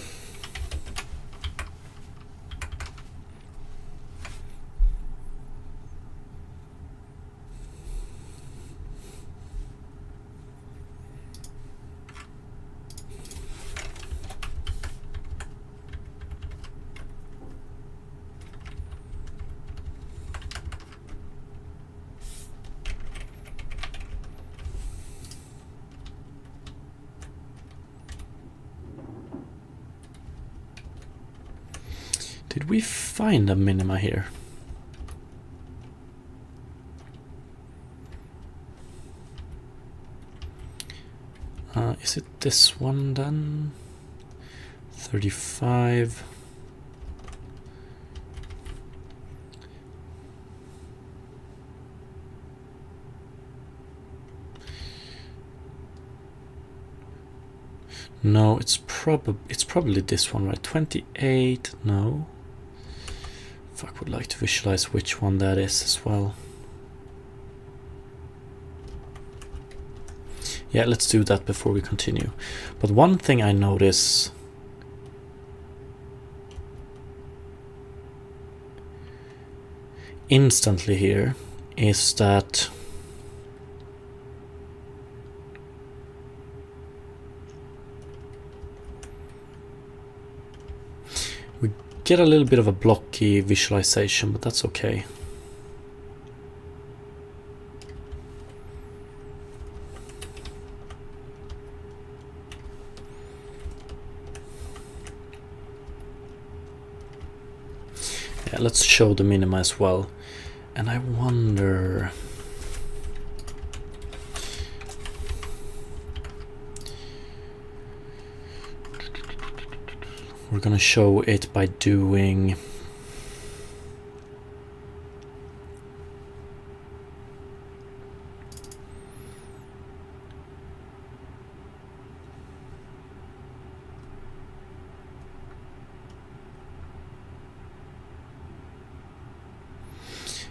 Did we find a minima here? Is it this one then? 35. No, it's probably this one, right? 28. No. Fuck, would like to visualize which one that is as well. Yeah, let's do that before we continue. But one thing I notice instantly here is that we get a little bit of a blocky visualization, but that's okay. Yeah, let's show the minima as well. And I wonder... We're gonna show it by doing...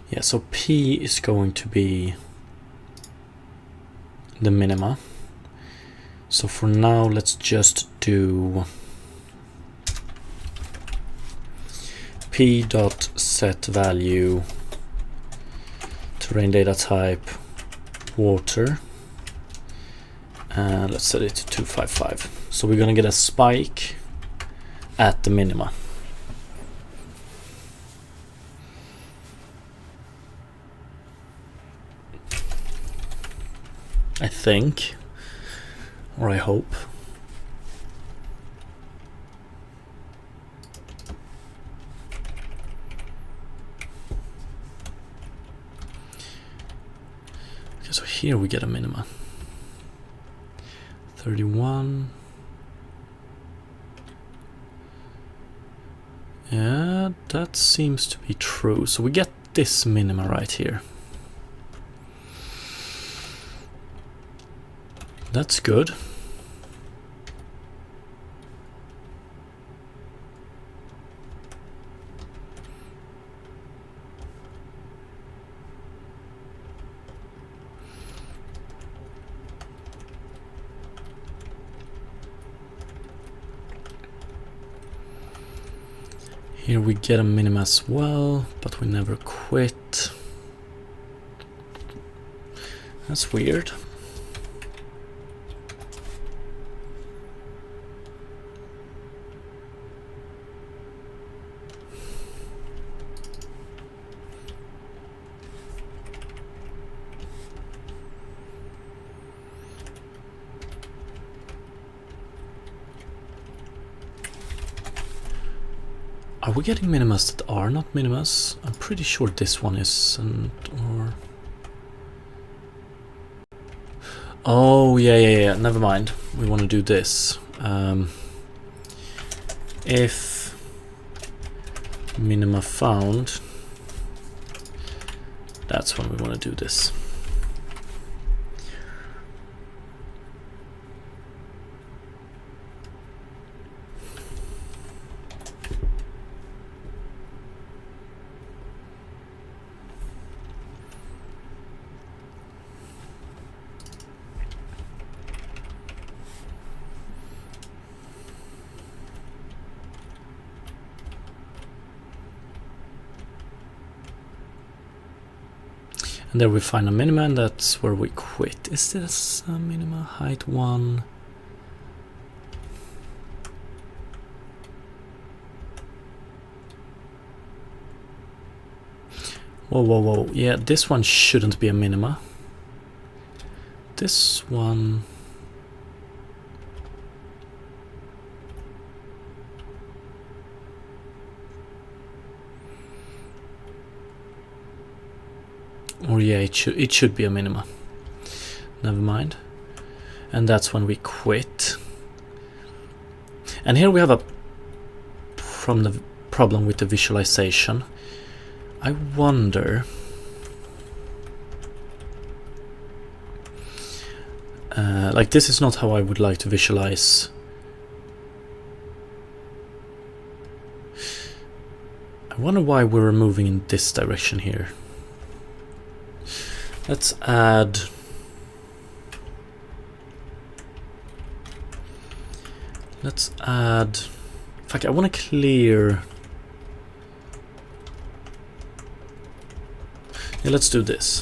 Yeah, so P is going to be the minima. So for now, let's just do P dot set value terrain data type water, and let's set it to 255. So we're gonna get a spike at the minima. I think, or I hope. Okay, so here we get a minima. 31. Yeah, that seems to be true. So we get this minima right here. That's good. Here we get a minima as well, but we never quit. That's weird. Are we getting minimas that are not minimas? I'm pretty sure this one isn't, or... Oh, yeah, never mind. We want to do this. If minima found, that's when we want to do this. And there we find a minima, and that's where we quit. Is this a minima? Height 1. Whoa. Yeah, this one shouldn't be a minima. This one... Or yeah, it should be a minima. Never mind. And that's when we quit. And here we have a problem with the visualization. I wonder... like, this is not how I would like to visualize. I wonder why we're moving in this direction here. Let's add Let's add... In fact, I want to clear... Yeah, let's do this.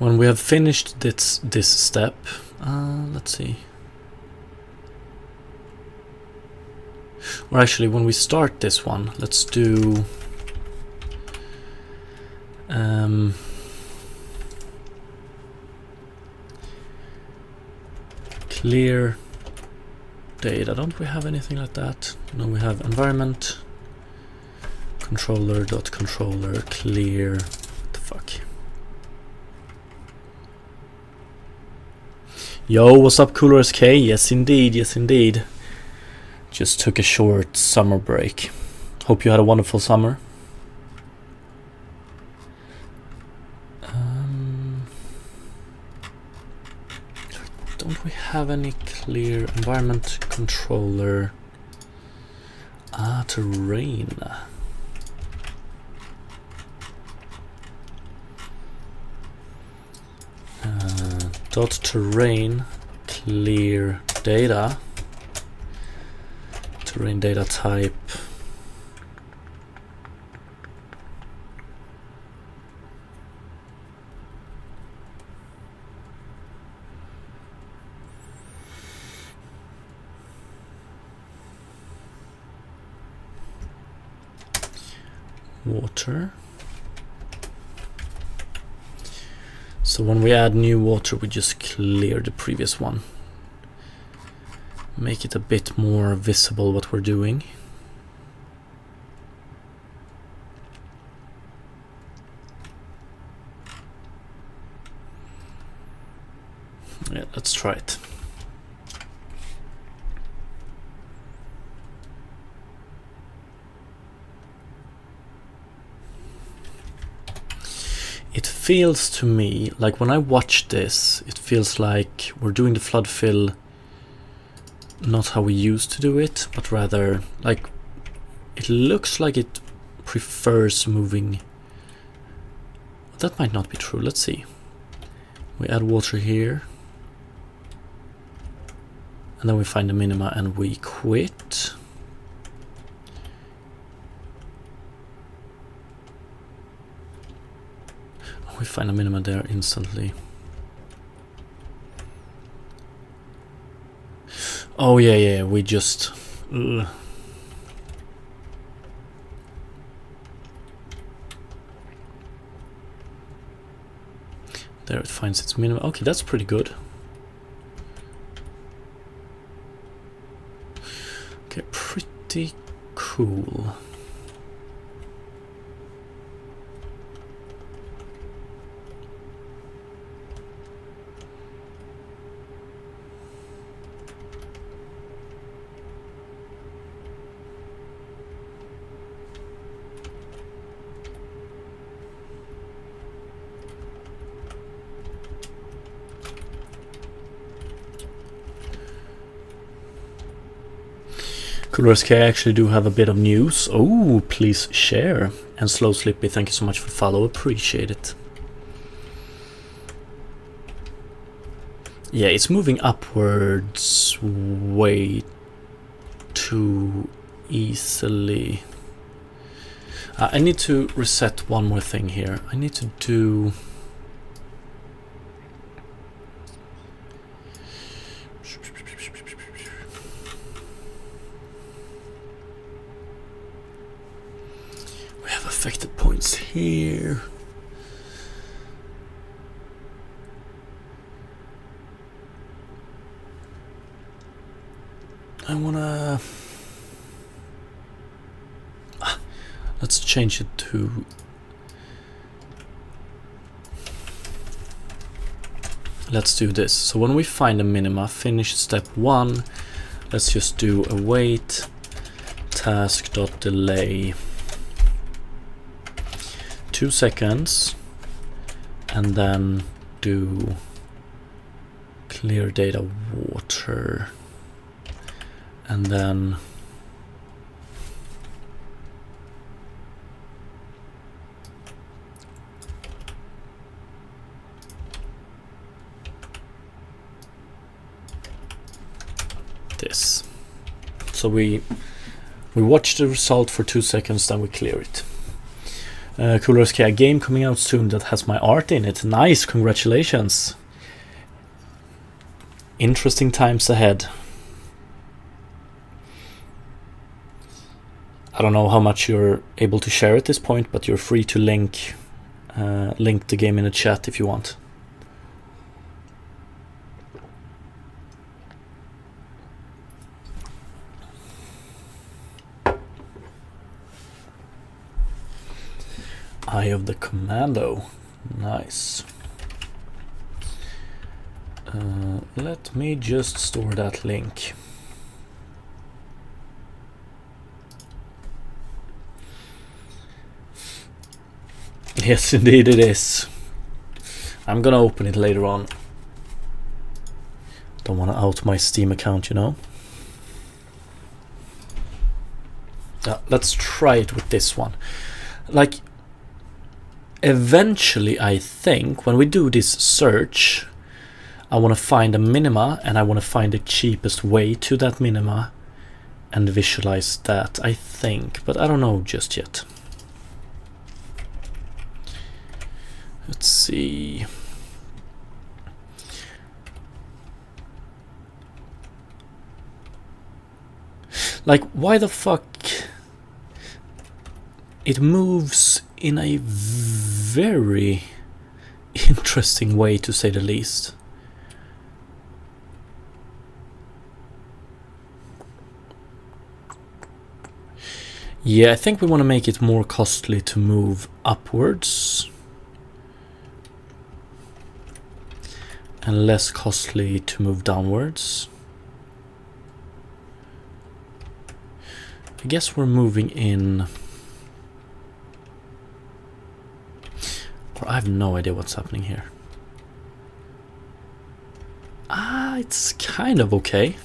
When we have finished this step, let's see. Or actually, when we start this one, let's do... clear data. Don't we have anything like that? No, we have environment controller clear. What the fuck? Yo, what's up, Cooler SK? Yes indeed, yes indeed. Just took a short summer break. Hope you had a wonderful summer. Don't we have any clear environment controller? Terrain. Dot terrain clear data. Terrain data type. Water. So when we add new water, we just clear the previous one. Make it a bit more visible what we're doing. Yeah, let's try it. It feels to me like when I watch this, it feels like we're doing the flood fill not how we used to do it, but rather like it looks like it prefers moving. That might not be true. Let's see. We add water here, and then we find the minima and we quit. We find a minima there instantly. Oh yeah, we just... There it finds its minimum. Okay, that's pretty good. Okay, pretty cool. Coolersk, I actually do have a bit of news. Oh, please share. And Slow Slippy, thank you so much for the follow. Appreciate it. Yeah, it's moving upwards way too easily. I need to reset one more thing here. I need to do... affected points here. I wanna... let's change it to... Let's do this. So when we find a minima, finish step 1. Let's just do await task.delay 2 seconds, and then do clear data water, and then this. So we watch the result for 2 seconds, then we clear it. Cooler-SK, a game coming out soon that has my art in it. Nice, congratulations. Interesting times ahead. I don't know how much you're able to share at this point, but you're free to link the game in the chat if you want. Eye of the Commando. Nice. Let me just store that link. Yes, indeed it is. I'm gonna open it later on. Don't want to out my Steam account, you know. Let's try it with this one. Like, eventually, I think when we do this search, I want to find a minima, and I want to find the cheapest way to that minima and visualize that, I think, but I don't know just yet. Let's see. Like, why the fuck it moves in a very interesting way, to say the least. Yeah, I think we want to make it more costly to move upwards and less costly to move downwards. I guess we're moving in, or I have no idea what's happening here. It's kind of okay.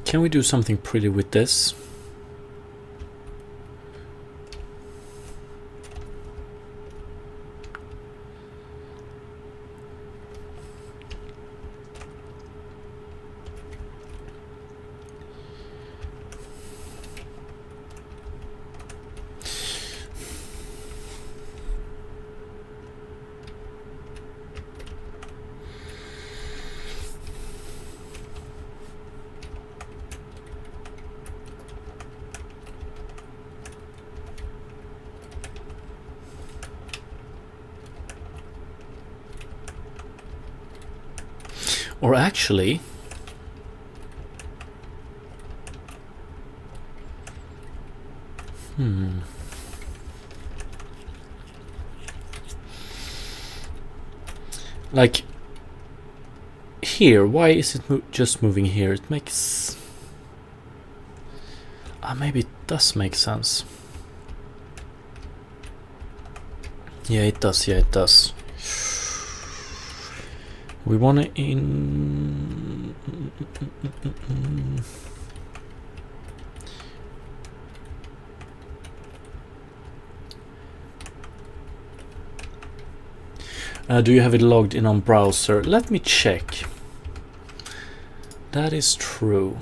Can we do something pretty with this? Or actually, like here, why is it just moving here? It makes maybe it does make sense. Yeah, it does. Yeah, it does. We want to in. Do you have it logged in on browser? Let me check. That is true.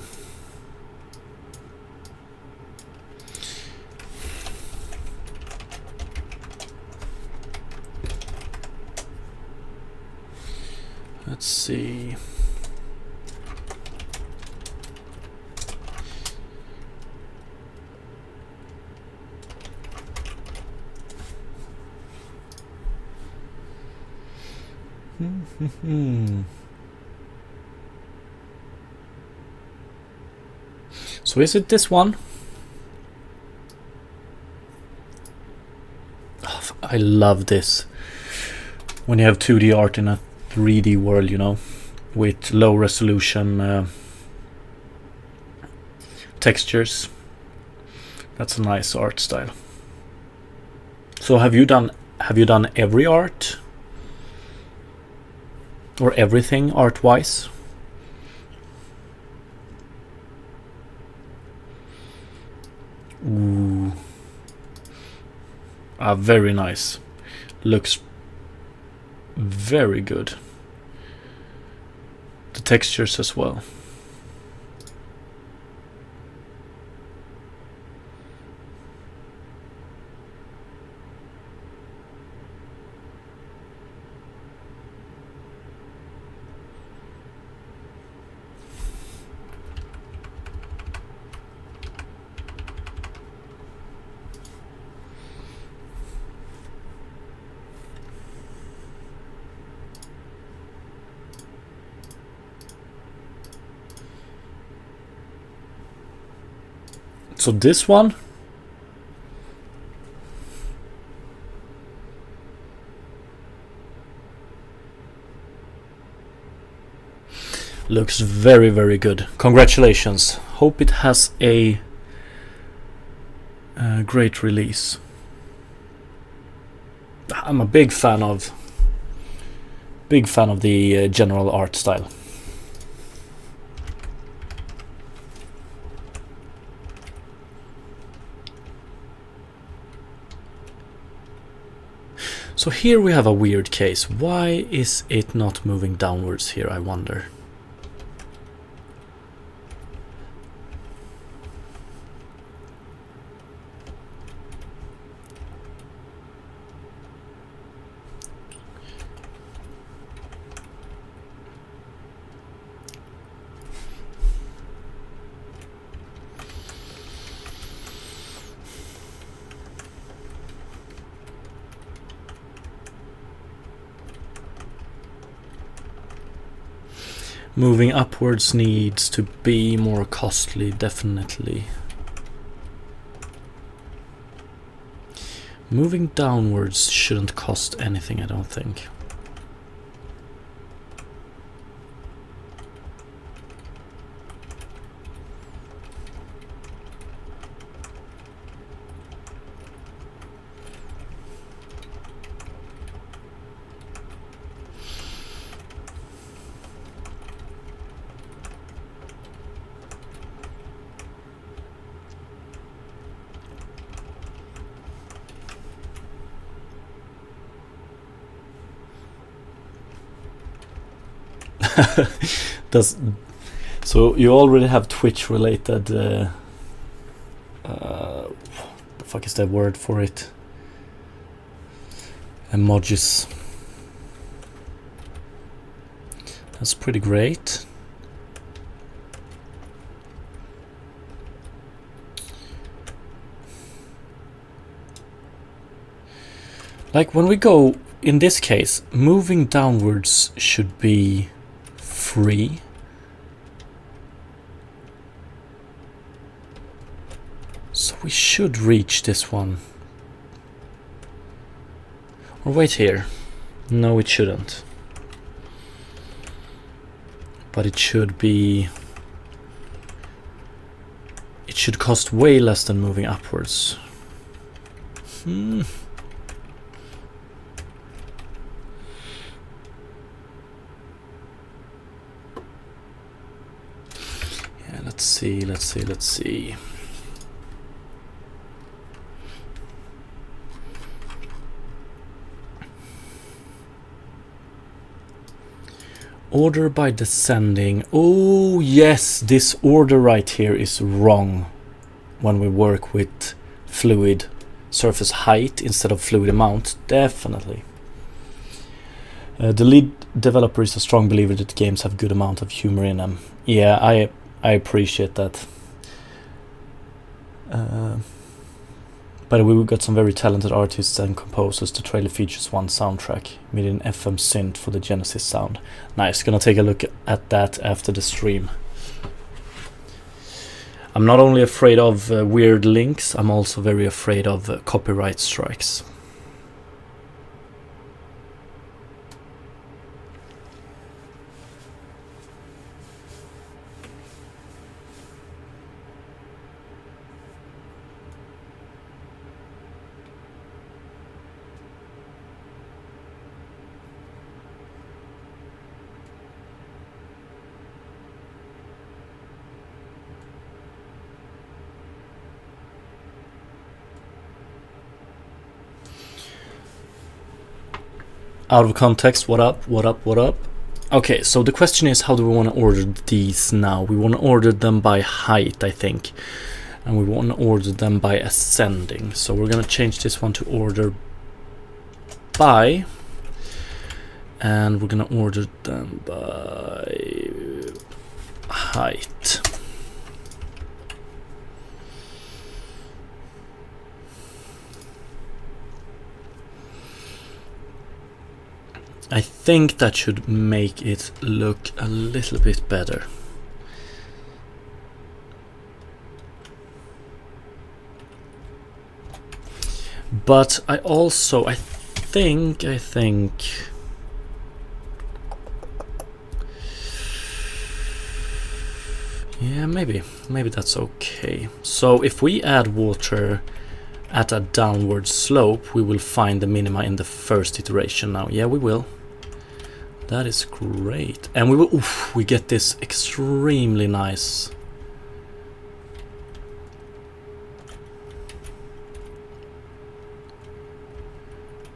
Let's see. So is it this one? Oh, I love this. When you have 2D art in a 3D world, you know, with low resolution textures. That's a nice art style. So have you done every art? or everything art-wise. Ooh. Very nice. Looks very good. The textures as well. So this one looks very, very good. Congratulations. Hope it has a great release. I'm a big fan of the general art style. So here we have a weird case. Why is it not moving downwards here, I wonder? Moving upwards needs to be more costly, definitely. Moving downwards shouldn't cost anything, I don't think. So you already have Twitch related the fuck is that word for it? Emojis. That's pretty great. Like when we go, in this case, moving downwards should be free. So we should reach this one. Or wait here. No, it shouldn't. But it should be... It should cost way less than moving upwards. Yeah, let's see. Order by descending. Oh yes, this order right here is wrong when we work with fluid surface height instead of fluid amount. Definitely. The lead developer is a strong believer that games have good amount of humor in them. Yeah, I appreciate that. By the way, we've got some very talented artists and composers. The trailer features one soundtrack, made in FM synth for the Genesis sound. Nice, gonna take a look at that after the stream. I'm not only afraid of weird links, I'm also very afraid of copyright strikes. Out of context, what up, what up, what up? Okay, so the question is, how do we want to order these now? We want to order them by height, I think. And we want to order them by ascending. So we're going to change this one to order by. And we're going to order them by height. I think that should make it look a little bit better. But I think yeah, maybe that's okay. So if we add water at a downward slope, we will find the minima in the first iteration now. Yeah, we will. That is great. And we will, we get this extremely nice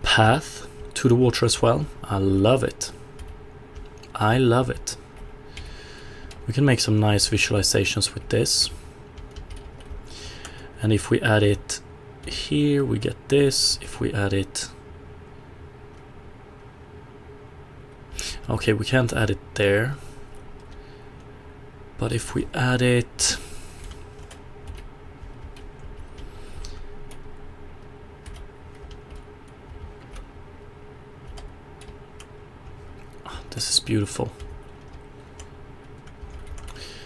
path to the water as well. I love it. I love it. We can make some nice visualizations with this. And if we add it here, we get this. If we add it, okay, we can't add it there, but if we add it this is beautiful.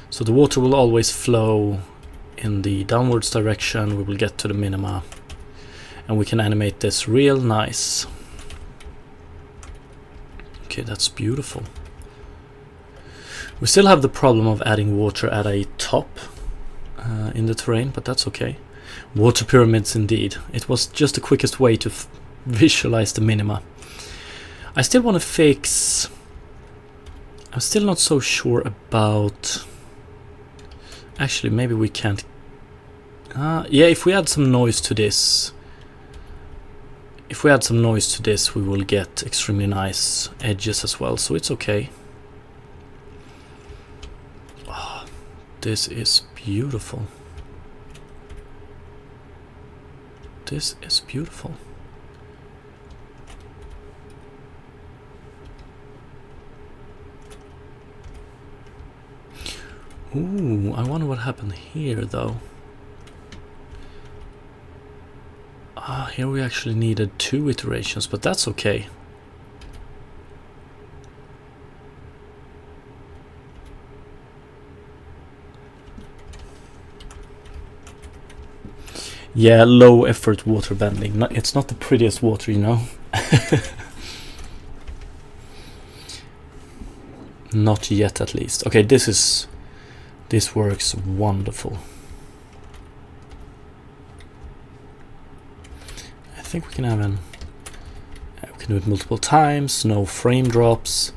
So the water will always flow in the downwards direction. We will get to the minima, and we can animate this real nice. Okay, that's beautiful. We still have the problem of adding water at a top in the terrain, but that's okay. Water pyramids indeed. It was just the quickest way to visualize the minima. I still want to fix... I'm still not so sure about... Actually, maybe we can't... yeah, if we add some noise to this... If we add some noise to this, we will get extremely nice edges as well, so it's okay. Oh, this is beautiful. This is beautiful. Ooh, I wonder what happened here though. Here we actually needed 2 iterations, but that's okay. Yeah, low effort water bending. It's not the prettiest water, you know. Not yet, at least. Okay, this works wonderful. I think we can have we can do it multiple times, no frame drops.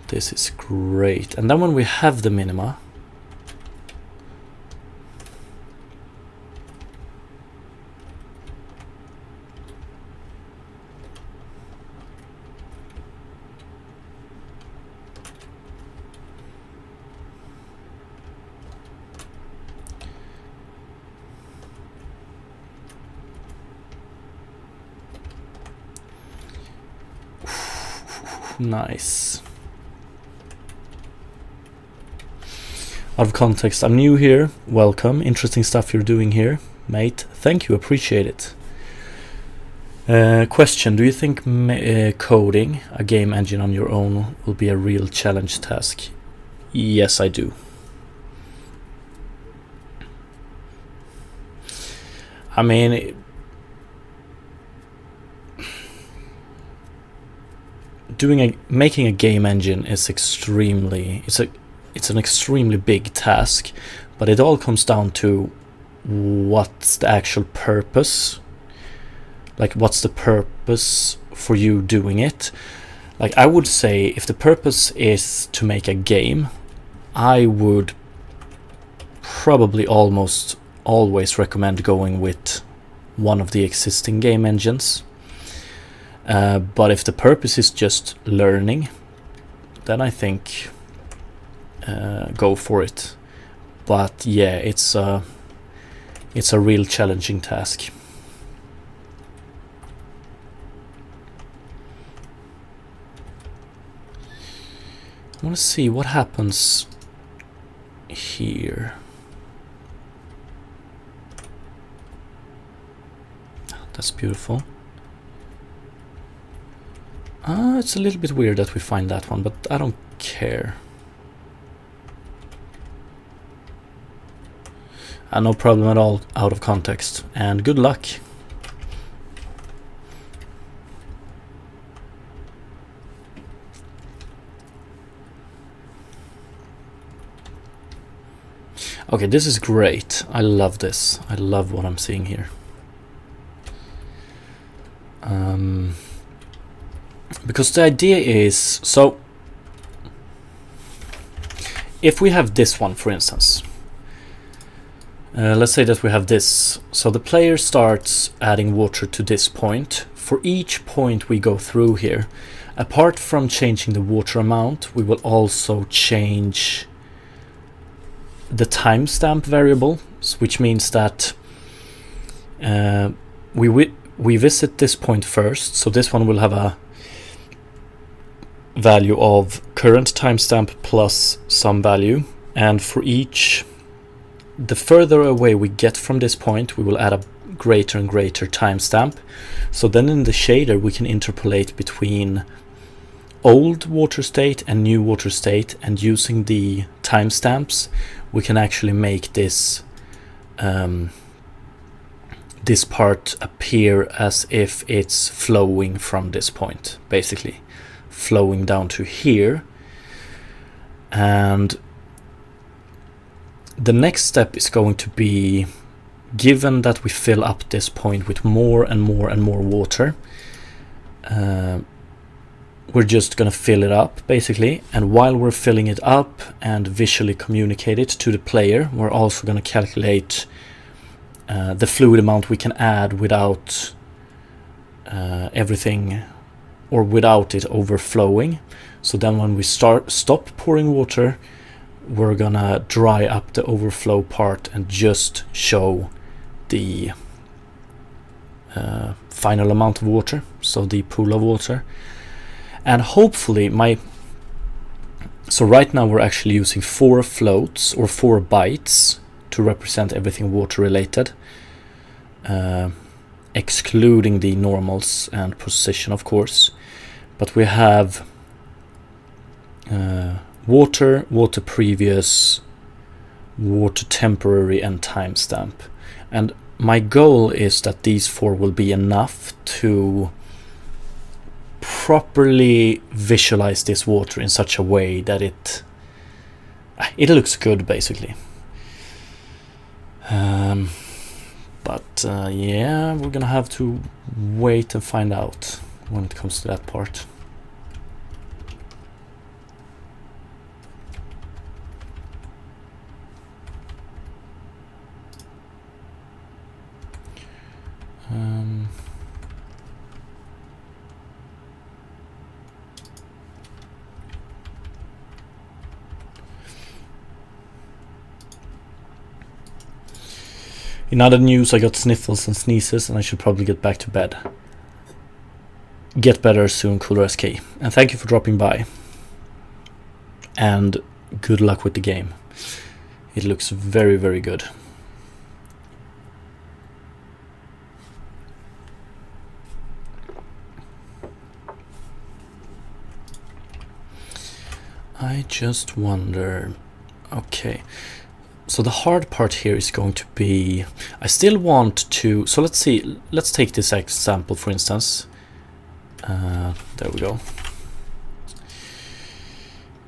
This is great. And then when we have the minima, nice. Out of context, I'm new here. Welcome. Interesting stuff you're doing here, mate. Thank you. Appreciate it. Question: do you think coding a game engine on your own will be a real challenge task? Yes, I do. I mean, making a game engine is it's an extremely big task, but it all comes down to what's the actual purpose. Like, what's the purpose for you doing it? Like, I would say if the purpose is to make a game, I would probably almost always recommend going with one of the existing game engines. But if the purpose is just learning, then I think go for it. But yeah, it's a real challenging task. I want to see what happens here. That's beautiful. It's a little bit weird that we find that one, but I don't care. No problem at all out of context, and good luck. Okay, this is great. I love this. I love what I'm seeing here. Because the idea is, so if we have this one, for instance, let's say that we have this. So the player starts adding water to this point. For each point we go through here, apart from changing the water amount, we will also change the timestamp variable, which means that we visit this point first. So this one will have a value of current timestamp plus some value, and for each, the further away we get from this point, we will add a greater and greater timestamp. So then in the shader we can interpolate between old water state and new water state, and using the timestamps we can actually make this this part appear as if it's flowing from this point, basically flowing down to here. And the next step is going to be, given that we fill up this point with more and more and more water, we're just going to fill it up basically, and while we're filling it up and visually communicate it to the player, we're also going to calculate the fluid amount we can add without everything, or without it overflowing. So then when we stop pouring water, we're gonna dry up the overflow part and just show the final amount of water, so the pool of water. And hopefully so right now we're actually using 4 floats or 4 bytes to represent everything water related, excluding the normals and position, of course. But we have water, water previous, water temporary, and timestamp. And my goal is that these 4 will be enough to properly visualize this water in such a way that it looks good, basically. But yeah, we're gonna have to wait and find out when it comes to that part. In other news, I got sniffles and sneezes, and I should probably get back to bed. Get better soon, Cooler SK. And thank you for dropping by. And good luck with the game. It looks very, very good. I just wonder... Okay. So the hard part here is going to be, I still want to, so let's see, let's take this example for instance. There we go.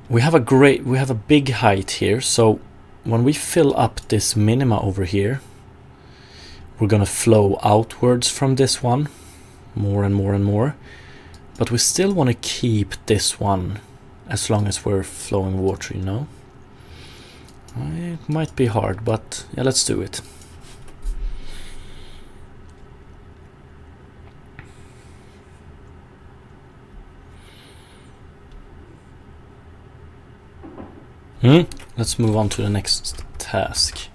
We have a big height here, so when we fill up this minima over here, we're gonna flow outwards from this one, more and more and more, but we still want to keep this one as long as we're flowing water, you know. It might be hard, but yeah, let's do it. Let's move on to the next task.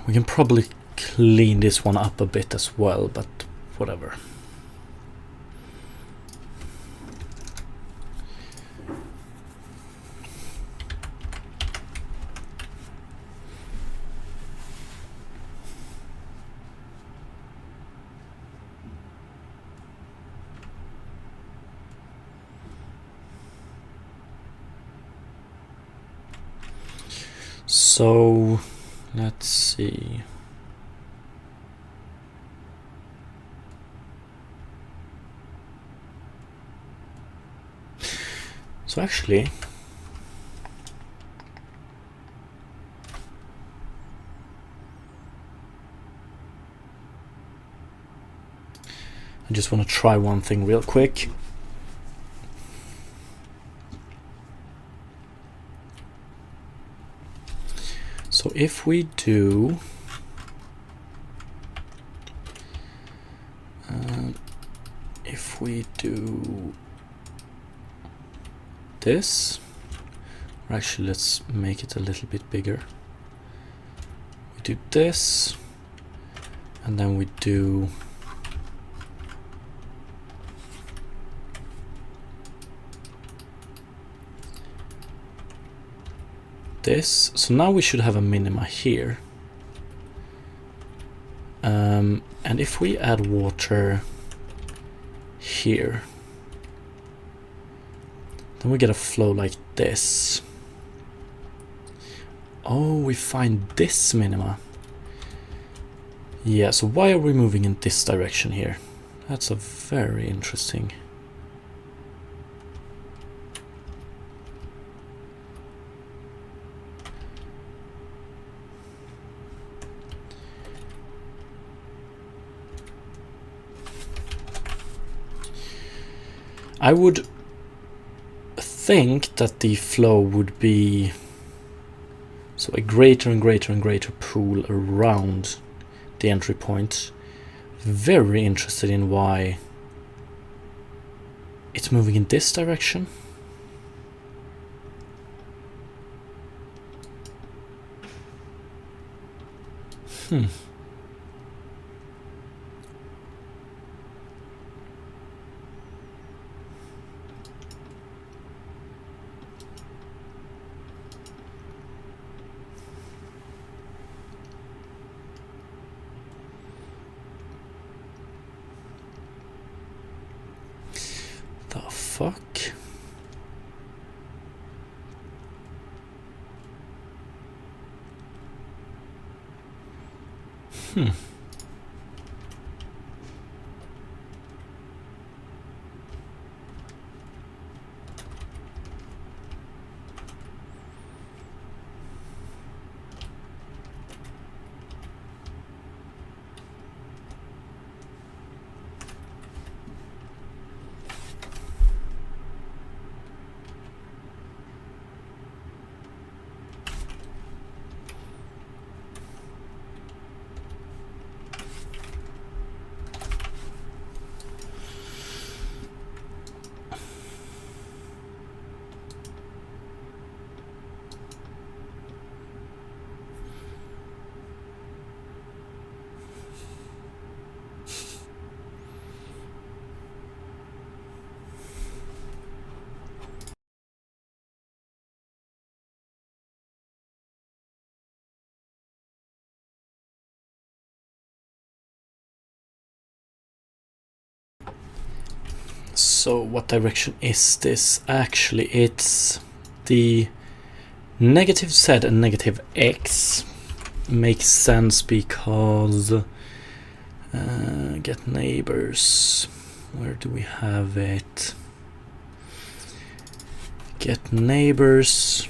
We can probably clean this one up a bit as well, but whatever. So let's see. So actually, I just want to try one thing real quick. So if we do this, or actually let's make it a little bit bigger. We do this, and then we do this. So now we should have a minima here. And if we add water here, then we get a flow like this. Oh, we find this minima. Yeah, so why are we moving in this direction here? That's a very interesting. I would think that the flow would be so a greater and greater and greater pool around the entry point. Very interested in why it's moving in this direction. The fuck? So what direction is this? Actually, it's the negative z and negative x. Makes sense because get neighbors. Where do we have it? Get neighbors.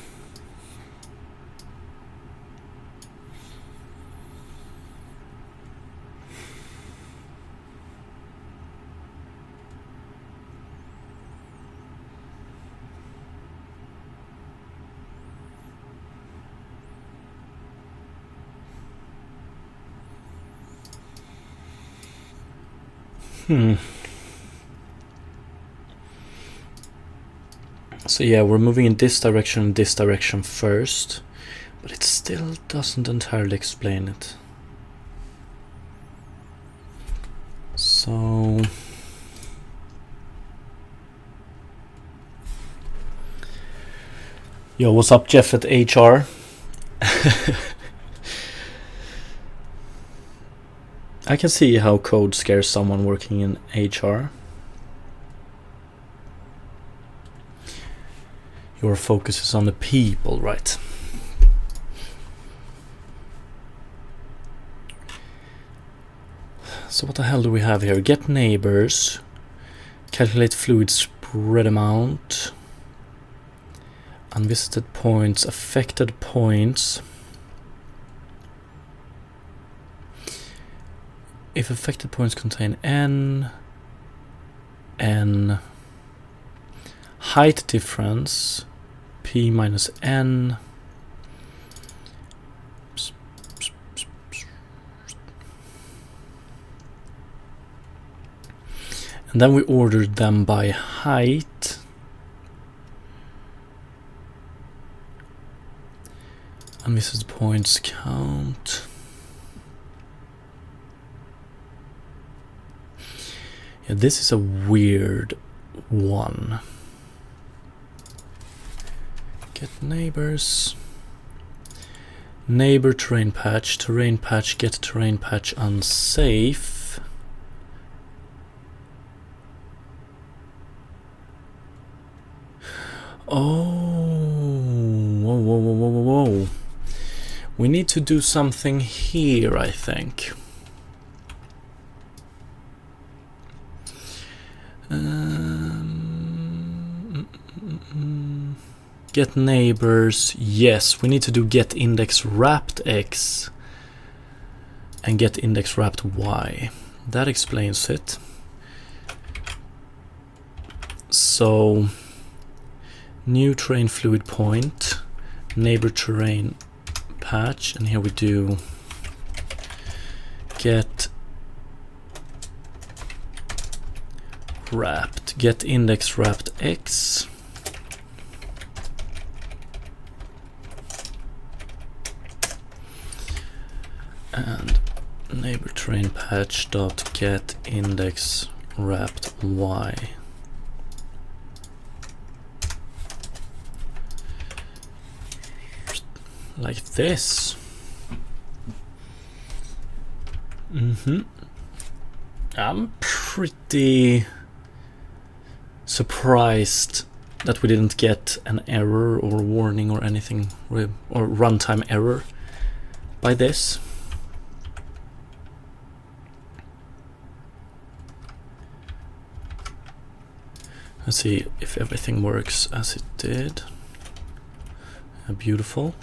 So yeah, we're moving in this direction and this direction first, but it still doesn't entirely explain it. So yo, what's up, Jeff at HR? I can see how code scares someone working in HR. Your focus is on the people, right? So what the hell do we have here? Get neighbors, calculate fluid spread amount, unvisited points, affected points. If affected points contain n, height difference, p minus n, and then we ordered them by height. Unvisited points count. Yeah, this is a weird one. Get neighbors. Neighbor terrain patch, get terrain patch unsafe. Oh, whoa. We need to do something here, I think. Get neighbors. Yes, we need to do get index wrapped x and get index wrapped y. That explains it. So new terrain fluid point, neighbor terrain patch, and here we do get wrapped, get index wrapped x. And neighbor terrain patch dot get index wrapped y. Like this. I'm pretty surprised that we didn't get an error or warning or anything, or runtime error by this. Let's see if everything works as it did. Beautiful.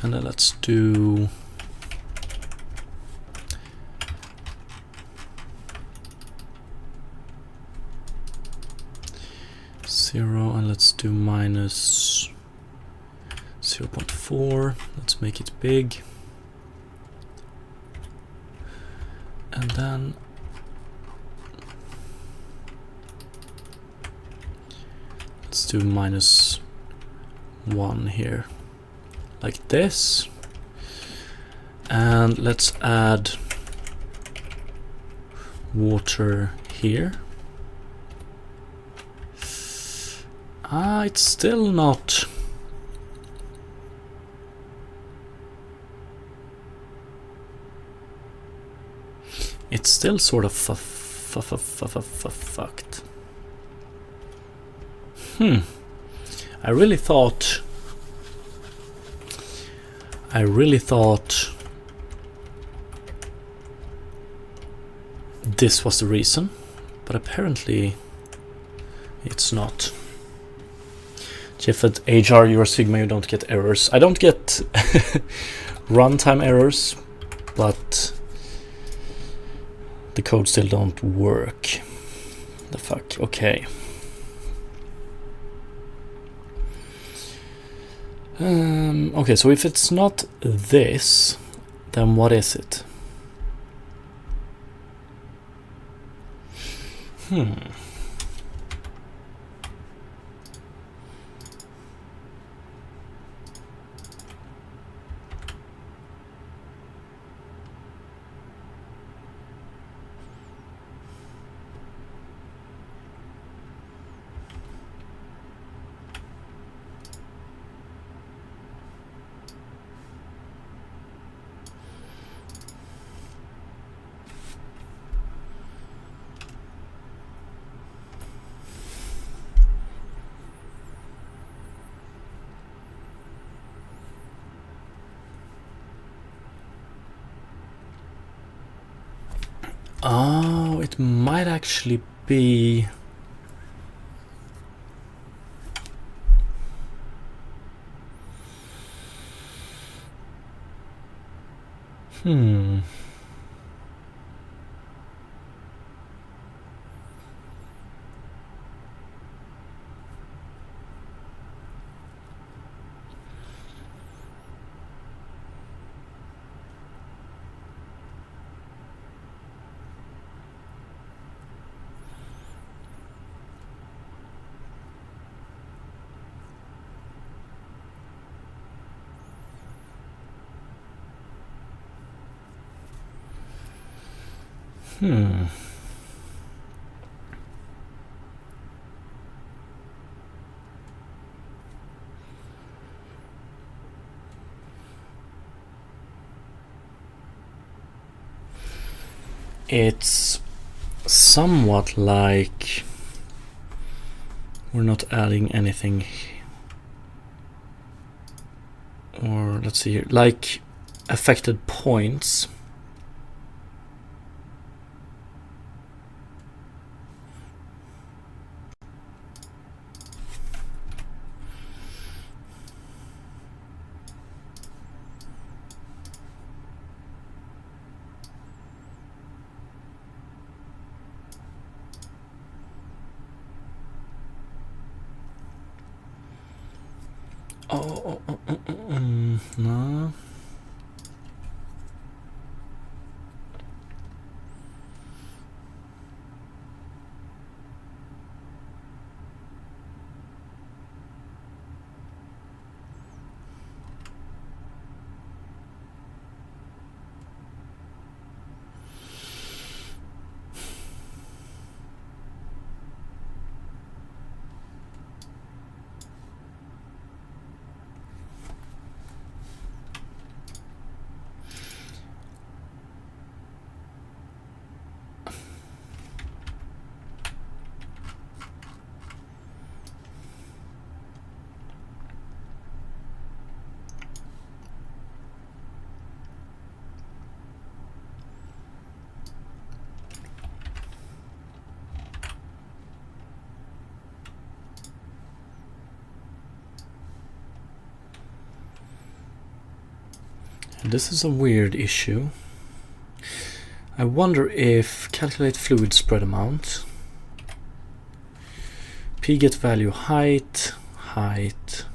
And then let's do zero, and let's do minus 0.4. Let's make it big. And then let's do minus 1 here, like this. And let's add water here. It's still not. It's still sort of fucked. I really thought this was the reason, but apparently it's not. Jeff at HR, you're a Sigma, you don't get errors. I don't get runtime errors, but the code still don't work. The fuck, okay. Okay, so if it's not this, then what is it? Oh, it might actually be... Hmm. It's somewhat like we're not adding anything, or let's see here, like affected points. No. This is a weird issue. I wonder if calculate fluid spread amount, p get value height, height,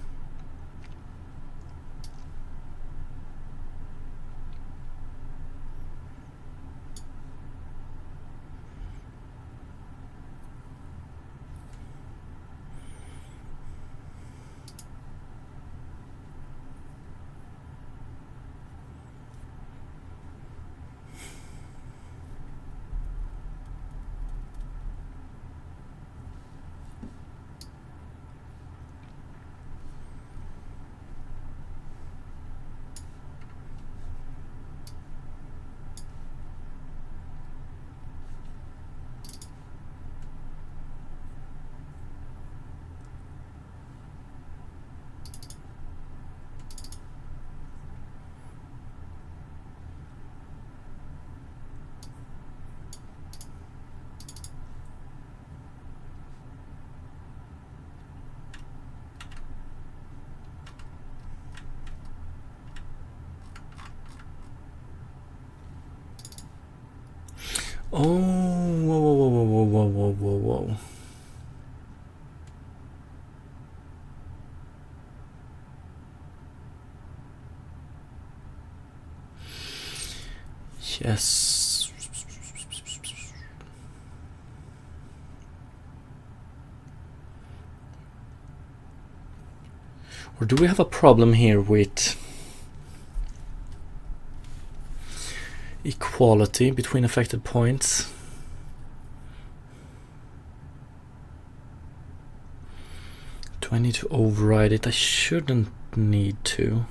oh, whoa, whoa, whoa, whoa, whoa, whoa, whoa, whoa. Yes. Or do we have a problem here with equality between affected points? Do I need to override it? I shouldn't need to.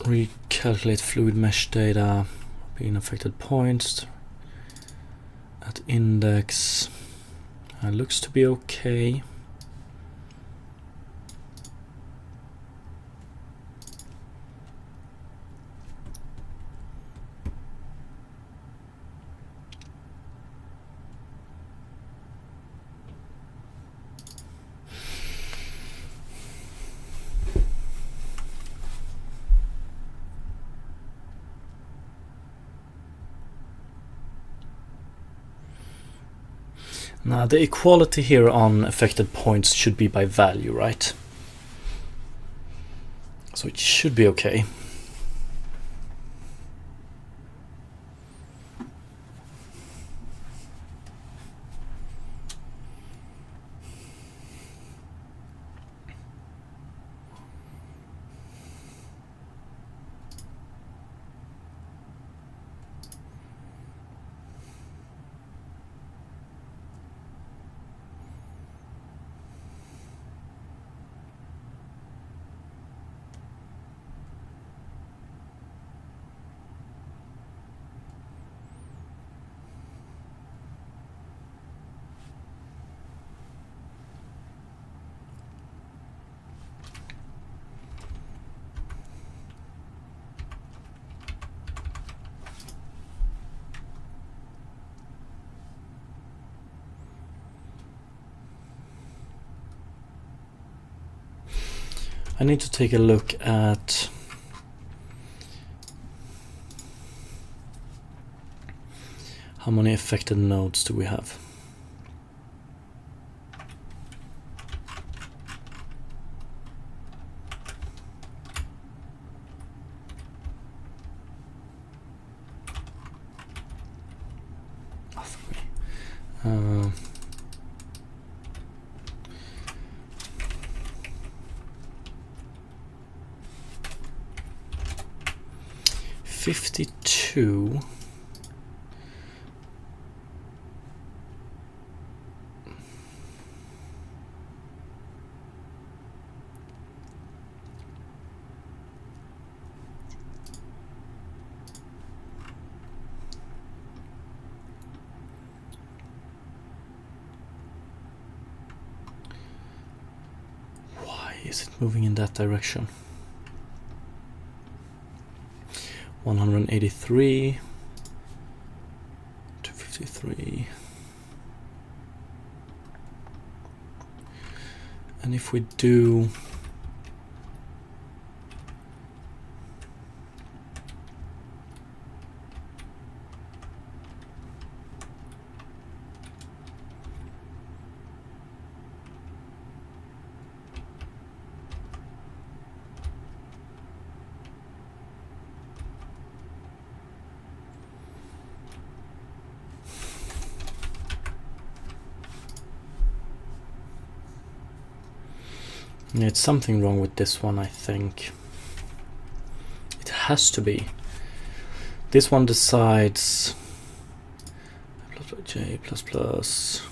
recalculate fluid mesh data being affected points at index. Looks to be okay. Now the equality here on affected points should be by value, right? So it should be okay. I need to take a look at how many affected nodes do we have. Uh, 52. Why is it moving in that direction? 183, 253. And if we do it's something wrong with this one, I think. It has to be. This one decides J plus plus.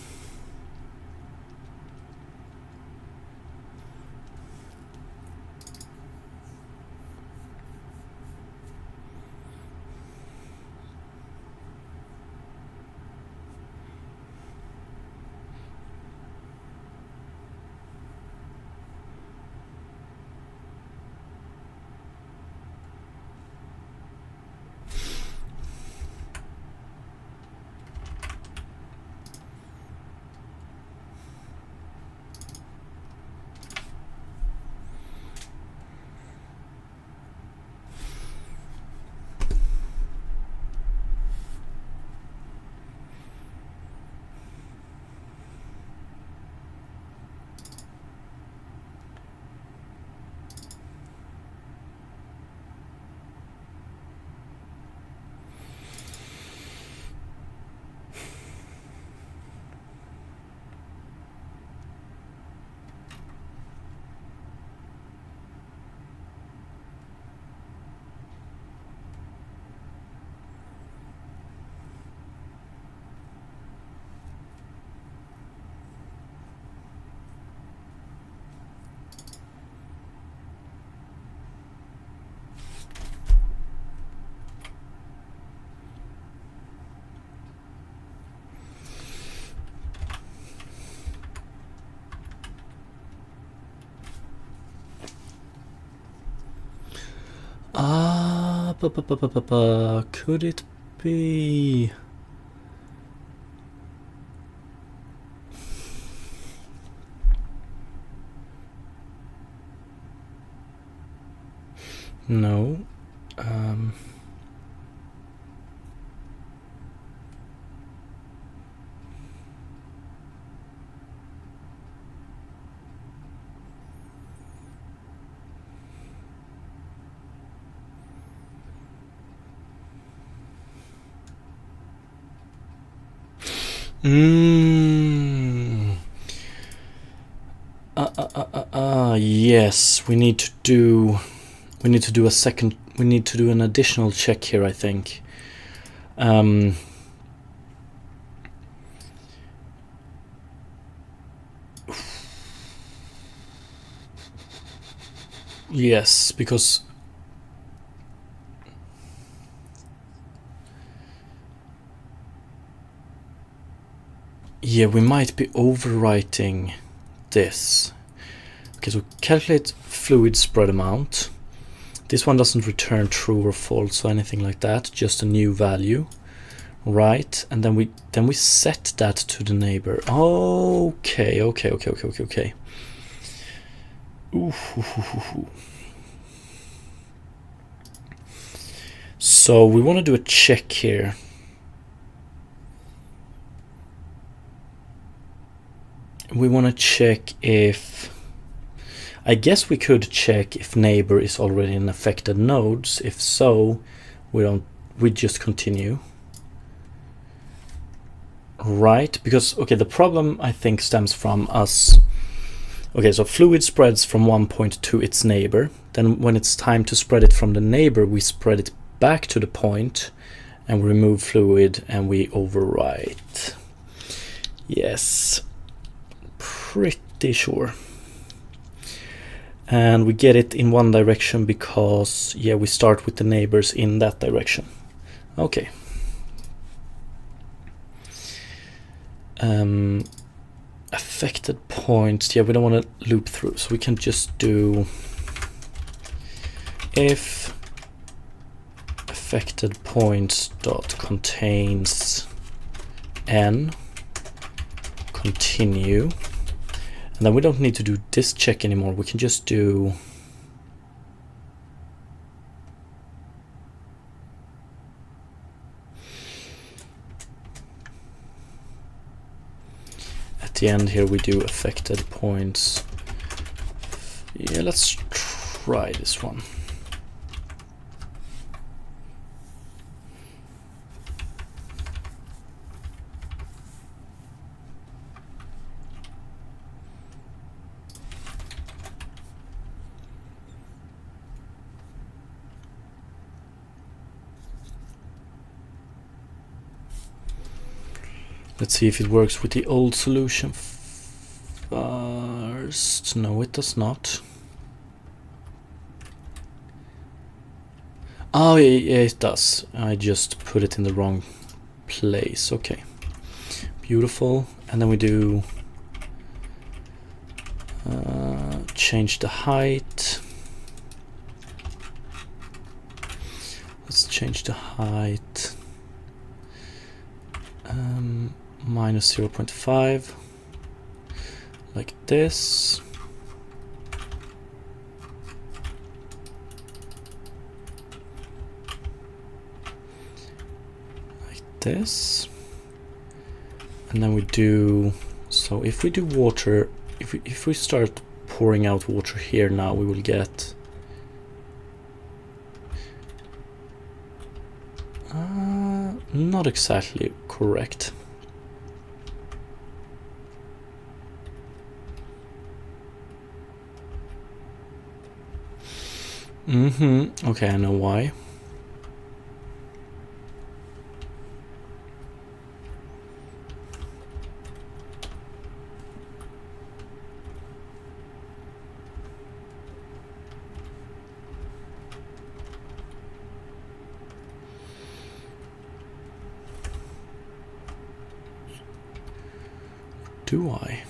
Could it be? No. Yes, we need to do a second. We need to do an additional check here, I think. Yes, because yeah, we might be overwriting this. Okay, so calculate fluid spread amount. This one doesn't return true or false or anything like that, just a new value, right? And then we set that to the neighbor. Okay. Ooh. So we want to do a check here. We want to check if, I guess we could check if neighbor is already in affected nodes. If so, we just continue. Right? Because, okay, the problem I think stems from us. Okay, so fluid spreads from one point to its neighbor. Then when it's time to spread it from the neighbor, we spread it back to the point and we remove fluid and we overwrite. Yes, pretty sure. And we get it in one direction because, yeah, we start with the neighbors in that direction. Okay. Affected points, yeah, we don't want to loop through, so we can just do if affected points dot contains n, continue. And then we don't need to do this check anymore. We can just do at the end here we do affected points. Yeah, let's try this one. Let's see if it works with the old solution first. No, it does not. Oh, yeah, it does. I just put it in the wrong place. Okay. Beautiful. And then we do change the height. Let's change the height. Minus 0.5 like this. Like this. And then we do, so if we do water, if we start pouring out water here now, we will get not exactly correct. Okay, I know why. Do I?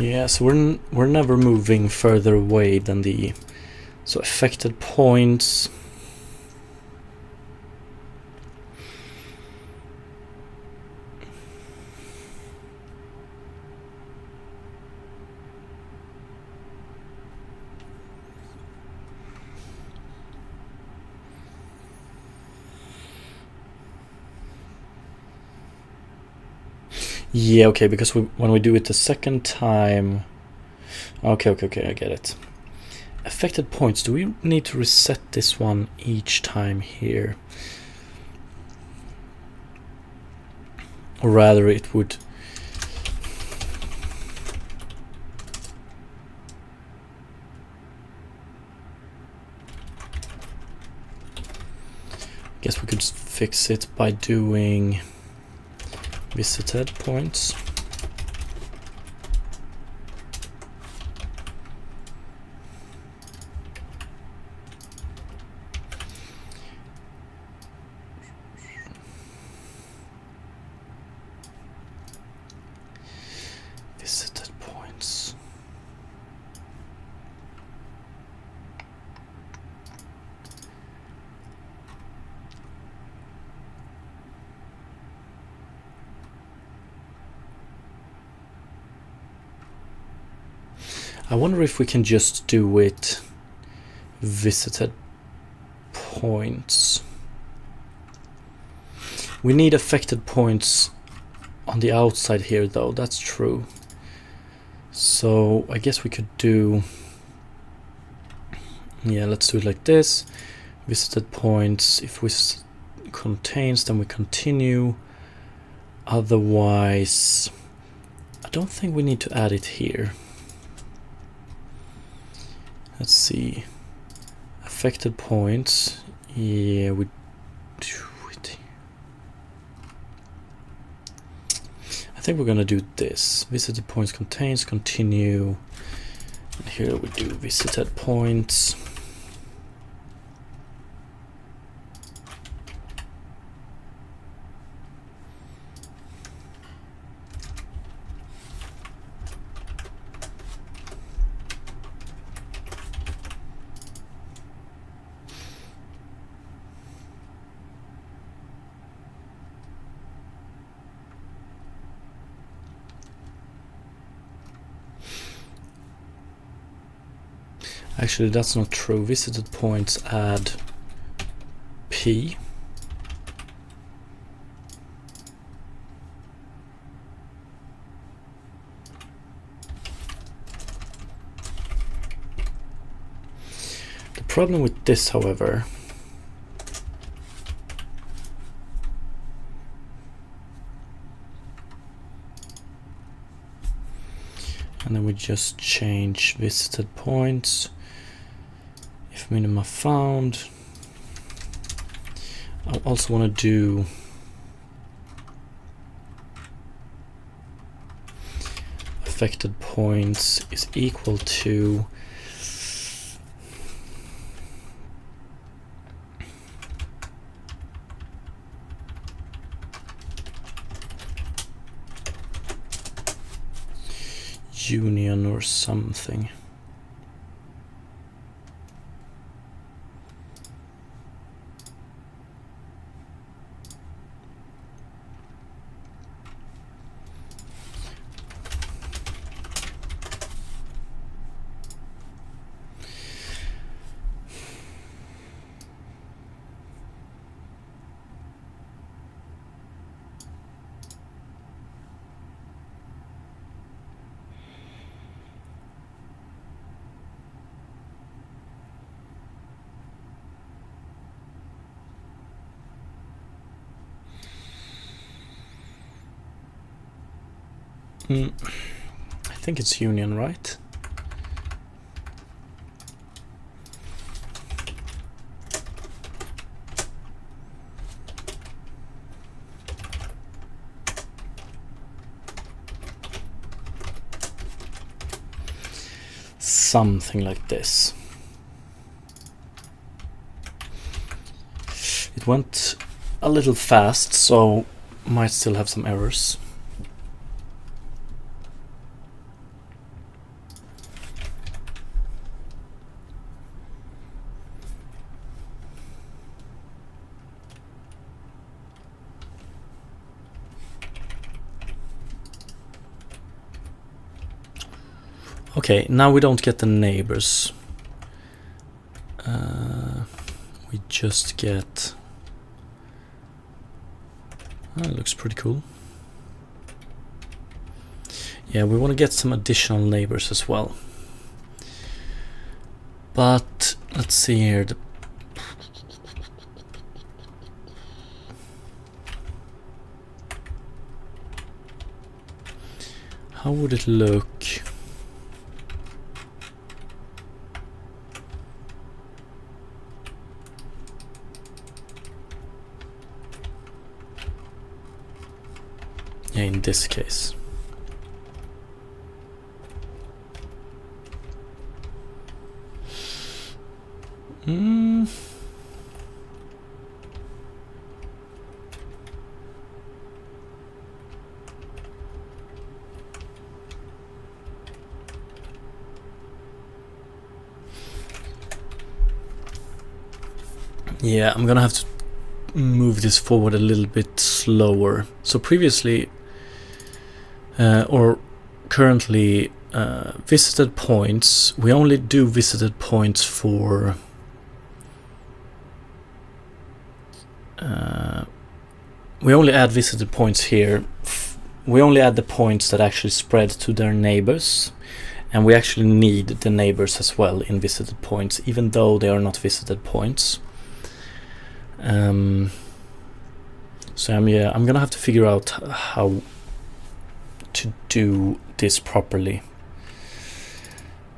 Yeah, so we're never moving further away than the affected points. Yeah, okay, because when we do it the second time... Okay, I get it. Affected points, do we need to reset this one each time here? Or rather it would... Guess we could fix it by doing visited points. Visited points. I wonder if we can just do it visited points. We need affected points on the outside here though, that's true. So I guess we could do... Yeah, let's do it like this. Visited points, if we contains, then we continue. Otherwise, I don't think we need to add it here. Let's see. Affected points. Yeah, we do it. I think we're gonna do this. Visited points contains, continue. And here we do visited points. Actually, that's not true. Visited points add P. The problem with this, however, and then we just change visited points. If minima found, I also want to do affected points is equal to union or something. I think it's union, right? Something like this. It went a little fast, so might still have some errors. Okay, now we don't get the neighbors. We just get... Oh, it looks pretty cool. Yeah, we want to get some additional neighbors as well. But let's see here. How would it look? Yeah, in this case. Yeah, I'm gonna have to move this forward a little bit slower. So previously, or currently, visited points, we only do visited points for we only add visited points here. We only add the points that actually spread to their neighbors, and we actually need the neighbors as well in visited points, even though they are not visited points. So I'm gonna have to figure out how to do this properly.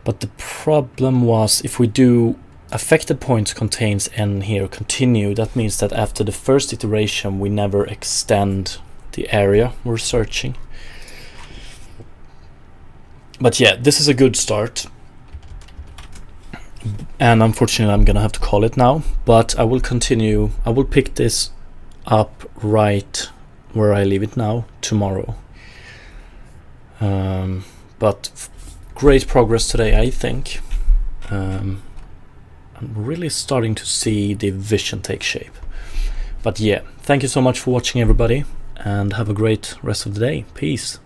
But the problem was, if we do affected points contains n here continue, that means that after the first iteration we never extend the area we're searching. But yeah, this is a good start. And unfortunately I'm gonna have to call it now, but I will continue. I will pick this up right where I leave it now tomorrow. But great progress today, I think. I'm really starting to see the vision take shape. But yeah, thank you so much for watching, everybody, and have a great rest of the day. Peace.